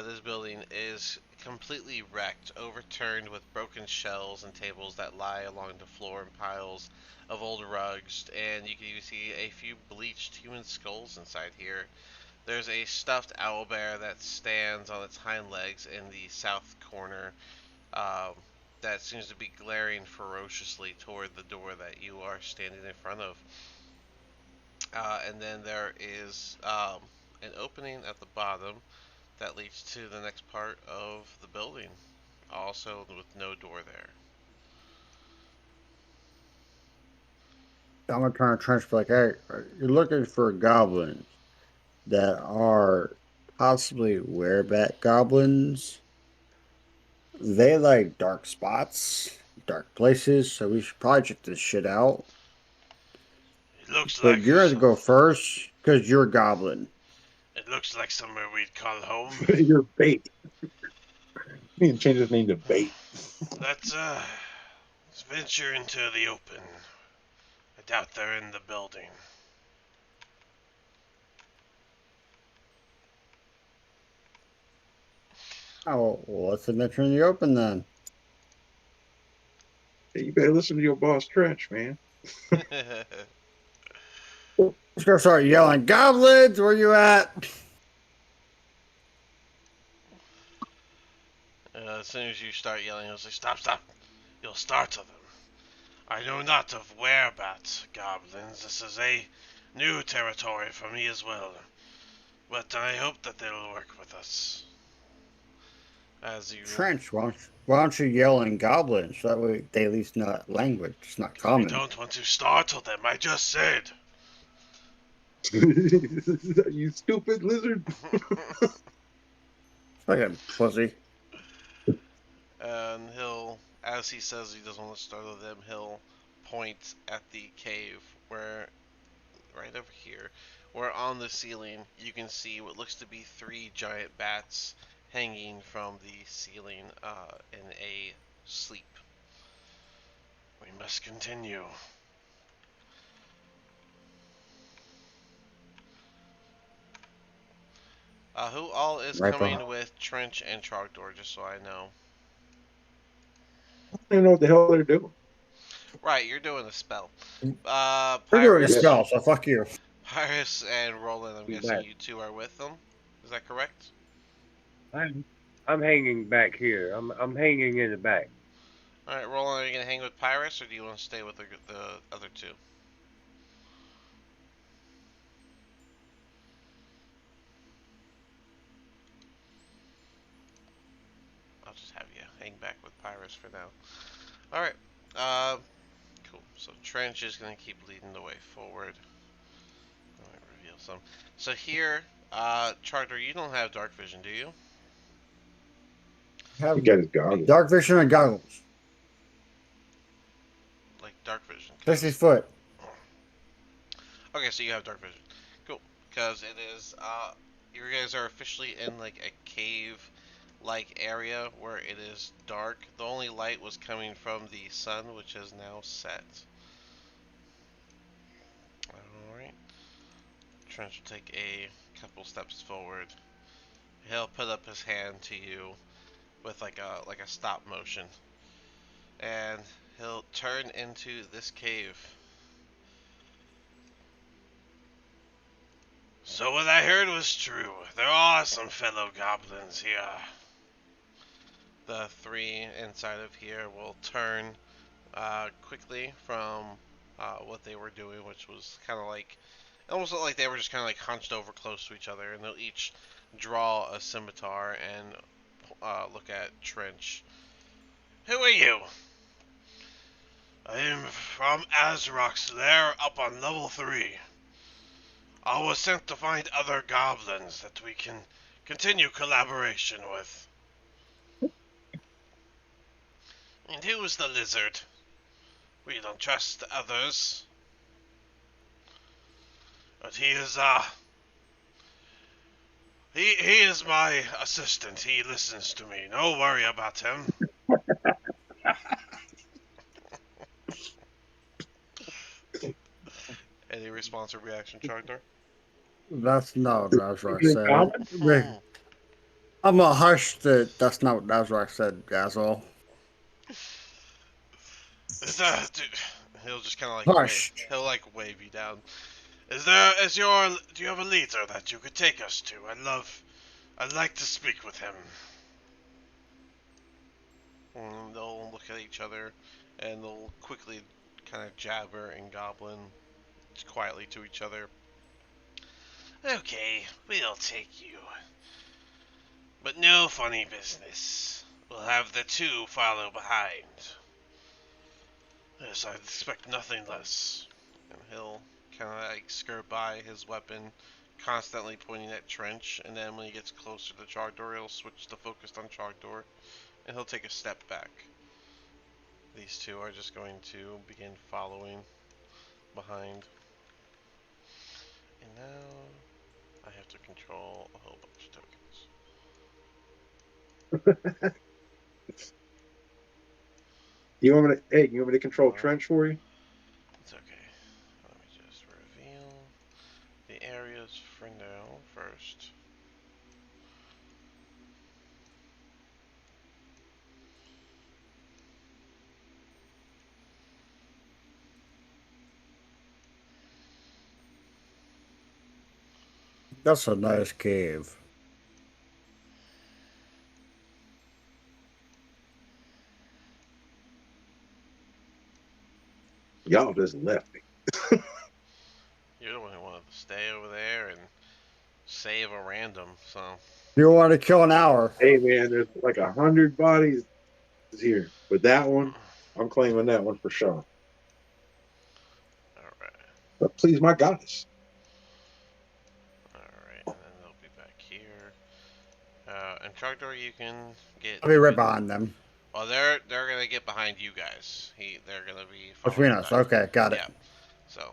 This building is completely wrecked, overturned with broken shelves and tables that lie along the floor in piles of old rugs, and you can even see a few bleached human skulls inside here. There's a stuffed owlbear that stands on its hind legs in the south corner um, that seems to be glaring ferociously toward the door that you are standing in front of. And then there is an opening at the bottom that leads to the next part of the building, also with no door there. I'm gonna turn to Trench like, hey, you're looking for goblins that are possibly werebat goblins. They like dark spots, dark places, so we should probably check this shit out. It looks But like you're gonna go first because you're a goblin. it looks like somewhere we'd call home. You're bait. Me and change his name to bait. Let's venture into the open. I doubt they're in the building. Oh, well, let's adventure in the open then. Hey, you better listen to your boss Trench, man. Let's go start yelling, goblins, where you at? As soon as you start yelling, he'll say, "Stop, stop! You'll startle them. I know not of whereabouts, goblins. This is a new territory for me as well. But I hope that they'll work with us." As you, Trench, why don't you yell in goblin so that way they at least know that language. It's not I common. don't want to startle them. I just said. You stupid lizard. Fucking pussy. And he'll, as he says he doesn't want to startle them, he'll point at the cave where, right over here, where on the ceiling you can see what looks to be three giant bats hanging from the ceiling in a sleep. We must continue. Who all is Right behind. coming with Trench and Trogdor, just so I know? I don't know what the hell they're doing. Right, you're doing a spell. We're doing a Yes. spell, so fuck you. Pyrus and Roland, I'm guessing Back. you two are with them. Is that correct? I'm hanging back here. I'm hanging in the back. Alright, Roland, are you going to hang with Pyrus, or do you want to stay with the other two? I'll just have you hang back with Pyrus for now. Alright, cool. So Trench is going to keep leading the way forward. I might reveal some. So here, Charter, you don't have dark vision, do you? He Have got his goggles. dark vision and goggles. Like dark vision. 60 foot. Okay, so you have dark vision. Cool. Because it is, you guys are officially in like a cave-like area where it is dark. The only light was coming from the sun, which has now set. Alright. Trench will take a couple steps forward. He'll put up his hand to you with like a stop motion. And he'll turn into this cave. So what I heard was true. There are some fellow goblins here. the three inside of here will turn quickly from what they were doing, which was kind of like it almost looked like they were just kind of like hunched over close to each other, and they'll each draw a scimitar and look at Trench. Who are you? I am from Azrock's lair up on level 3. I was sent to find other goblins that we can continue collaboration with. And who is the lizard? We don't trust the others. But he is, he is my assistant. He listens to me. No worry about him. Any response or reaction, Chardner? That's not what Nazrak In said. common? I'm gonna hush that. That's not what Nazrak said, asshole. Dude, he'll just kind of like Hush. he'll like wave you down. Do you have a leader that you could take us to? I'd like to speak with him. And they'll look at each other, and they'll quickly kind of jabber and goblin quietly to each other. Okay, we'll take you. But no funny business. We'll have the two follow behind. Yes, I'd expect nothing less. And he'll kind of like skirt by his weapon, constantly pointing at Trench, and then when he gets closer to Chardor, he'll switch the focus on Chardor, and he'll take a step back. These two are just going to begin following behind. And now I have to control a whole bunch of tokens. You want me to? Hey, you want me to control Trench for you? It's okay. Let me just reveal the areas for now first. That's a nice cave. Y'all just left me. You're the one who wanted to stay over there and save a random, so. You want to kill an hour? Hey man, there's like 100 bodies here, but that one, I'm claiming that one for sure. Alright. But please, my goddess. Alright, and then they'll be back here. And Trogdor, you can get. I'll be right behind them. Well, they're gonna get behind you guys. They're gonna be Between following us. back. Okay, got it. Yeah. So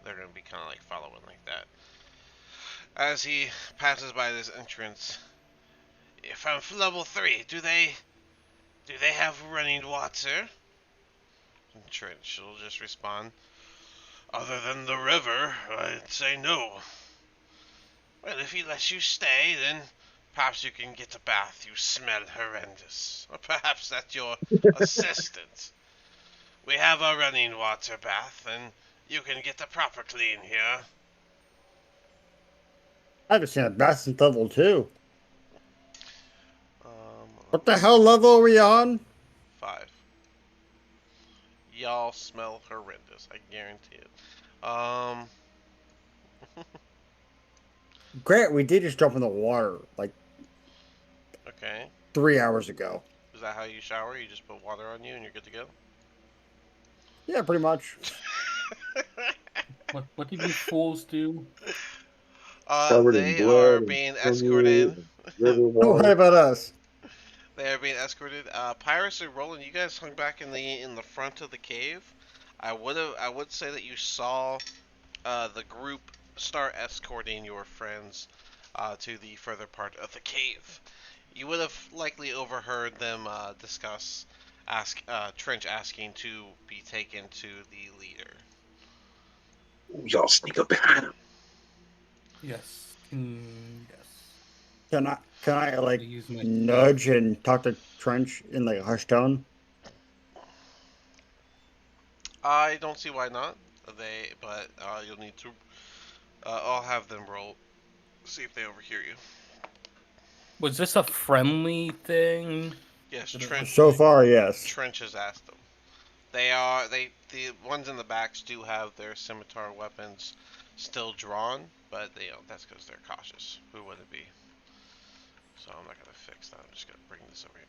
they're gonna be kind of like following like that. As he passes by this entrance, if I'm level 3, do they have running water? And Trench will just respond, other than the river, I'd say no. Well, if he lets you stay, then perhaps you can get a bath. You smell horrendous. Or perhaps that's your assistant. We have a running water bath, and you can get a proper clean here. I haven't seen a bath since level 2. Um, What the hell level are we on? 5. Y'all smell horrendous. I guarantee it. Grant, we did just jump in the water like Okay. 3 hours ago. Is that how you shower? You just put water on you and you're good to go? Yeah, pretty much. What did you fools do? Covered in They blood are and being sinew escorted. and river What water. about us? They are being escorted. Pyrus and Roland, you guys hung back in the front of the cave. I would say that you saw the group start escorting your friends to the further part of the cave. You would have likely overheard them discuss Trench asking to be taken to the leader. Y'all sneak up behind him. Yes. Yes. Can I like I use my nudge and talk to Trench in like a hushed tone? I don't see why not. But you'll need to. I'll have them roll, see if they overhear you. Was this a friendly thing? Yes, Trent. So far, yes. Trench has asked them. The ones in the backs do have their scimitar weapons still drawn, but that's because they're cautious. Who would it be? So I'm not gonna fix that. I'm just gonna bring this over here.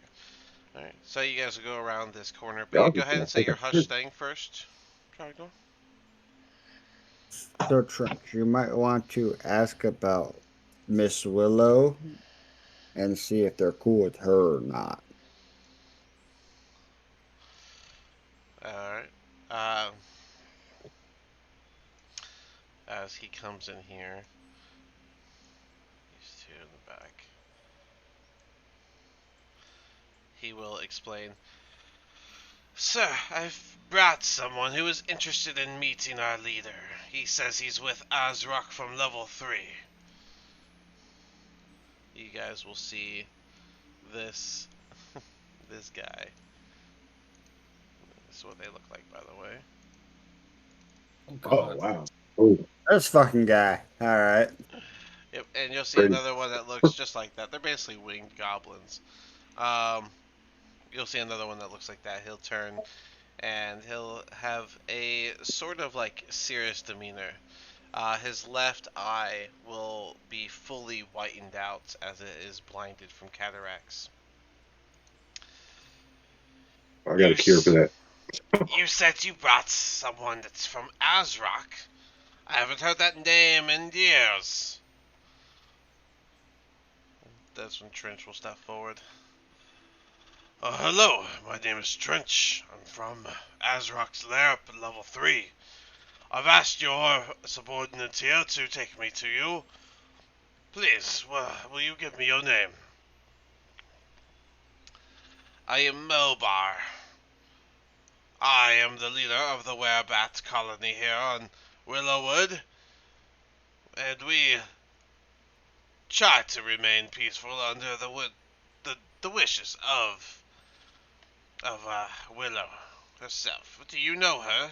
All right. So you guys will go around this corner, but Y'all go just ahead gonna and say take your a hush shit. thing first. Triangle. So, Trench, you might want to ask about Miss Willow and see if they're cool with her or not. All right. Um, as he comes in here, these two in the back, he will explain. Sir, I've brought someone who is interested in meeting our leader. He says he's with Azrock from level 3. You guys will see this this guy. This is what they look like, by the way. Oh Oh God. wow. Oh, This fucking guy. All right. Yep, and you'll see crazy. another one that looks just like that. They're basically winged goblins. Um, you'll see another one that looks like that. He'll turn and he'll have a sort of like serious demeanor. His left eye will be fully whitened out as it is blinded from cataracts. I got You a cure for that. you said you brought someone that's from Azrock. I haven't heard that name in years. That's when Trench will step forward. Hello, my name is Trench. I'm from Azrock's lair up at level 3. I've asked your subordinate here to take me to you. Please, will you give me your name? I am Melbar. I am the leader of the Werebat colony here on Willowwood, and we try to remain peaceful under the wishes of Willow herself. Do you know her?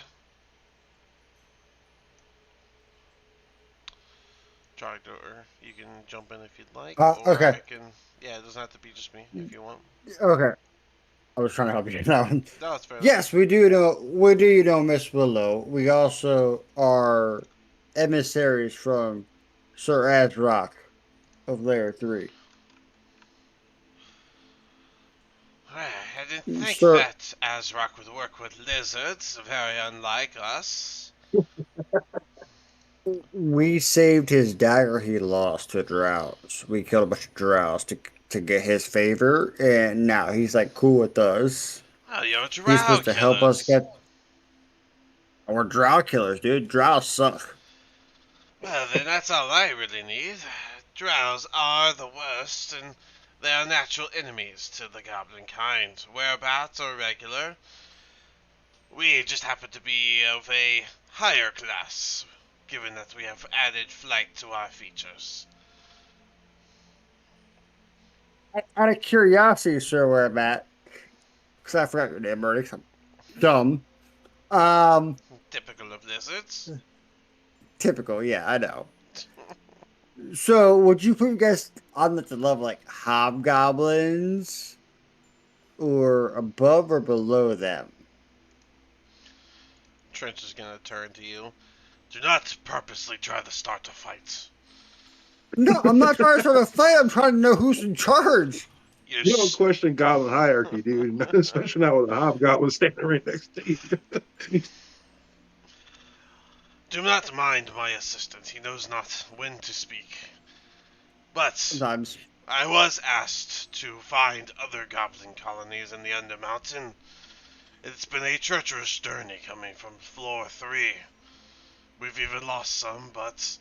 Trogdor, you can jump in if you'd like, or Okay. I can. Yeah, it doesn't have to be just me if you want. Okay. I was trying to help you get that one. No, it's fair enough. Yes, we do know. We do know Miss Willow. We also are emissaries from Sir Azrock of Layer 3. I didn't think Sir, that Azrock would work with lizards, very unlike us. we saved his dagger he lost to drows. We killed a bunch of drows to get his favor, and now he's like cool with us. Oh, you're He's drow supposed to help us killers. get. We're drow killers, dude. Drows suck. Well, then that's all I really need. Drows are the worst, and they are natural enemies to the goblin kind, whereabouts or regular. We just happen to be of a higher class, given that we have added flight to our features. Out of curiosity, sir, where I'm at, because I forgot your name, Bernie. 'Cause I'm dumb. Um, Typical of lizards. typical. Yeah, I know. So, would you put you guys on the level like hobgoblins, or above or below them? Trench is gonna turn to you. Do not purposely try to start a fight. No, I'm not trying to start a fight. I'm trying to know who's in charge. You You don't question goblin hierarchy, dude. Especially not with a hobgoblin standing right next to you. do not mind my assistant. He knows not when to speak. But Sometimes. I was asked to find other goblin colonies in the Undermountain. It's been a treacherous journey coming from floor 3. We've even lost some, but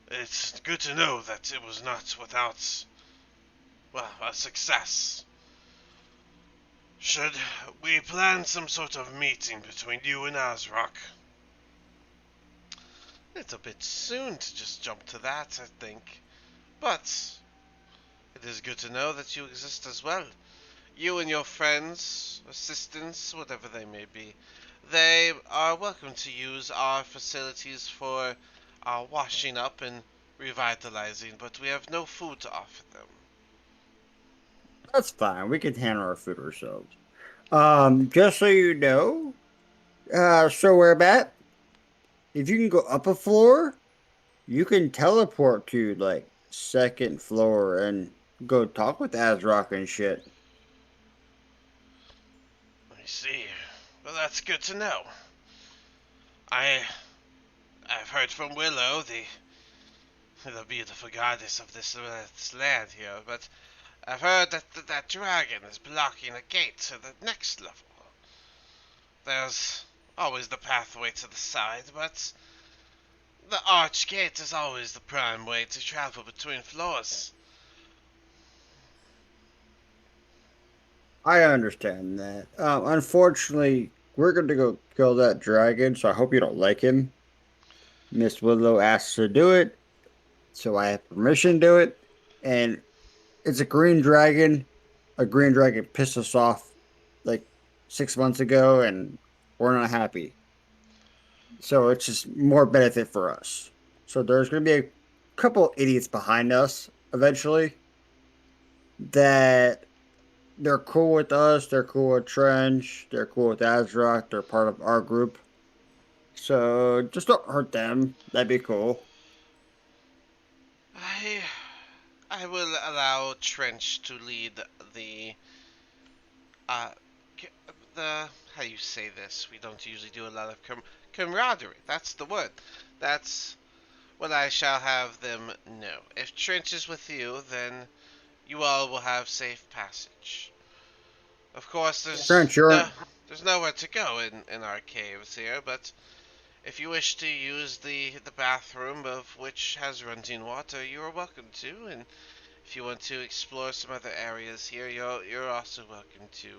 it's good to know that it was not without, well, a success. Should we plan some sort of meeting between you and Azrock? It's a bit soon to just jump to that, I think. But it is good to know that you exist as well. You and your friends, assistants, whatever they may be, they are welcome to use our facilities for washing up and revitalizing, but we have no food to offer them. That's fine. We can handle our food ourselves. Just so you know, so where Matt, if you can go up a floor, you can teleport to like second floor and go talk with Azrock and shit. I see. Well, that's good to know. I I've heard from Willow, the beautiful goddess of this land here, but I've heard that dragon is blocking a gate to the next level. There's always the pathway to the side, but the arch gate is always the prime way to travel between floors. I understand that. Unfortunately, we're going to go kill that dragon, so I hope you don't like him. Miss Willow asked to do it, so I have permission to do it. And it's a green dragon. A green dragon pissed us off like 6 months ago, and we're not happy. So it's just more benefit for us. So there's going to be a couple idiots behind us eventually that they're cool with us. They're cool with Trench. They're cool with Azrock. They're part of our group. So just don't hurt them. That'd be cool. I I will allow Trench to lead the uh the how you say this. We don't usually do a lot of camaraderie. That's the word. That's what I shall have them know. If Trench is with you, then you all will have safe passage. Of course, Trench, you're there's nowhere to go in our caves here, but if you wish to use the bathroom of which has running water, you are welcome to, and if you want to explore some other areas here, you're also welcome to.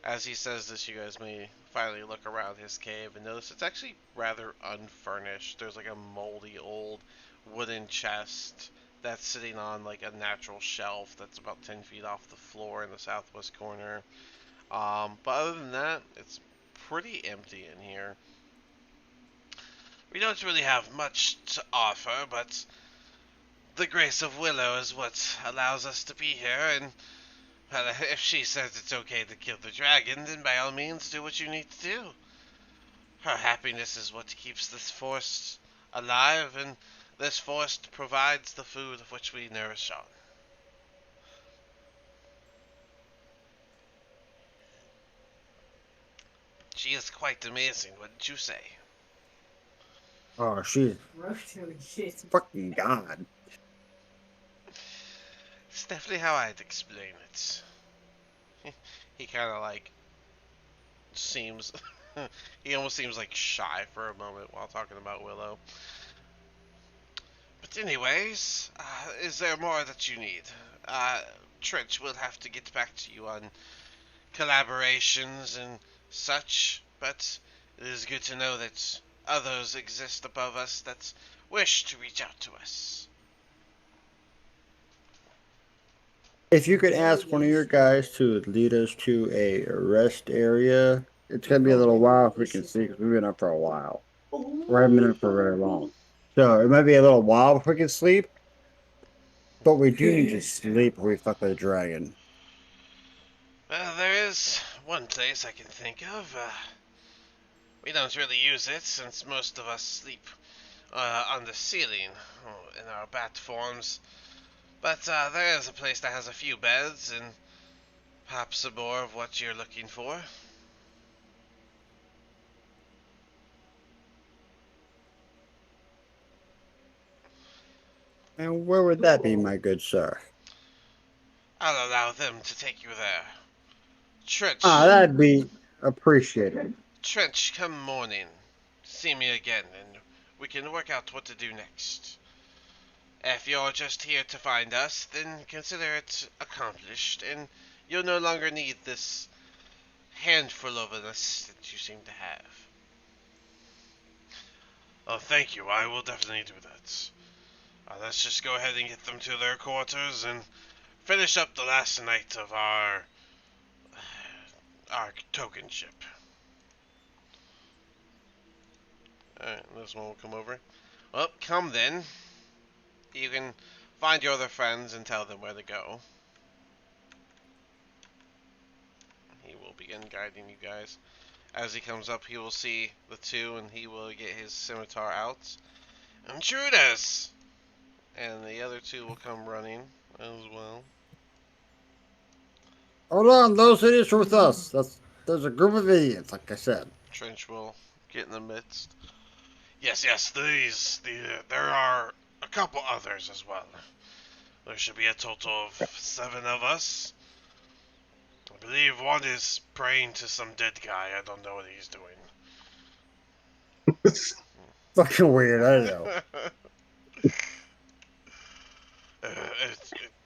As he says this, you guys may finally look around his cave and notice it's actually rather unfurnished. There's like a moldy old wooden chest that's sitting on like a natural shelf that's about 10 feet off the floor in the southwest corner. But other than that, it's pretty empty in here. We don't really have much to offer, but the grace of Willow is what allows us to be here, and well, if she says it's okay to kill the dragon, then by all means do what you need to do. Her happiness is what keeps this forest alive, and this forest provides the food of which we nourish on. She is quite amazing, wouldn't you say? oh, she's fucking god. It's definitely how I'd explain it. He kind of like seems. He almost seems like shy for a moment while talking about Willow. But anyways, is there more that you need? Uh, Trench will have to get back to you on collaborations and such, but it is good to know that others exist above us that wish to reach out to us. If you could ask one of your guys to lead us to a rest area, it's gonna be a little while if we can see because we've been up for a while. We haven't been up for very long. So it might be a little while before we can sleep, but we do need to sleep before we fuck with a dragon. Well, there is one place I can think of. We don't really use it since most of us sleep on the ceiling in our bat forms. But there is a place that has a few beds and perhaps some more of what you're looking for. And where would that be, my good sir? I'll allow them to take you there. Trench, Ah, that'd be appreciated. Trench, come morning. See me again, and we can work out what to do next. If you're just here to find us, then consider it accomplished, and you'll no longer need this handful of us that you seem to have. Oh, thank you. I will definitely do that. Let's just go ahead and get them to their quarters and finish up the last night of our token ship. Alright, this one will come over. Well, come then. You can find your other friends and tell them where to go. he will begin guiding you guys. As he comes up, he will see the two, and he will get his scimitar out. Intruders! And the other two will come running as well. Hold on, those idiots are with us. There's a group of idiots, like I said. Trench will get in the midst. Yes, there are a couple others as well. There should be a total of 7 of us. I believe one is praying to some dead guy. I don't know what he's doing. Fucking weird, I know.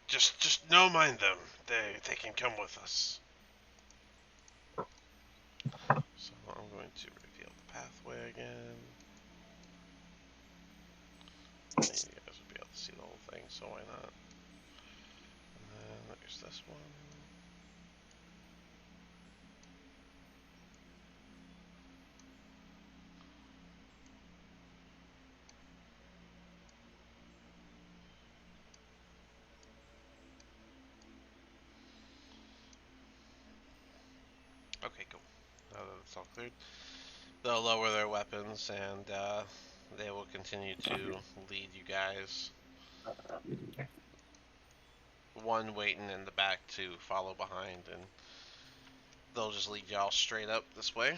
Just no mind them. They can come with us. So I'm going to reveal the pathway again. You guys will be able to see the whole thing, so why not? And then there's this one. Okay, cool. Now that it's all cleared, they'll lower their weapons and they will continue to lead you guys. One waiting in the back to follow behind, and they'll just lead y'all straight up this way.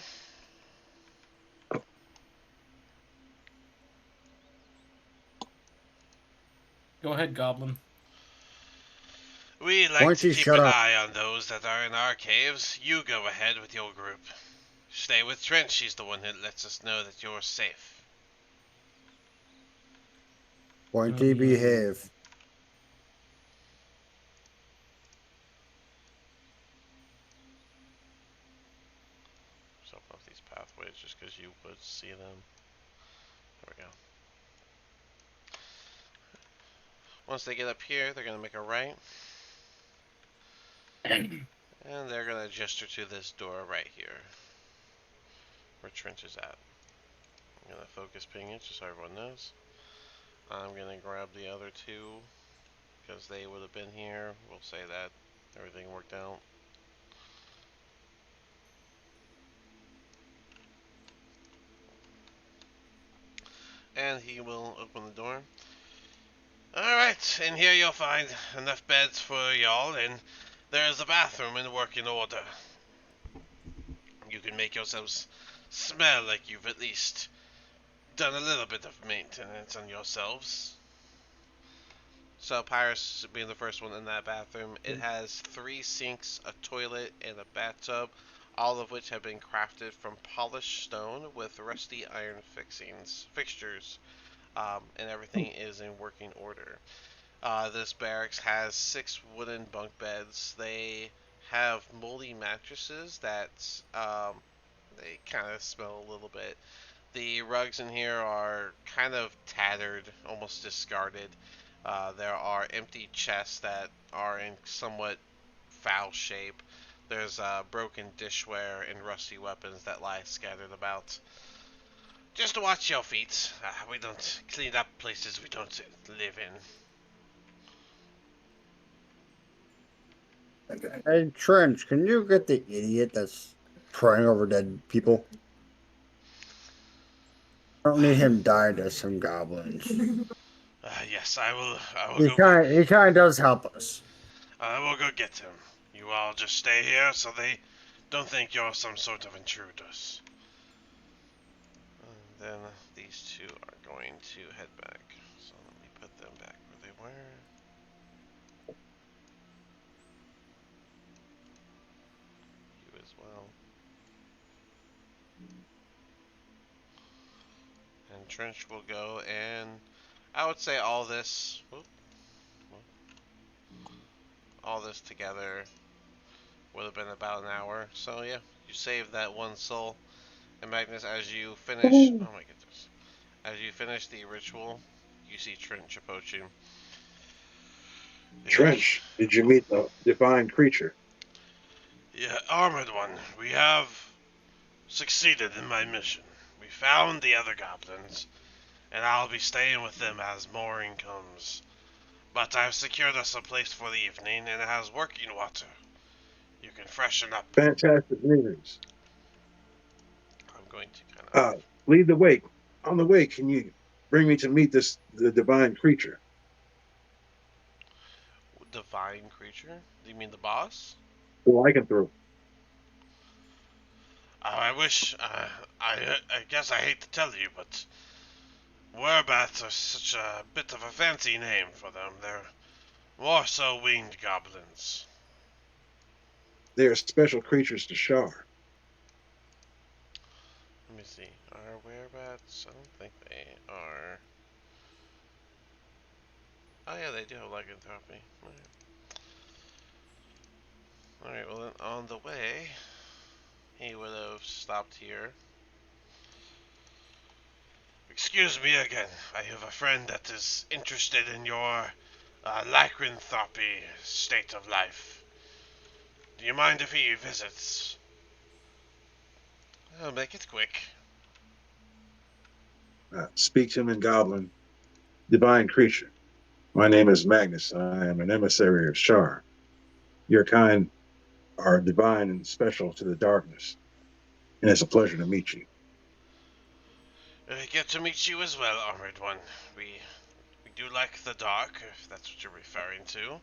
Go ahead, Goblin. We like to keep an eye on those that are in our caves. You go ahead with your group. Stay with Trent. She's the one that lets us know that you're safe. Pointy, behave. So off these pathways just because you would see them. There we go. Once they get up here, they're going to make a right. And they're going to gesture to this door right here. Where Trent is at. I'm going to focus ping it just so everyone knows. I'm going to grab the other two because they would have been here. We'll say that everything worked out. And he will open the door. Alright, in here you'll find enough beds for y'all, and there's a bathroom in working order. You can make yourselves smell like you've at least done a little bit of maintenance on yourselves. So Pyrus being the first one in that bathroom, it has 3 sinks, a toilet, and a bathtub, all of which have been crafted from polished stone with rusty iron fixtures, and everything is in working order. This barracks has 6 wooden bunk beds. They have moldy mattresses that they kind of smell a little bit. The rugs in here are kind of tattered, almost discarded. There are empty chests that are in somewhat foul shape. There's broken dishware and rusty weapons that lie scattered about. Just to watch your feet. We don't clean up places we don't live in. Hey, Trench, can you get the idiot that's praying over dead people? I don't need him dying to some goblins. Yes, I will He kind of does help us. I will go get him. You all just stay here so they don't think you're some sort of intruders. And then these two are going to head back. So let me put them back where they were. You as well. And Trench will go, and I would say all this together would have been about an hour. So yeah, you saved that one soul. And Magnus, as you finish, oh my goodness, as you finish the ritual, you see Trench approaching. Trench, did you meet the divine creature? Yeah, Armored One, we have succeeded in my mission. We found the other goblins, and I'll be staying with them as morning comes. But I've secured us a place for the evening, and it has working water. You you can freshen up. Fantastic news. I'm going to kind of. Lead the way. On the way, can you bring me to meet the divine creature? Divine creature? Do you mean the boss? Well, I can throw. I wish. I guess I hate to tell you, but werebats are such a bit of a fancy name for them. They're more so winged goblins. They are special creatures to Shar. Let me see. Are werebats? I don't think they are. Oh yeah, they do have lycanthropy. Alright, well then on the way, he would have stopped here. Excuse me again. I have a friend that is interested in your lycanthropy state of life. Do you mind if he visits? I'll make it quick. Speak to him in Goblin. Divine creature. My name is Magnus. I am an emissary of Shar. Your kind are divine and special to the darkness, and it's a pleasure to meet you. Get to meet you as well, Armored One. We do like the dark, if that's what you're referring to.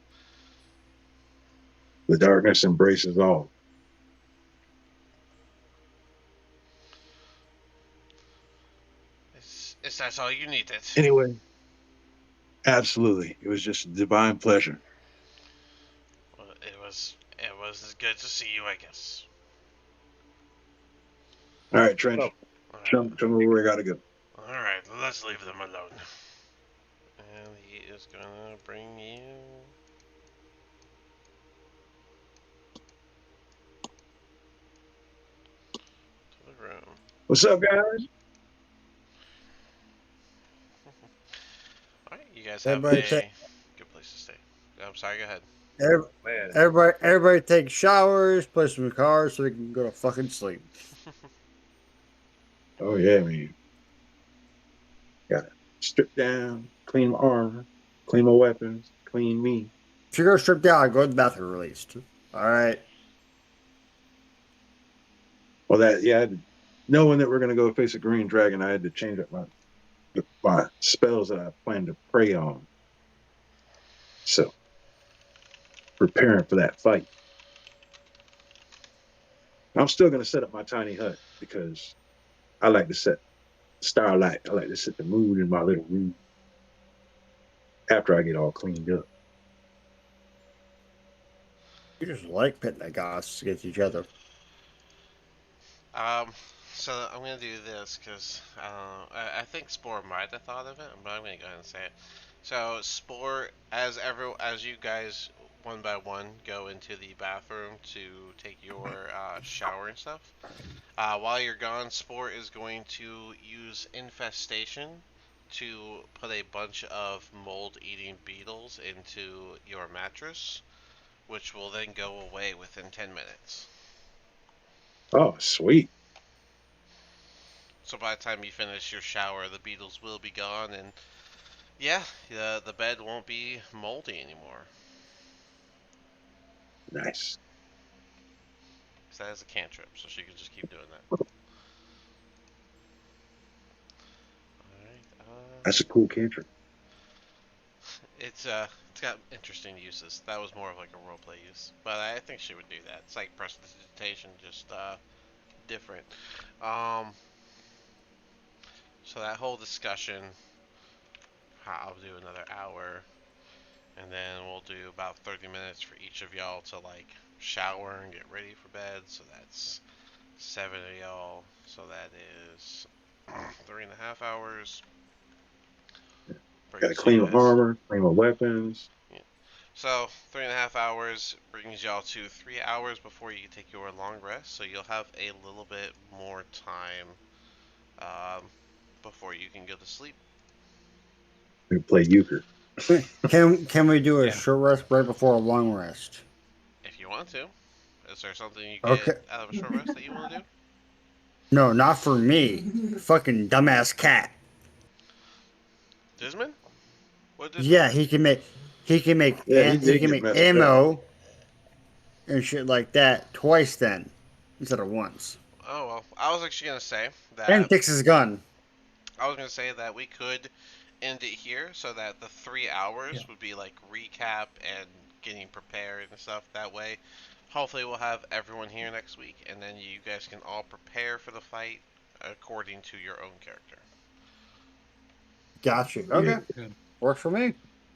The darkness embraces all. Is that all you needed? Anyway, absolutely. It was just a divine pleasure. Well, it was good to see you, I guess. All right, Trench. So, Show me where I gotta go. Alright, let's leave them alone. And he is gonna bring you to the room. What's up, guys? Alright, you guys have Everybody a take- good place to stay. I'm sorry, go ahead. man, Everybody take showers, play some cards so we can go to fucking sleep. Oh yeah, man. Gotta strip down, clean my armor, clean my weapons, clean me. If you're gonna strip down, I go to the bathroom released. Alright. Well, knowing that we're gonna go face a green dragon, I had to change up my spells that I plan to prey on. So preparing for that fight. I'm still gonna set up my tiny hut because I like to set starlight. I like to set the mood in my little room after I get all cleaned up. You just like pitting the gods against each other. Um, so I'm gonna do this because I think Spore might have thought of it, but I'm gonna go ahead and say it. So Spore, as you guys one by one go into the bathroom to take your shower and stuff, while you're gone, Spore is going to use Infestation to put a bunch of mold-eating beetles into your mattress, which will then go away within 10 minutes. Oh, sweet. So by the time you finish your shower, the beetles will be gone, and yeah, the bed won't be moldy anymore. Nice. So that is a cantrip, so she can just keep doing that. Alright, That's a cool cantrip. it's got interesting uses. That was more of like a roleplay use, but I think she would do that. It's like prestidigitation, just different. Um, so that whole discussion, I'll do another hour, and then we'll do about 30 minutes for each of y'all to like shower and get ready for bed. So that's 7 of y'all. So that is 3.5 hours. Gotta clean my armor, clean my weapons. Yeah. So 3.5 hours brings y'all to 3 hours before you take your long rest. So you'll have a little bit more time before you can go to sleep. We play euchre. Can we do a Yeah. short rest right before a long rest? If you want to. Is there something you Okay. get out of a short rest that you want to do? No, not for me. Fucking dumbass cat. Disman? What did Yeah, he can make Yeah, he can get messed ammo. and shit like that twice then instead of once. Oh well, I was actually gonna say And that fix his gun. we could end it here so that the 3 hours Yeah. would be like recap and getting prepared and stuff. That way, hopefully, we'll have everyone here next week, and then you guys can all prepare for the fight according to your own character. Got you. Yeah. Okay. Good. Works for me.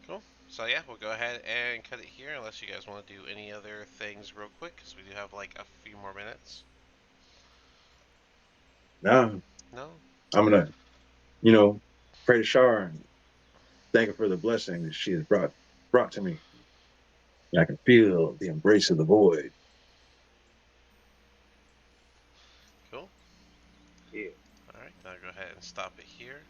Cool. So yeah, we'll go ahead and cut it here unless you guys want to do any other things real quick because we do have like a few more minutes. No, No? I'm gonna, you know, pray to Shar and thank her for the blessing that she has brought to me. And I can feel the embrace of the void. Cool. Yeah. Alright, now go ahead and stop it here.